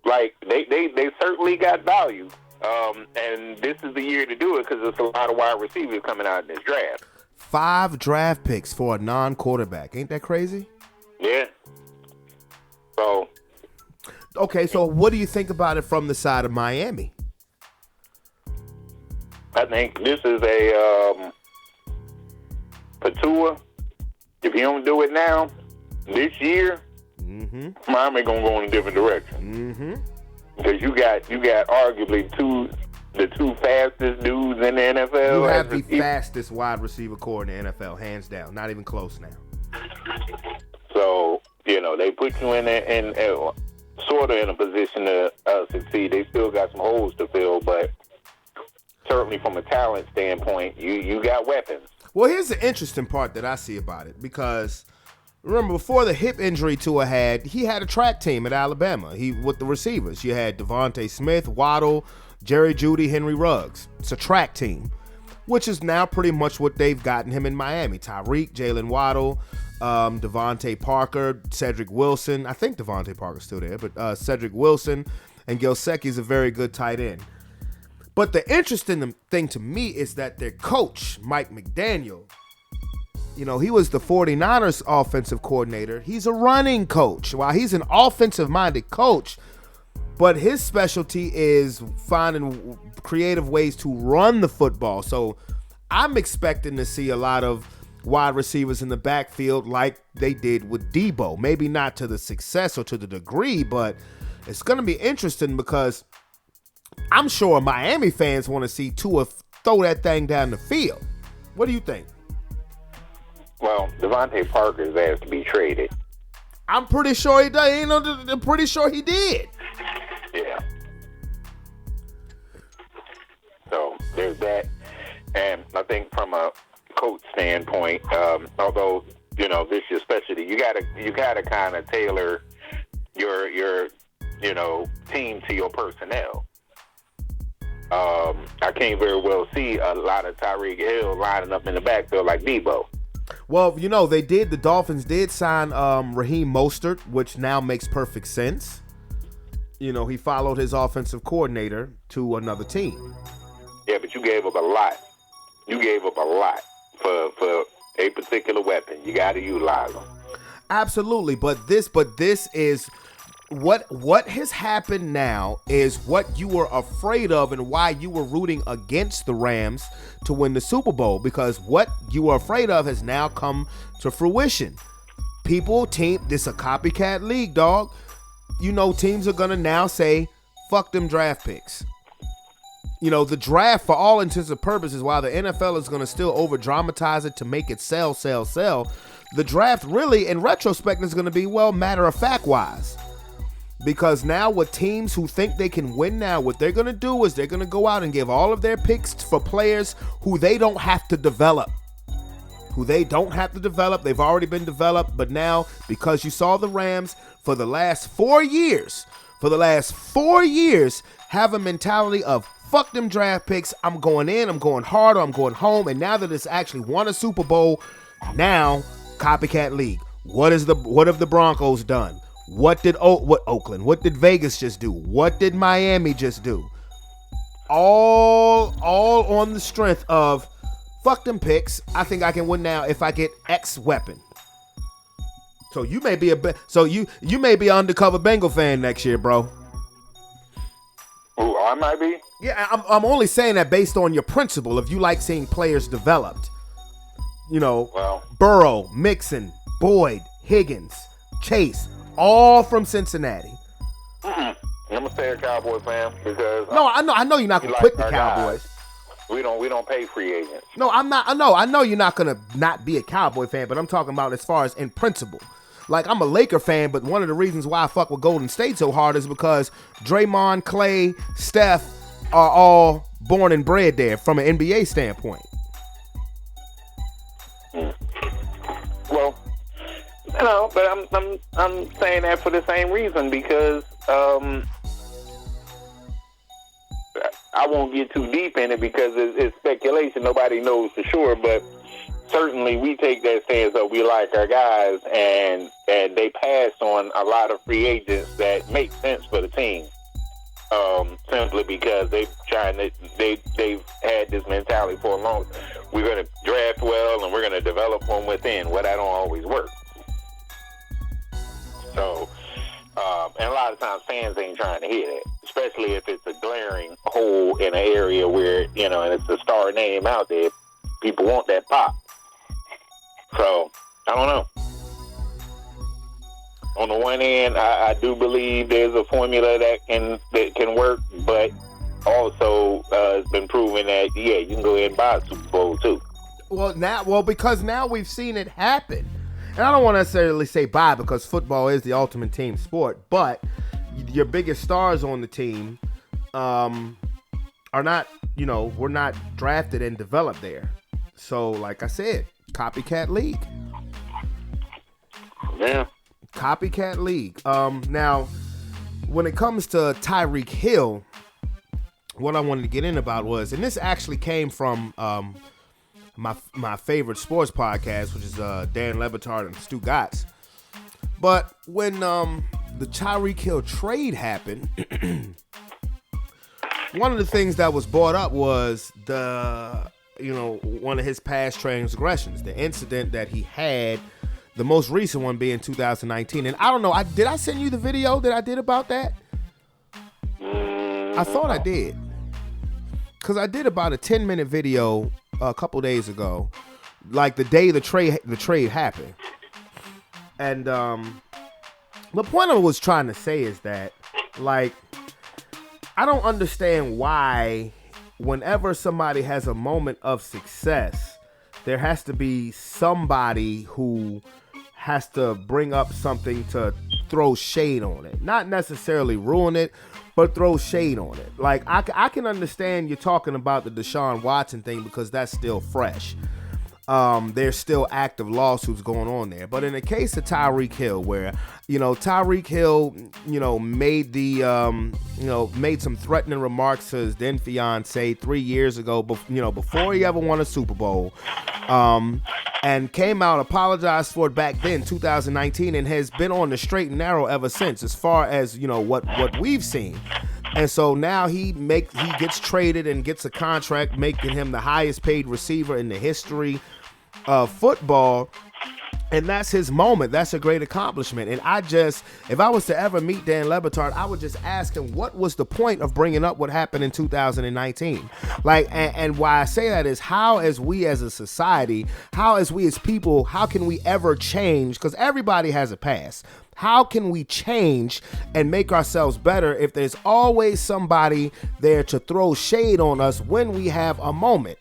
Like, they certainly got value. And this is the year to do it because there's a lot of wide receivers coming out in this draft. 5 draft picks for a non-quarterback. Ain't that crazy? Yeah. So. Okay, so what do you think about it from the side of Miami? I think this is a Patua. If you don't do it now, this year, Miami gonna go in a different direction. Because you got arguably the two fastest dudes in the NFL. You have the fastest wide receiver core in the NFL, hands down. Not even close now. So they put you in sort of in a position to succeed. They still got some holes to fill, but certainly from a talent standpoint, you got weapons. Well, here's the interesting part that I see about it, because remember, before the hip injury Tua had, he had a track team at Alabama. With the receivers, you had Devontae Smith, Waddle, Jerry Jeudy, Henry Ruggs. It's a track team, which is now pretty much what they've gotten him in Miami. Tyreek, Jalen Waddle, Devontae Parker, Cedric Wilson. I think Devontae Parker's still there, but Cedric Wilson and Gesicki's a very good tight end. But the interesting thing to me is that their coach, Mike McDaniel, he was the 49ers offensive coordinator. He's a running coach. While he's an offensive-minded coach, but his specialty is finding creative ways to run the football. So I'm expecting to see a lot of wide receivers in the backfield like they did with Debo. Maybe not to the success or to the degree, but it's going to be interesting because I'm sure Miami fans want to see Tua throw that thing down the field. What do you think? Well, Devontae Parker's asked to be traded. I'm pretty sure he does. I'm pretty sure he did. Yeah. So there's that. And I think from a coach standpoint, although this is your specialty, you gotta kind of tailor your team to your personnel. I can't very well see a lot of Tyreek Hill lining up in the backfield like Debo. Well, the Dolphins did sign Raheem Mostert, which now makes perfect sense. He followed his offensive coordinator to another team. Yeah, but you gave up a lot. You gave up a lot for a particular weapon. You got to utilize them. Absolutely, but this is what has happened now is what you were afraid of and why you were rooting against the Rams to win the Super Bowl, because what you were afraid of has now come to fruition. This a copycat league, dog. Teams are gonna now say, fuck them draft picks. The draft, for all intents and purposes, while the NFL is gonna still over dramatize it to make it sell, the draft really, in retrospect, is gonna be, well, matter of fact wise. Because now with teams who think they can win now, what they're going to do is they're going to go out and give all of their picks for players who they don't have to develop. They've already been developed. But now, because you saw the Rams for the last 4 years, have a mentality of, fuck them draft picks. I'm going in, I'm going hard, or I'm going home. And now that it's actually won a Super Bowl, now copycat league. What have the Broncos done? What did Oakland? What did Vegas just do? What did Miami just do? All on the strength of, fuck them picks. I think I can win now if I get X weapon. So you may be you may be an undercover Bengal fan next year, bro. Oh, I might be. Yeah, I'm only saying that based on your principle. If you like seeing players developed, Burrow, Mixon, Boyd, Higgins, Chase. All from Cincinnati. I'm gonna stay a Cowboy fan because I know you're not gonna quit the Cowboys. Guys. We don't pay free agents. No, I'm not. I know you're not gonna not be a Cowboy fan, but I'm talking about as far as in principle. Like, I'm a Laker fan, but one of the reasons why I fuck with Golden State so hard is because Draymond, Clay, Steph are all born and bred there from an NBA standpoint. Well. No, but I'm saying that for the same reason, because I won't get too deep in it because it's speculation. Nobody knows for sure, but certainly we take that stance that we like our guys, and they pass on a lot of free agents that make sense for the team. Simply because they've had this mentality for a long time. We're going to draft well and we're going to develop from within. Well, that don't always work. So, and a lot of times fans ain't trying to hear that, especially if it's a glaring hole in an area where, and it's a star name out there. People want that pop. So, I don't know. On the one hand, I do believe there's a formula that can work, but also it's been proven that, you can go ahead and buy a Super Bowl too. Because now we've seen it happen. And I don't want to necessarily say buy, because football is the ultimate team sport, but your biggest stars on the team are not, were not drafted and developed there. So, like I said, copycat league. Yeah. Copycat league. Now, when it comes to Tyreek Hill, what I wanted to get in about was, and this actually came from my favorite sports podcast, which is Dan Le Batard and Stu Gatz. But when the Tyreek Hill trade happened, one of the things that was brought up was one of his past transgressions, the incident that he had, the most recent one being 2019. And I don't know, did I send you the video that I did about that? I thought I did. Because I did about a 10-minute video a couple days ago, like the day the trade happened. And the point I was trying to say is that, like, I don't understand why whenever somebody has a moment of success, there has to be somebody who has to bring up something to throw shade on it. Not necessarily ruin it, but throw shade on it. Like, I can understand you're talking about the Deshaun Watson thing because that's still fresh. there's still active lawsuits going on there. But in the case of Tyreek Hill, where, Tyreek Hill, made some threatening remarks to his then fiance 3 years ago, before he ever won a Super Bowl, and came out, apologized for it back then, 2019, and has been on the straight and narrow ever since, as far as, what we've seen. And so now he gets traded and gets a contract, making him the highest paid receiver in the history of football. And that's his moment. That's a great accomplishment. And if I was to ever meet Dan Le Batard, I would just ask him, what was the point of bringing up what happened in 2019? And why I say that is, how as we as a society, how as we as people, how can we ever change? Because everybody has a past. How can we change and make ourselves better if there's always somebody there to throw shade on us when we have a moment?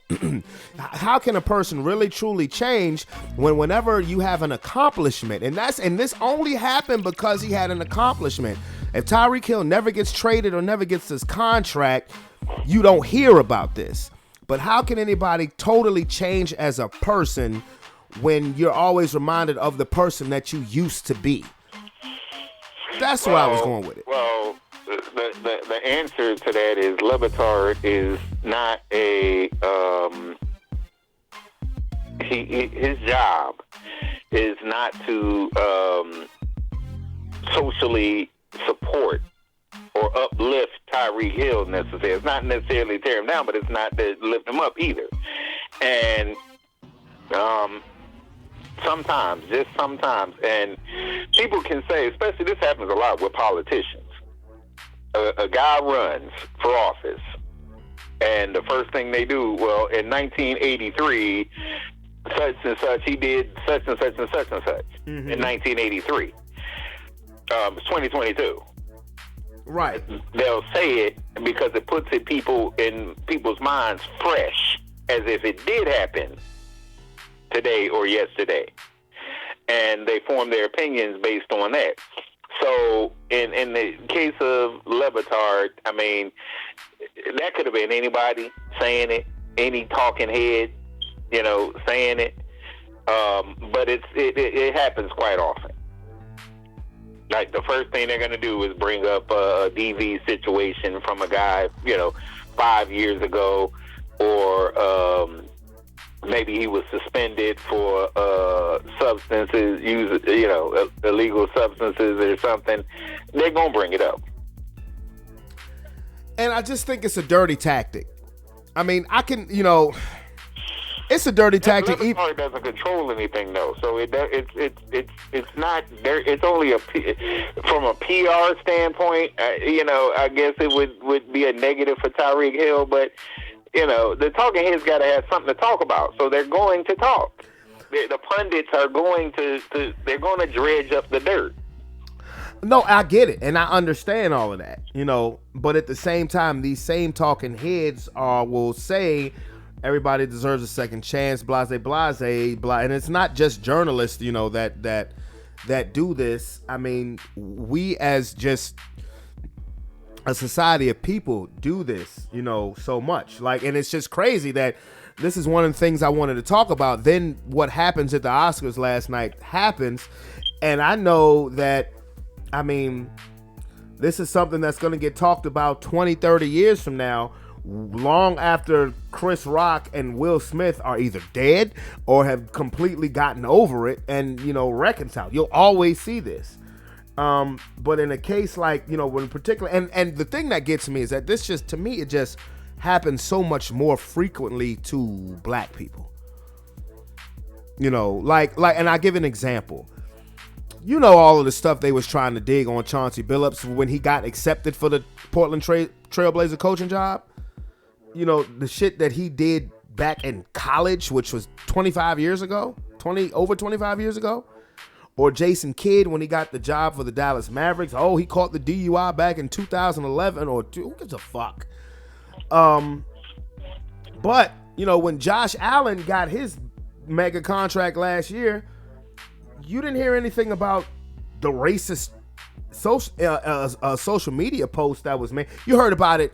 How can a person really truly change whenever you have an accomplishment? And this only happened because he had an accomplishment. If Tyreek Hill never gets traded or never gets his contract, you don't hear about this. But how can anybody totally change as a person when you're always reminded of the person that you used to be? That's where I was going with it. Well, the answer to that is Le Batard is not his job is not to socially support or uplift Tyreek Hill necessarily. It's not necessarily tear him down, but it's not to lift him up either. And sometimes, and people can say, especially this happens a lot with politicians. A guy runs for office, and the first thing they do, well, in 1983, such and such, he did such and such and such and such. Mm-hmm. In 1983. It's 2022. Right. They'll say it because it puts it in people's minds fresh, as if it did happen today or yesterday, and they form their opinions based on that. So in the case of Le Batard, I mean, that could have been anybody saying it, any talking head, saying it, but it happens quite often. Like, the first thing they're going to do is bring up a DV situation from a guy, 5 years ago, or maybe he was suspended for substances, illegal substances or something. They're going to bring it up. And I just think it's a dirty tactic. I mean, it's a dirty tactic. Le Batard doesn't control anything, though. So it's not there. It's only from a PR standpoint. I guess it would be a negative for Tyreek Hill, but the talking heads got to have something to talk about, so they're going to talk. The pundits are going they're going to dredge up the dirt. No, I get it, and I understand all of that, but at the same time, these same talking heads will say everybody deserves a second chance, blase, and it's not just journalists, that do this. I mean, we as just a society of people do this, so much. And it's just crazy that this is one of the things I wanted to talk about. Then what happens at the Oscars last night happens. And I know that, this is something that's going to get talked about 20, 30 years from now, long after Chris Rock and Will Smith are either dead or have completely gotten over it and, reconciled. You'll always see this. But in a case like, when particular, and the thing that gets me is that this just, to me, it just happens so much more frequently to black people. And I give an example. All of the stuff they was trying to dig on Chauncey Billups when he got accepted for the Portland Trailblazer coaching job. The shit that he did back in college, which was 25 years ago, over 25 years ago. Or Jason Kidd when he got the job for the Dallas Mavericks. Oh, he caught the DUI back in 2011 who gives a fuck? But, when Josh Allen got his mega contract last year, you didn't hear anything about the racist social media post that was made. You heard about it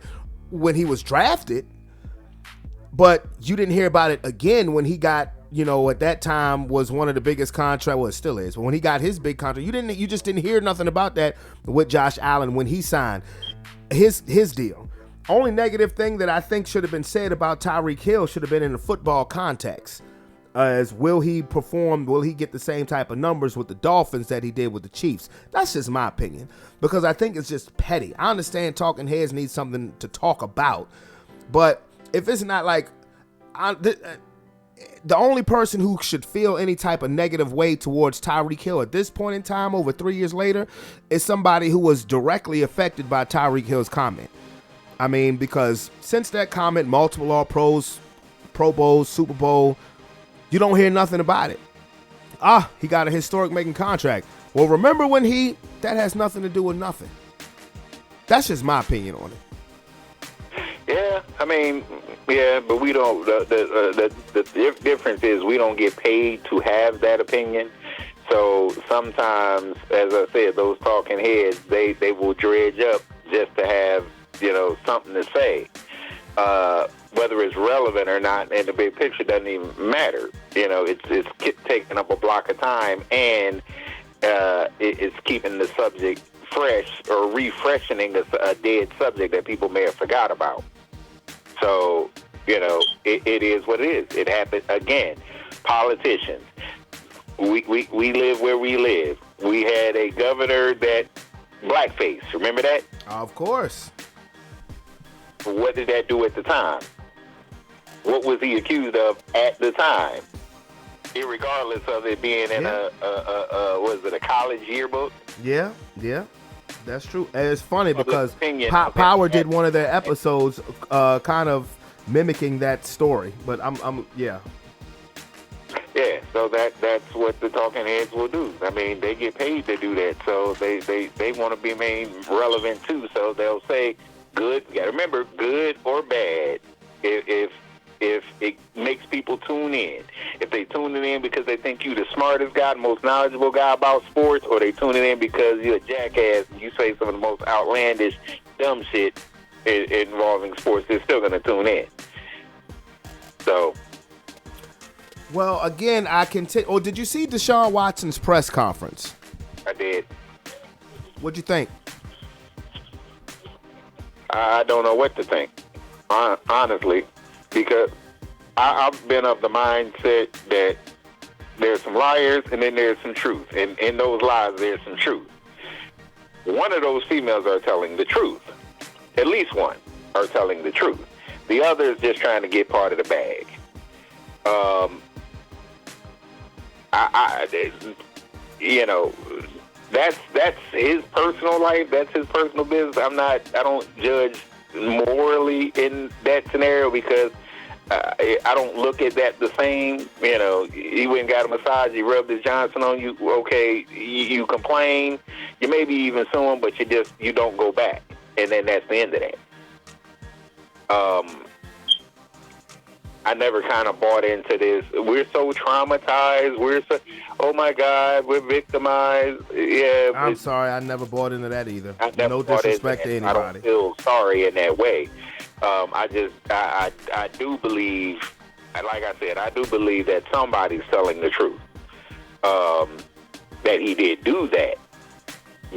when he was drafted, but you didn't hear about it again when he got at that time was one of the biggest contracts. Well, it still is. But when he got his big contract, you just didn't hear nothing about that with Josh Allen when he signed his deal. Only negative thing that I think should have been said about Tyreek Hill should have been in the football context. As will he perform? Will he get the same type of numbers with the Dolphins that he did with the Chiefs? That's just my opinion, because I think it's just petty. I understand talking heads need something to talk about, but if it's not like the only person who should feel any type of negative way towards Tyreek Hill at this point in time, over 3 years later, is somebody who was directly affected by Tyreek Hill's comment. I mean, because since that comment, multiple All-Pros, Pro Bowls, Super Bowl, you don't hear nothing about it. He got a historic-making contract. Well, remember when that has nothing to do with nothing. That's just my opinion on it. Yeah, I mean, yeah, but we don't. The difference is we don't get paid to have that opinion. So sometimes, as I said, those talking heads, they will dredge up just to have something to say. Whether it's relevant or not in the big picture doesn't even matter. It's taking up a block of time, and it's keeping the subject fresh or refreshing a dead subject that people may have forgot about. So, it is what it is. It happened again. Politicians. We live where we live. We had a governor that blackface. Remember that? Of course. What did that do at the time? What was he accused of at the time? Irregardless of it being in a college yearbook? Yeah. That's true. And it's funny because Power did one of their episodes kind of mimicking that story. But yeah. Yeah, so that's what the talking heads will do. I mean, they get paid to do that, so they want to be made relevant too. So they'll say good. You got to remember, good or bad. If it makes people tune in, if they tune it in because they think you the smartest guy, the most knowledgeable guy about sports, or they tune it in because you're a jackass and you say some of the most outlandish, dumb shit involving sports, they're still going to tune in. So. Well, again, I can take. Oh, did you see Deshaun Watson's press conference? I did. What'd you think? I don't know what to think, honestly, because I've been of the mindset that there's some liars and then there's some truth. And in those lies, there's some truth. One of those females are telling the truth. At least one are telling the truth. The other is just trying to get part of the bag. That's his personal life. That's his personal business. I don't judge morally in that scenario because I don't look at that the same. He went and got a massage. He rubbed his Johnson on you. Okay, you complain. You maybe even sue him, but you don't go back. And then that's the end of that. I never kind of bought into this. We're so traumatized. Oh my God, we're victimized. Yeah. I'm sorry, I never bought into that either. No disrespect to anybody. I don't feel sorry in that way. I do believe, like I said, I do believe that somebody's telling the truth. That he did do that.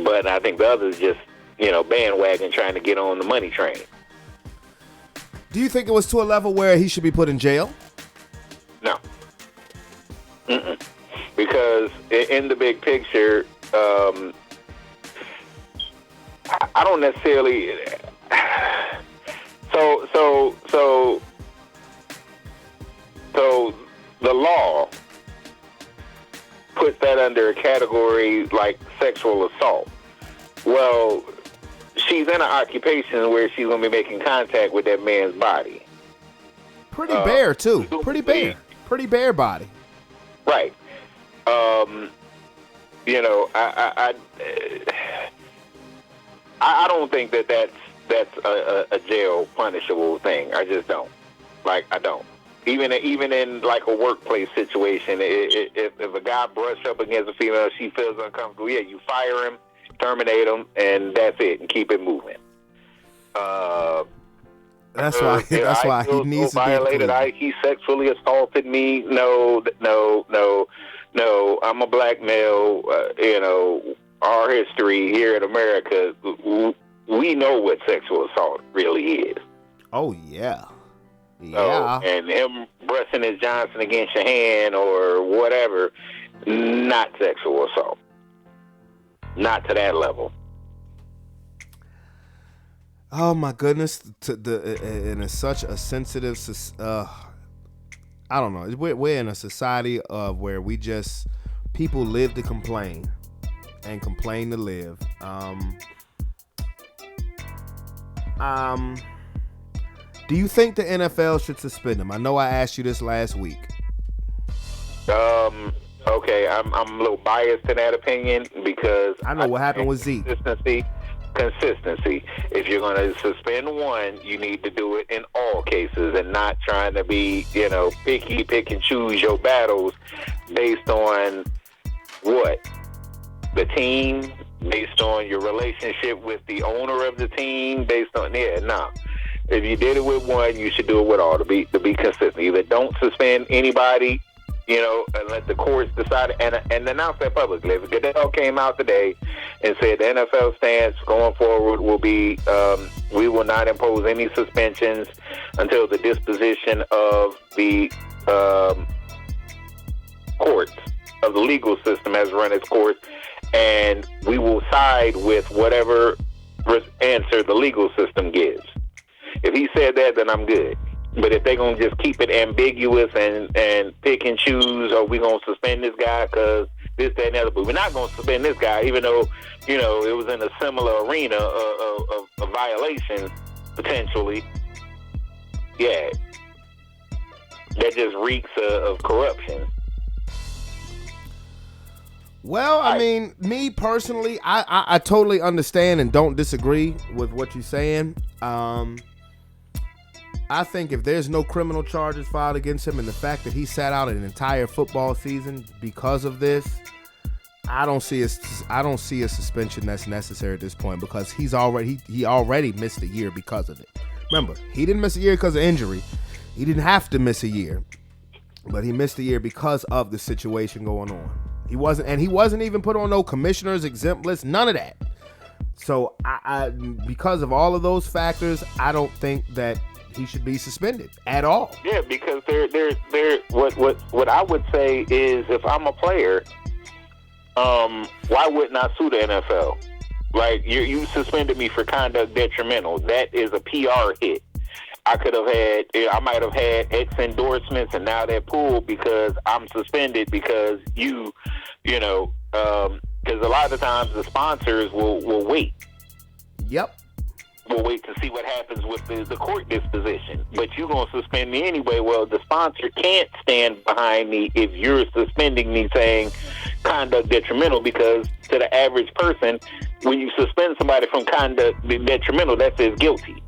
But I think the others just, bandwagon trying to get on the money train. Do you think it was to a level where he should be put in jail? No. Because in the big picture, I don't necessarily. So the law puts that under a category like sexual assault. Well, she's in an occupation where she's going to be making contact with that man's body. Pretty bare, too. Pretty bare. Pretty bare body. Right. I don't think that's a jail punishable thing. I just don't. I don't. Even in like a workplace situation, if a guy brush up against a female, she feels uncomfortable. Yeah, you fire him, terminate him, and that's it, and keep it moving. That's why he needs to violated. He sexually assaulted me. No. I'm a black male. Our history here in America, we know what sexual assault really is. Oh yeah. Yeah. And him brushing his Johnson against your hand or whatever, not sexual assault. Not to that level. Oh my goodness! And it's such a sensitive. I don't know. We're in a society of where people live to complain, and complain to live. Do you think the NFL should suspend him? I know I asked you this last week. Okay, I'm a little biased in that opinion because I know what happened with Zeke. Consistency. If you're going to suspend one, you need to do it in all cases and not trying to be, pick and choose your battles based on what? The team, based on your relationship with the owner of the team, based on, If you did it with one, you should do it with all to be consistent. Either don't suspend anybody, and let the courts decide and announce that publicly. If Goodell came out today and said the NFL stance going forward will be, we will not impose any suspensions until the disposition of the courts, of the legal system has run its course, and we will side with whatever answer the legal system gives. If he said that, then I'm good. But if they're going to just keep it ambiguous and pick and choose, or we going to suspend this guy because this, that, and the other, but we're not going to suspend this guy, even though, it was in a similar arena of violation, potentially. Yeah. That just reeks of corruption. Well, I mean, me personally, I totally understand and don't disagree with what you're saying. I think if there's no criminal charges filed against him and the fact that he sat out an entire football season because of this, I don't see a suspension that's necessary at this point because he already missed a year because of it. Remember, he didn't miss a year because of injury. He didn't have to miss a year, but he missed a year because of the situation going on. He wasn't even put on no commissioner's exempt list, none of that. So I because of all of those factors, I don't think that he should be suspended at all. Yeah, because what I would say is if I'm a player, why wouldn't I sue the NFL? Like you suspended me for conduct detrimental. That is a PR hit. I might have had X endorsements and now they're pulled because I'm suspended because because a lot of times the sponsors will wait. Yep. We'll wait to see what happens with the court disposition. But you're going to suspend me anyway. Well, the sponsor can't stand behind me if you're suspending me saying conduct detrimental, because to the average person, when you suspend somebody from conduct detrimental, that says guilty.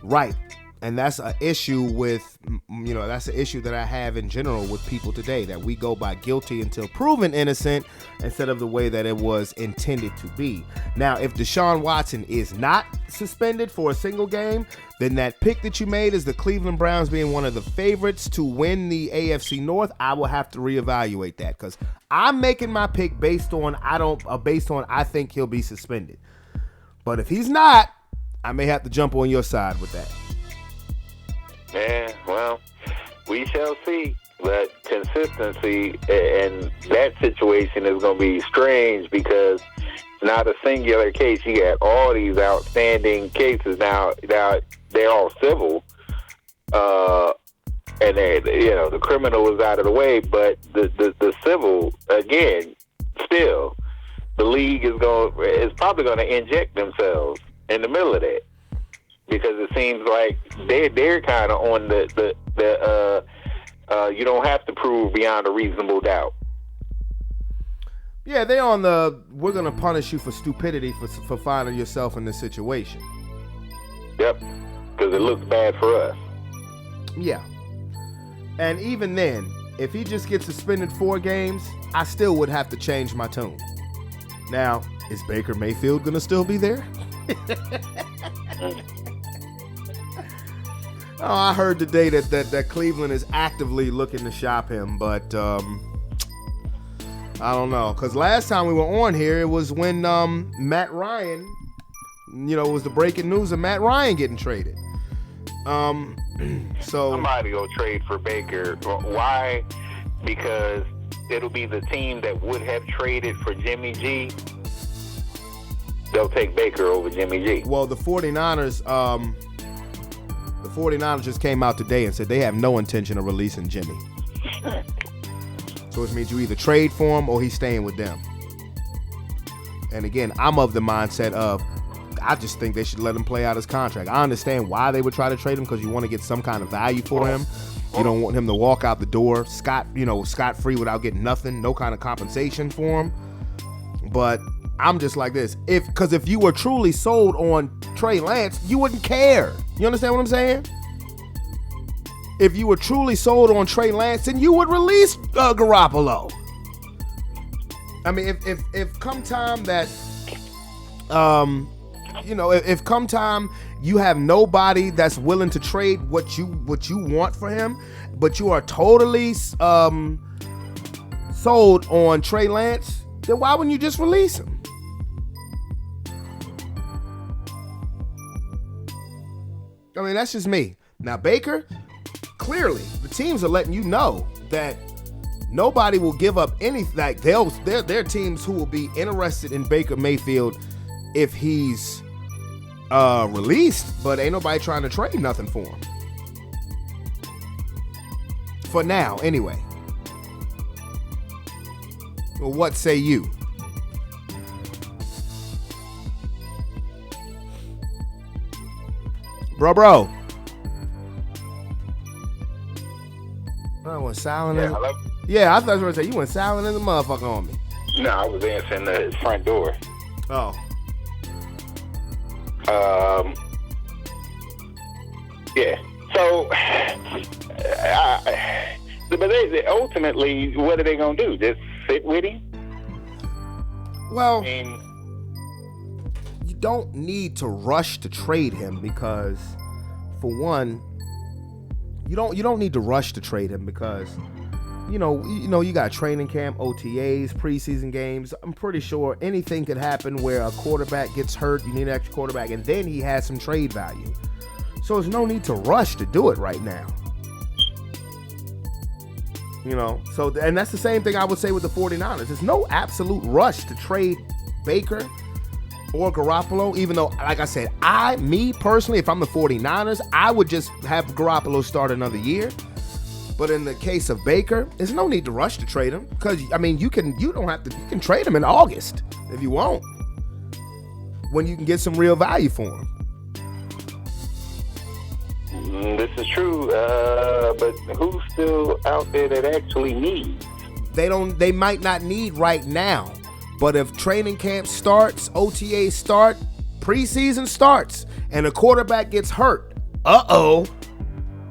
Right. And that's an issue that's an issue that I have in general with people today, that we go by guilty until proven innocent instead of the way that it was intended to be. Now, if Deshaun Watson is not suspended for a single game, then that pick that you made is the Cleveland Browns being one of the favorites to win the AFC North. I will have to reevaluate that because I'm making my pick based on I think he'll be suspended. But if he's not, I may have to jump on your side with that. Yeah, well, we shall see. But consistency in that situation is going to be strange because it's not a singular case. You got all these outstanding cases now. They're all civil, and the criminal is out of the way. But the civil, again, still, the league is probably going to inject themselves in the middle of that. Because it seems like they're kind of on the you don't have to prove beyond a reasonable doubt. Yeah, they're on we're going to punish you for stupidity for finding yourself in this situation. Yep, because it looks bad for us. Yeah. And even then, if he just gets suspended 4 games, I still would have to change my tune. Now, is Baker Mayfield going to still be there? Oh, I heard today that Cleveland is actively looking to shop him, but I don't know. Because last time we were on here, it was when Matt Ryan, it was the breaking news of Matt Ryan getting traded. So somebody will trade for Baker. Why? Because it'll be the team that would have traded for Jimmy G. They'll take Baker over Jimmy G. Well, the 49ers just came out today and said they have no intention of releasing Jimmy. So it means you either trade for him or he's staying with them. And again, I'm of the mindset of I just think they should let him play out his contract. I understand why they would try to trade him because you want to get some kind of value for him. You don't want him to walk out the door scot-free without getting nothing, no kind of compensation for him. But I'm just like this. Because if you were truly sold on Trey Lance, you wouldn't care. You understand what I'm saying? If you were truly sold on Trey Lance, then you would release Garoppolo. I mean, if come time that, if come time you have nobody that's willing to trade what you want for him, but you are totally sold on Trey Lance, then why wouldn't you just release him? I mean, that's just me. Now, Baker, clearly, the teams are letting you know that nobody will give up anything. Like, they're teams who will be interested in Baker Mayfield if he's released, but ain't nobody trying to trade nothing for him. For now, anyway. Well, what say you? Bro. I went silent. Yeah, hello? Yeah, I thought you were going to say you went silent as a motherfucker on me. No, I was answering the front door. Oh. Yeah. So, but they ultimately, what are they gonna do? Just sit with him? Well, you don't need to rush to trade him because, for one, you don't need to rush to trade him because, you got training camp, OTAs, preseason games. I'm pretty sure anything could happen where a quarterback gets hurt, you need an extra quarterback, and then he has some trade value. So there's no need to rush to do it right now. So, and that's the same thing I would say with the 49ers. There's no absolute rush to trade Baker or Garoppolo, even though, like I said, me personally, if I'm the 49ers, I would just have Garoppolo start another year. But in the case of Baker, there's no need to rush to trade him because, I mean, you can trade him in August if you want, when you can get some real value for him. This is true, but who's still out there that actually needs? They might not need right now, but if training camp starts, OTA start, preseason starts, and a quarterback gets hurt,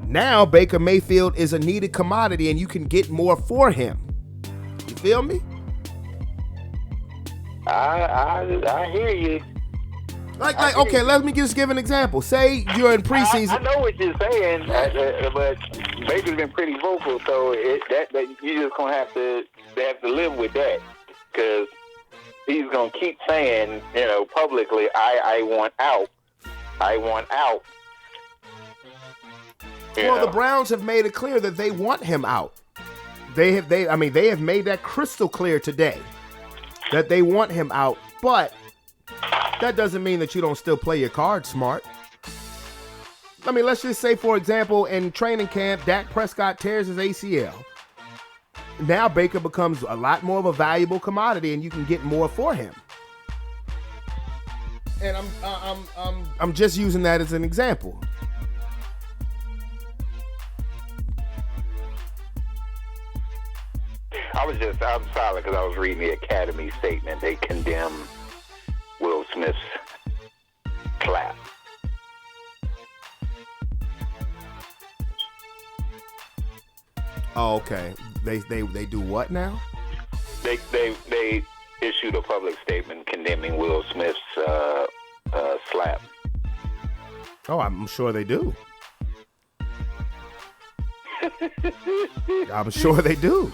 now Baker Mayfield is a needed commodity and you can get more for him. You feel me? I hear you. Like okay, let me just give an example. Say you're in preseason. I know what you're saying, but Baker's been pretty vocal, so that you just gonna have to live with that because he's gonna keep saying, publicly, I want out. Well, the Browns have made it clear that they want him out. They have made that crystal clear today that they want him out, but that doesn't mean that you don't still play your cards smart. I mean, let's just say, for example, in training camp, Dak Prescott tears his ACL. Now Baker becomes a lot more of a valuable commodity, and you can get more for him. And I'm just using that as an example. I'm silent because I was reading the Academy statement. They condemn Will Smith's clap. Oh, okay. They do what now? They issued a public statement condemning Will Smith's slap. Oh, I'm sure they do. I'm sure they do.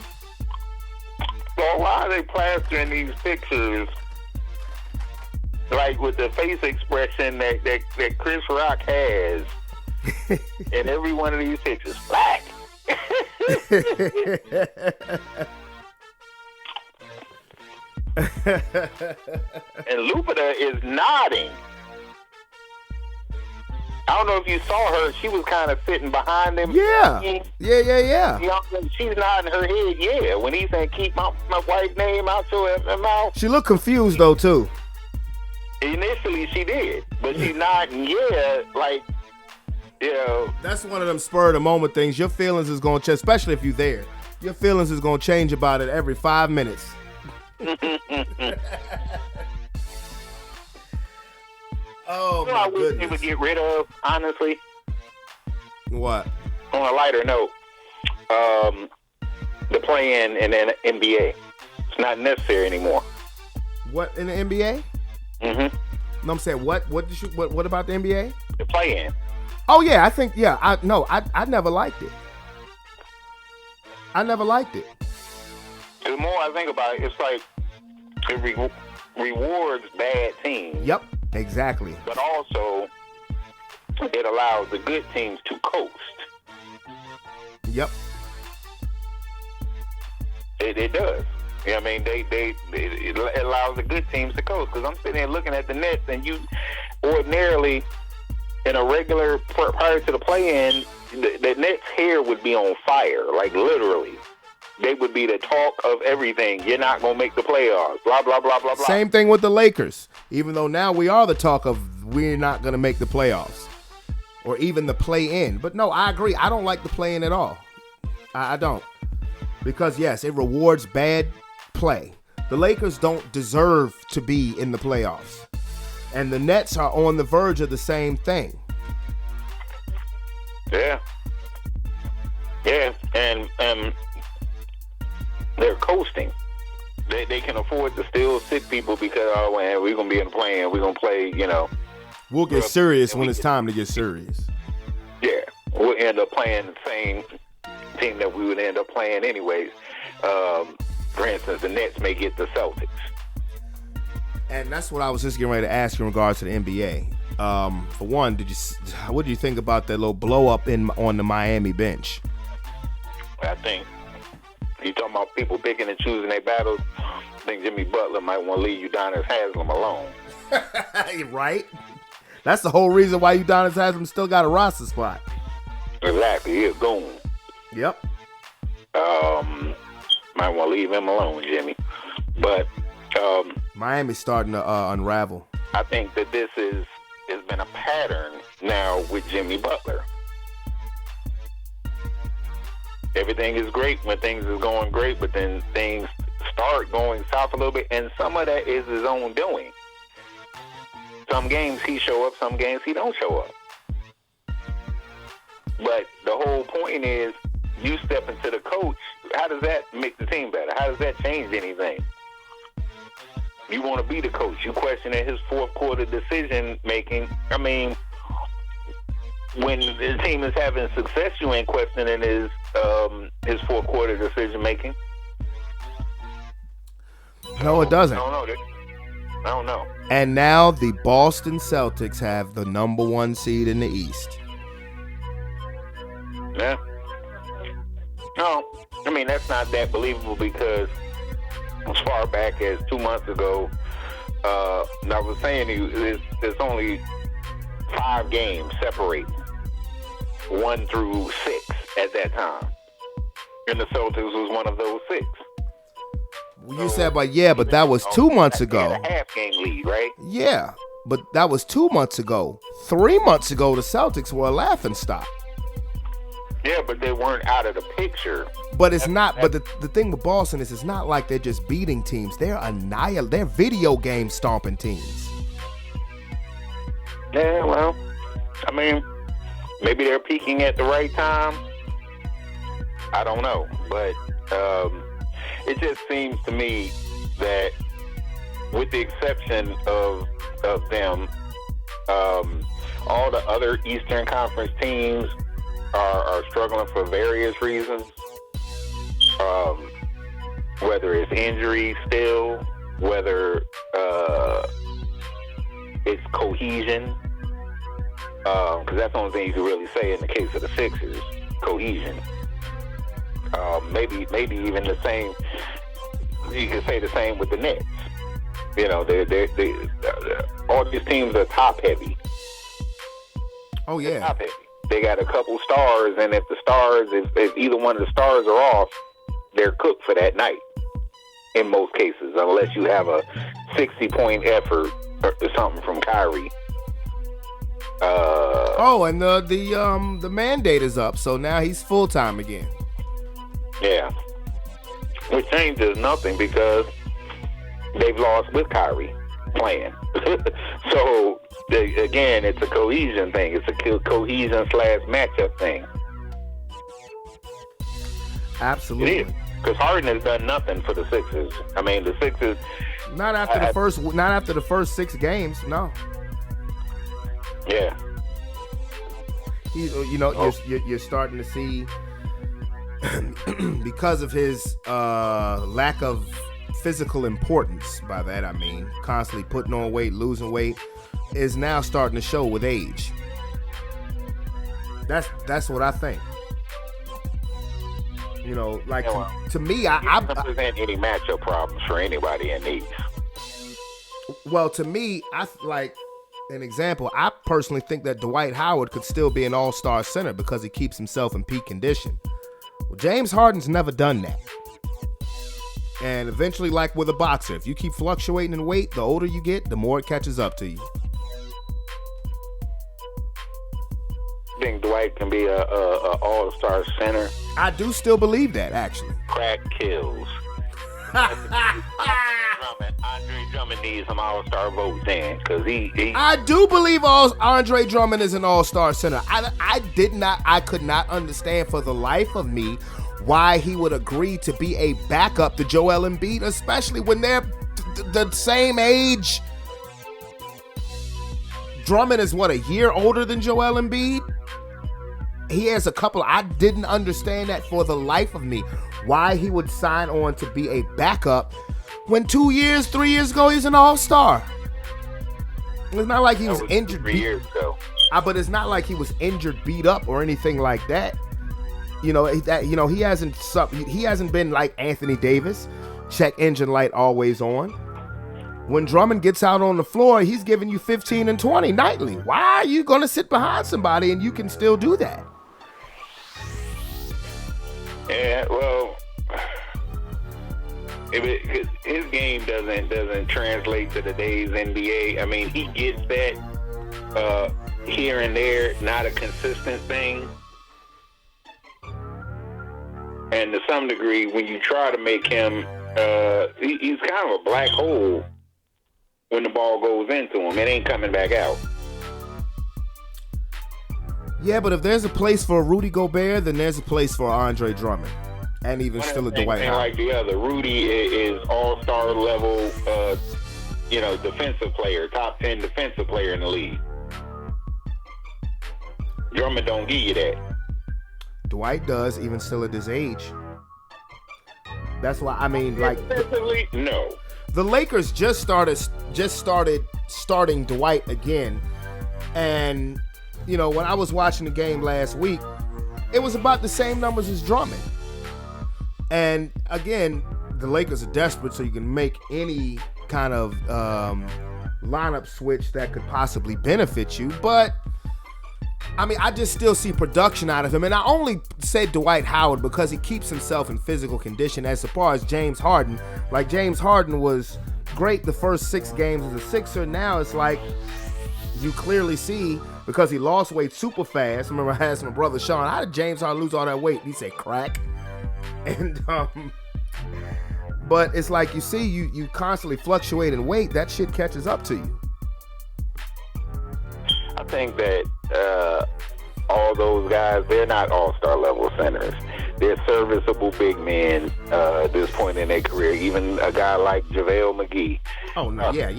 So why are they plastering these pictures like with the face expression that Chris Rock has in every one of these pictures? Black. And Lupita is nodding. I don't know if you saw her. She was kind of sitting behind him. Yeah. You know, she's nodding her head, yeah. When he's saying, keep my wife's name out your mouth. She looked confused, though, too. Initially, she did. But she's nodding, yeah, like, you know. That's one of them spur of the moment things. Your feelings is going to change, especially if you're there. Your feelings is going to change about it every 5 minutes. Oh, you know, my I wish goodness. they would get rid of, honestly. What? On a lighter note, the play-in in the NBA. It's not necessary anymore. What, in the NBA? Mm-hmm. No, I'm saying, what about the NBA? The play-in. Oh, yeah, I think, yeah. I never liked it. I never liked it. The more I think about it, it's like it rewards bad teams. Yep, exactly. But also, it allows the good teams to coast. Yep. It does. You know what I mean? It allows the good teams to coast. Because I'm sitting there looking at the Nets, and you ordinarily, in a regular, prior to the play-in, the Nets' hair would be on fire, like literally. They would be the talk of everything. You're not going to make the playoffs. Blah, blah, blah, blah, blah. Same thing with the Lakers. Even though now we are the talk of we're not going to make the playoffs. Or even the play-in. But no, I agree. I don't like the play-in at all. I don't. Because, yes, it rewards bad play. The Lakers don't deserve to be in the playoffs. And the Nets are on the verge of the same thing. Yeah. Yeah, and they're coasting. They can afford to still sit people because, oh, man, we're going to be in the play-in. We're going to play, you know. We'll get serious when it's time to get serious. Yeah. We'll end up playing the same team that we would end up playing anyways. For instance, the Nets may get the Celtics. And that's what I was just getting ready to ask in regards to the NBA. For one, what did you think about that little blow up on the Miami bench? I think you talking about people picking and choosing their battles. I think Jimmy Butler might want to leave Udonis Haslem alone. Right? That's the whole reason why Udonis Haslem still got a roster spot. Exactly. He's gone. Yep. Might want to leave him alone, Jimmy. But Miami's starting to unravel. I think that this has been a pattern now with Jimmy Butler. Everything is great when things is going great, but then things start going south a little bit, and some of that is his own doing. Some games he show up, some games he don't show up. But the whole point is, you step into the coach, how does that make the team better? How does that change anything? You want to be the coach. You questioning his fourth quarter decision making. I mean, when the team is having success, you ain't questioning his fourth quarter decision making. No, it doesn't. I don't know. And now the Boston Celtics have the number 1 seed in the East. Yeah. No, I mean, that's not that believable because as far back as 2 months ago, I was saying to you, there's only 5 games separating 1 through 6 at that time. And the Celtics was one of those 6. You said, but that was 2 months ago. A half-game lead, right? Yeah, but that was 2 months ago. 3 months ago, the Celtics were a laughingstock. Yeah, but they weren't out of the picture. But it's not. But the thing with Boston is, it's not like they're just beating teams. They're They're video game stomping teams. Yeah, well, I mean, maybe they're peaking at the right time. I don't know, but it just seems to me that, with the exception of them, all the other Eastern Conference teams are struggling for various reasons. Whether it's injury still, whether it's cohesion, because that's the only thing you can really say in the case of the Sixers, cohesion. Maybe even the same. You can say the same with the Nets. You know, they all these teams are top heavy. Oh yeah, top heavy. They got a couple stars, and if either one of the stars are off, they're cooked for that night. In most cases, unless you have a 60-point effort or something from Kyrie. And the mandate is up, so now he's full time again. Yeah, which changes nothing because they've lost with Kyrie playing. So again, it's a cohesion thing. It's a cohesion / matchup thing. Absolutely. It is. Because Harden has done nothing for the Sixers. I mean, the Sixers. Not after the first 6 games. No. Yeah. You're starting to see because of his lack of physical importance. By that I mean constantly putting on weight, losing weight, is now starting to show with age. That's what I think. You know, like to me, I present any matchup problems for anybody in these. Well, to me, I like an example. I personally think that Dwight Howard could still be an all-star center because he keeps himself in peak condition. Well, James Harden's never done that. And eventually, like with a boxer, if you keep fluctuating in weight, the older you get, the more it catches up to you. I think Dwight can be a all-star center. I do still believe that, actually. Crack kills. Andre Drummond needs some all-star votes then, because he I do believe Andre Drummond is an all-star center. I could not understand for the life of me why he would agree to be a backup to Joel Embiid, especially when they're the same age. Drummond is a year older than Joel Embiid? He has a couple. I didn't understand that for the life of me. Why he would sign on to be a backup when 3 years ago, he's an all-star. It's not like he was injured. 3 years ago. But it's not like he was injured, beat up, or anything like that. He hasn't been like Anthony Davis, check engine light always on. When Drummond gets out on the floor, he's giving you 15 and 20 nightly. Why are you going to sit behind somebody and you can still do that? Yeah, well, his game doesn't translate to today's NBA. I mean, he gets that here and there, not a consistent thing. And to some degree, when you try to make him, he's kind of a black hole. When the ball goes into him, it ain't coming back out. Yeah, but if there's a place for Rudy Gobert, then there's a place for Andre Drummond, and even still a Dwight Howard. Like the other, Rudy is all-star level, defensive player, top 10 defensive player in the league. Drummond don't give you that. Dwight does, even still at his age. That's why I mean, like, defensively, no. The Lakers just started starting Dwight again, and when I was watching the game last week, it was about the same numbers as Drummond. And again, the Lakers are desperate, so you can make any kind of lineup switch that could possibly benefit you. But I mean, I just still see production out of him. And I only say Dwight Howard because he keeps himself in physical condition as far as James Harden. Like, James Harden was great the first 6 games as a Sixer. Now it's like you clearly see, because he lost weight super fast. Remember, I asked my brother Sean, how did James Harden lose all that weight? He said crack. And but it's like you see, you constantly fluctuate in weight. That shit catches up to you. I think that all those guys, they're not all-star level centers. They're serviceable big men at this point in their career. Even a guy like JaVale McGee. Oh, no, yeah.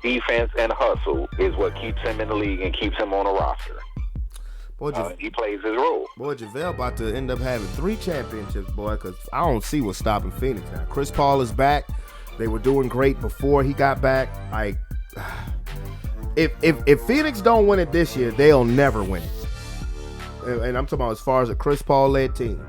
Defense and hustle is what keeps him in the league and keeps him on a roster. he plays his role. Boy, JaVale about to end up having 3 championships, boy, because I don't see what's stopping Phoenix now. Chris Paul is back. They were doing great before he got back. Like, if Phoenix don't win it this year, they'll never win it. And I'm talking about as far as a Chris Paul-led team.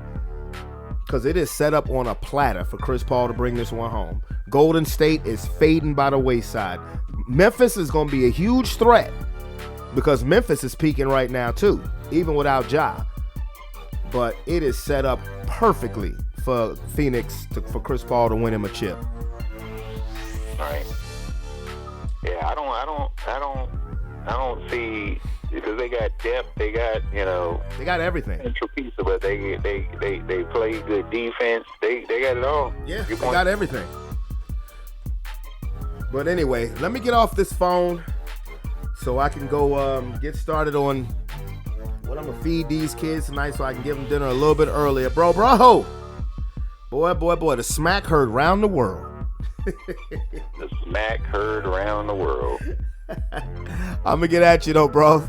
Because it is set up on a platter for Chris Paul to bring this one home. Golden State is fading by the wayside. Memphis is going to be a huge threat because Memphis is peaking right now too, even without Ja. But it is set up perfectly for Phoenix for Chris Paul to win him a chip. Right. Yeah, I don't see, because they got depth, they got, they got everything. Central piece, but they play good defense. They got it all. Yeah, they got everything. But anyway, let me get off this phone so I can go get started on what I'm gonna feed these kids tonight, so I can give them dinner a little bit earlier, bro. Boy, the smack heard round the world. The smack heard around the world. I'm gonna get at you though, bro.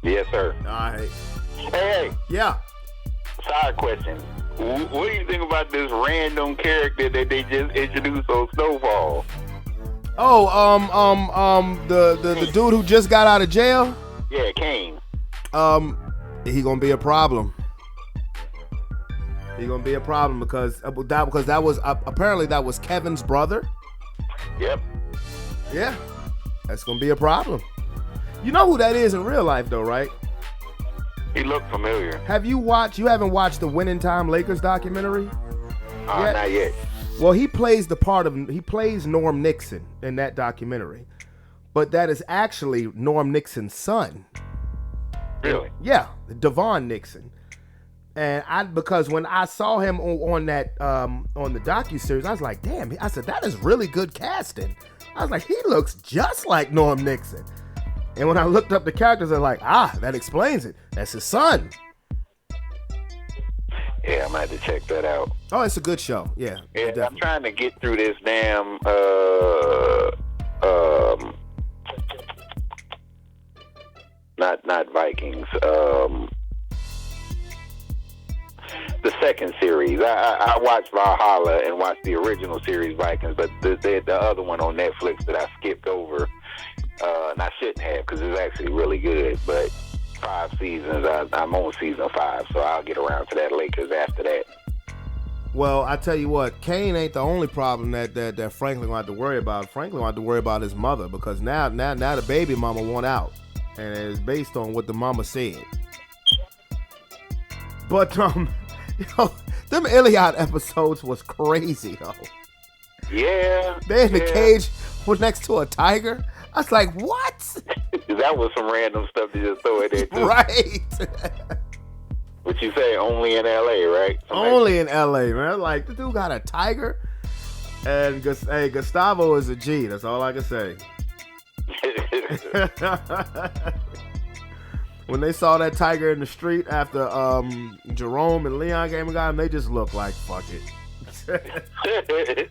Yes, sir. All right. Hey. Yeah. Side question. What do you think about this random character that they just introduced on Snowfall? Oh, the dude who just got out of jail? Yeah, Kane. He gonna be a problem. He gonna be a problem because that was apparently that was Kevin's brother. Yep. Yeah, that's gonna be a problem. You know who that is in real life, though, right? He looked familiar. You haven't watched the Winning Time Lakers documentary? Not yet. Well, he plays Norm Nixon in that documentary, but that is actually Norm Nixon's son. Really? Yeah, Devon Nixon. And because when I saw him on that on the docuseries, I was like, damn. I said, that is really good casting. I was like, he looks just like Norm Nixon. And when I looked up the characters, I was like, that explains it. That's his son. Yeah, I might have to check that out. Oh, it's a good show. Yeah, definitely. I'm trying to get through this damn not Vikings. The second series. I watched Valhalla and watched the original series Vikings, but the other one on Netflix that I skipped over, and I shouldn't have because it's actually really good. But 5 seasons, I'm on season 5, so I'll get around to that Lakers after that. Well, I tell you what, Kane ain't the only problem that Franklin gonna have to worry about. Franklin gonna have to worry about his mother, because now the baby mama want out, and it's based on what the mama said. But them Iliad episodes was crazy though. Yeah. They in the cage was next to a tiger. I was like, what? That was some random stuff to just throw in there too. Right. What you say, only in LA, right? Only in LA, man. Like, the dude got a tiger. And Gustavo is a G. That's all I can say. When they saw that tiger in the street after Jerome and Leon came and got him, they just looked like, fuck it.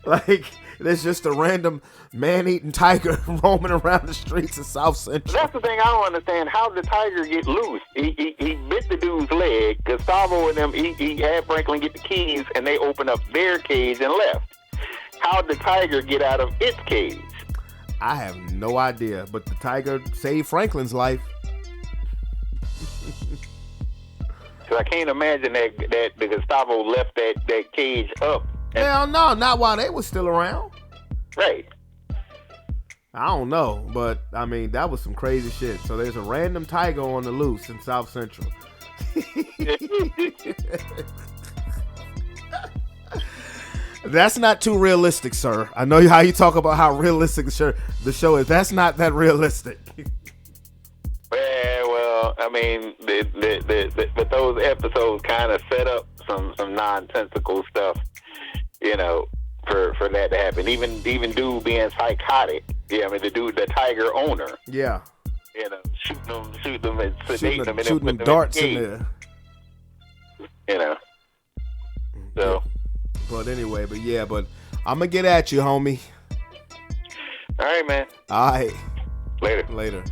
Like, there's just a random man-eating tiger roaming around the streets of South Central. That's the thing I don't understand. How did the tiger get loose? He bit the dude's leg. Gustavo and them, he had Franklin get the keys, and they opened up their cage and left. How did the tiger get out of its cage? I have no idea, but the tiger saved Franklin's life. Because I can't imagine that the Gustavo left that cage up. Hell no, not while they was still around. Right. I don't know, but I mean, that was some crazy shit. So there's a random tiger on the loose in South Central. That's not too realistic, sir. I know how you talk about how realistic the show is. That's not that realistic. Yeah, well, I mean, but those episodes kind of set up some nonsensical stuff, you know, for that to happen. Even dude being psychotic. Yeah, I mean, the tiger owner. Yeah. You know, shooting them and sedating them and shooting them darts in there. You know. So. But anyway, but I'm gonna get at you, homie. All right, man. All right. Later.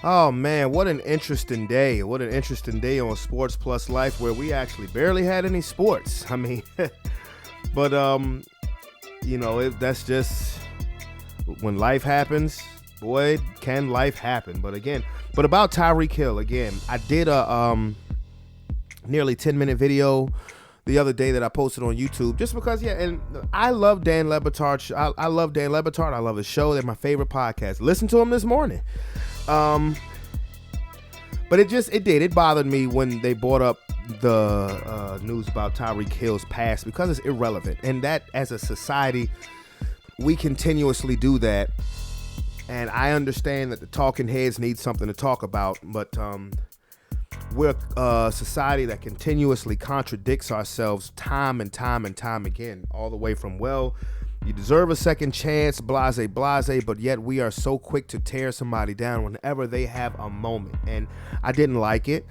Oh man, what an interesting day. What an interesting day on Sports Plus Life, where we actually barely had any sports. I mean, but that's just when life happens. Boy, can life happen. But about Tyreek Hill, again, I did a nearly 10-minute video the other day that I posted on YouTube, just because, and I love Dan Le Batard. I love Dan Le Batard. I love his show. They're my favorite podcast. Listen to him this morning. But it bothered me when they brought up the news about Tyreek Hill's past, because it's irrelevant. And that, as a society, we continuously do that. And I understand that the talking heads need something to talk about, but we're a society that continuously contradicts ourselves time and time and time again, all the way from, well, you deserve a second chance, blase, but yet we are so quick to tear somebody down whenever they have a moment. And I didn't like it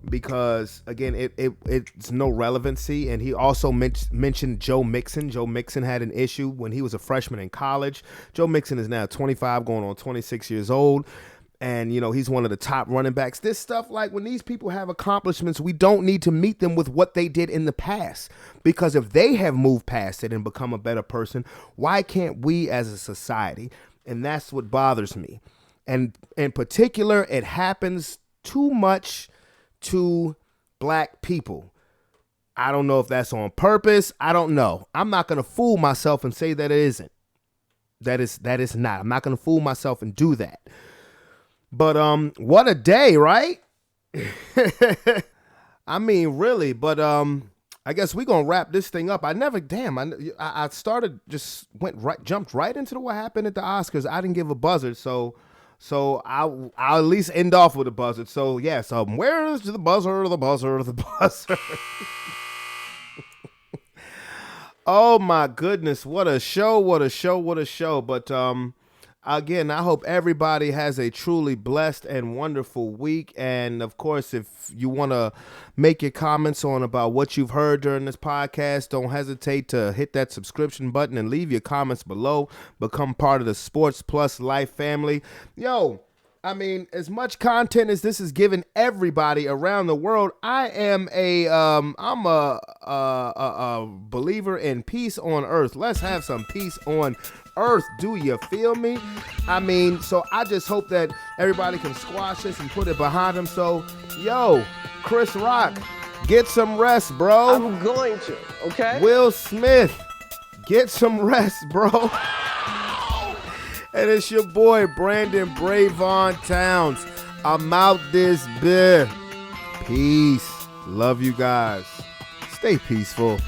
because, again, it's no relevancy. And he also mentioned Joe Mixon. Joe Mixon had an issue when he was a freshman in college. Joe Mixon is now 25, going on 26 years old. And, he's one of the top running backs. This stuff, like, when these people have accomplishments, we don't need to meet them with what they did in the past. Because if they have moved past it and become a better person, why can't we as a society? And that's what bothers me. And in particular, it happens too much to black people. I don't know if that's on purpose. I don't know. I'm not going to fool myself and say that it isn't. That is not. I'm not going to fool myself and do that. But what a day, right? I mean, really. But I guess we're gonna wrap this thing up. I started, jumped right into what happened at the Oscars. I didn't give a buzzard, so I'll at least end off with a buzzard. So yes, where is the buzzer? The buzzer? The buzzer? Oh my goodness, what a show! What a show! What a show! But again, I hope everybody has a truly blessed and wonderful week. And of course, if you want to make your comments on about what you've heard during this podcast, don't hesitate to hit that subscription button and leave your comments below. Become part of the Sports Plus Life family. Yo, I mean, as much content as this is giving everybody around the world, I'm a believer in peace on earth. Let's have some peace on earth. Do you feel me? I mean, so I just hope that everybody can squash this and put it behind them. So, yo, Chris Rock, get some rest, bro. I'm going to, okay? Will Smith, get some rest, bro. And it's your boy, Brandon Bravon Towns. I'm out this bit. Peace. Love you guys. Stay peaceful.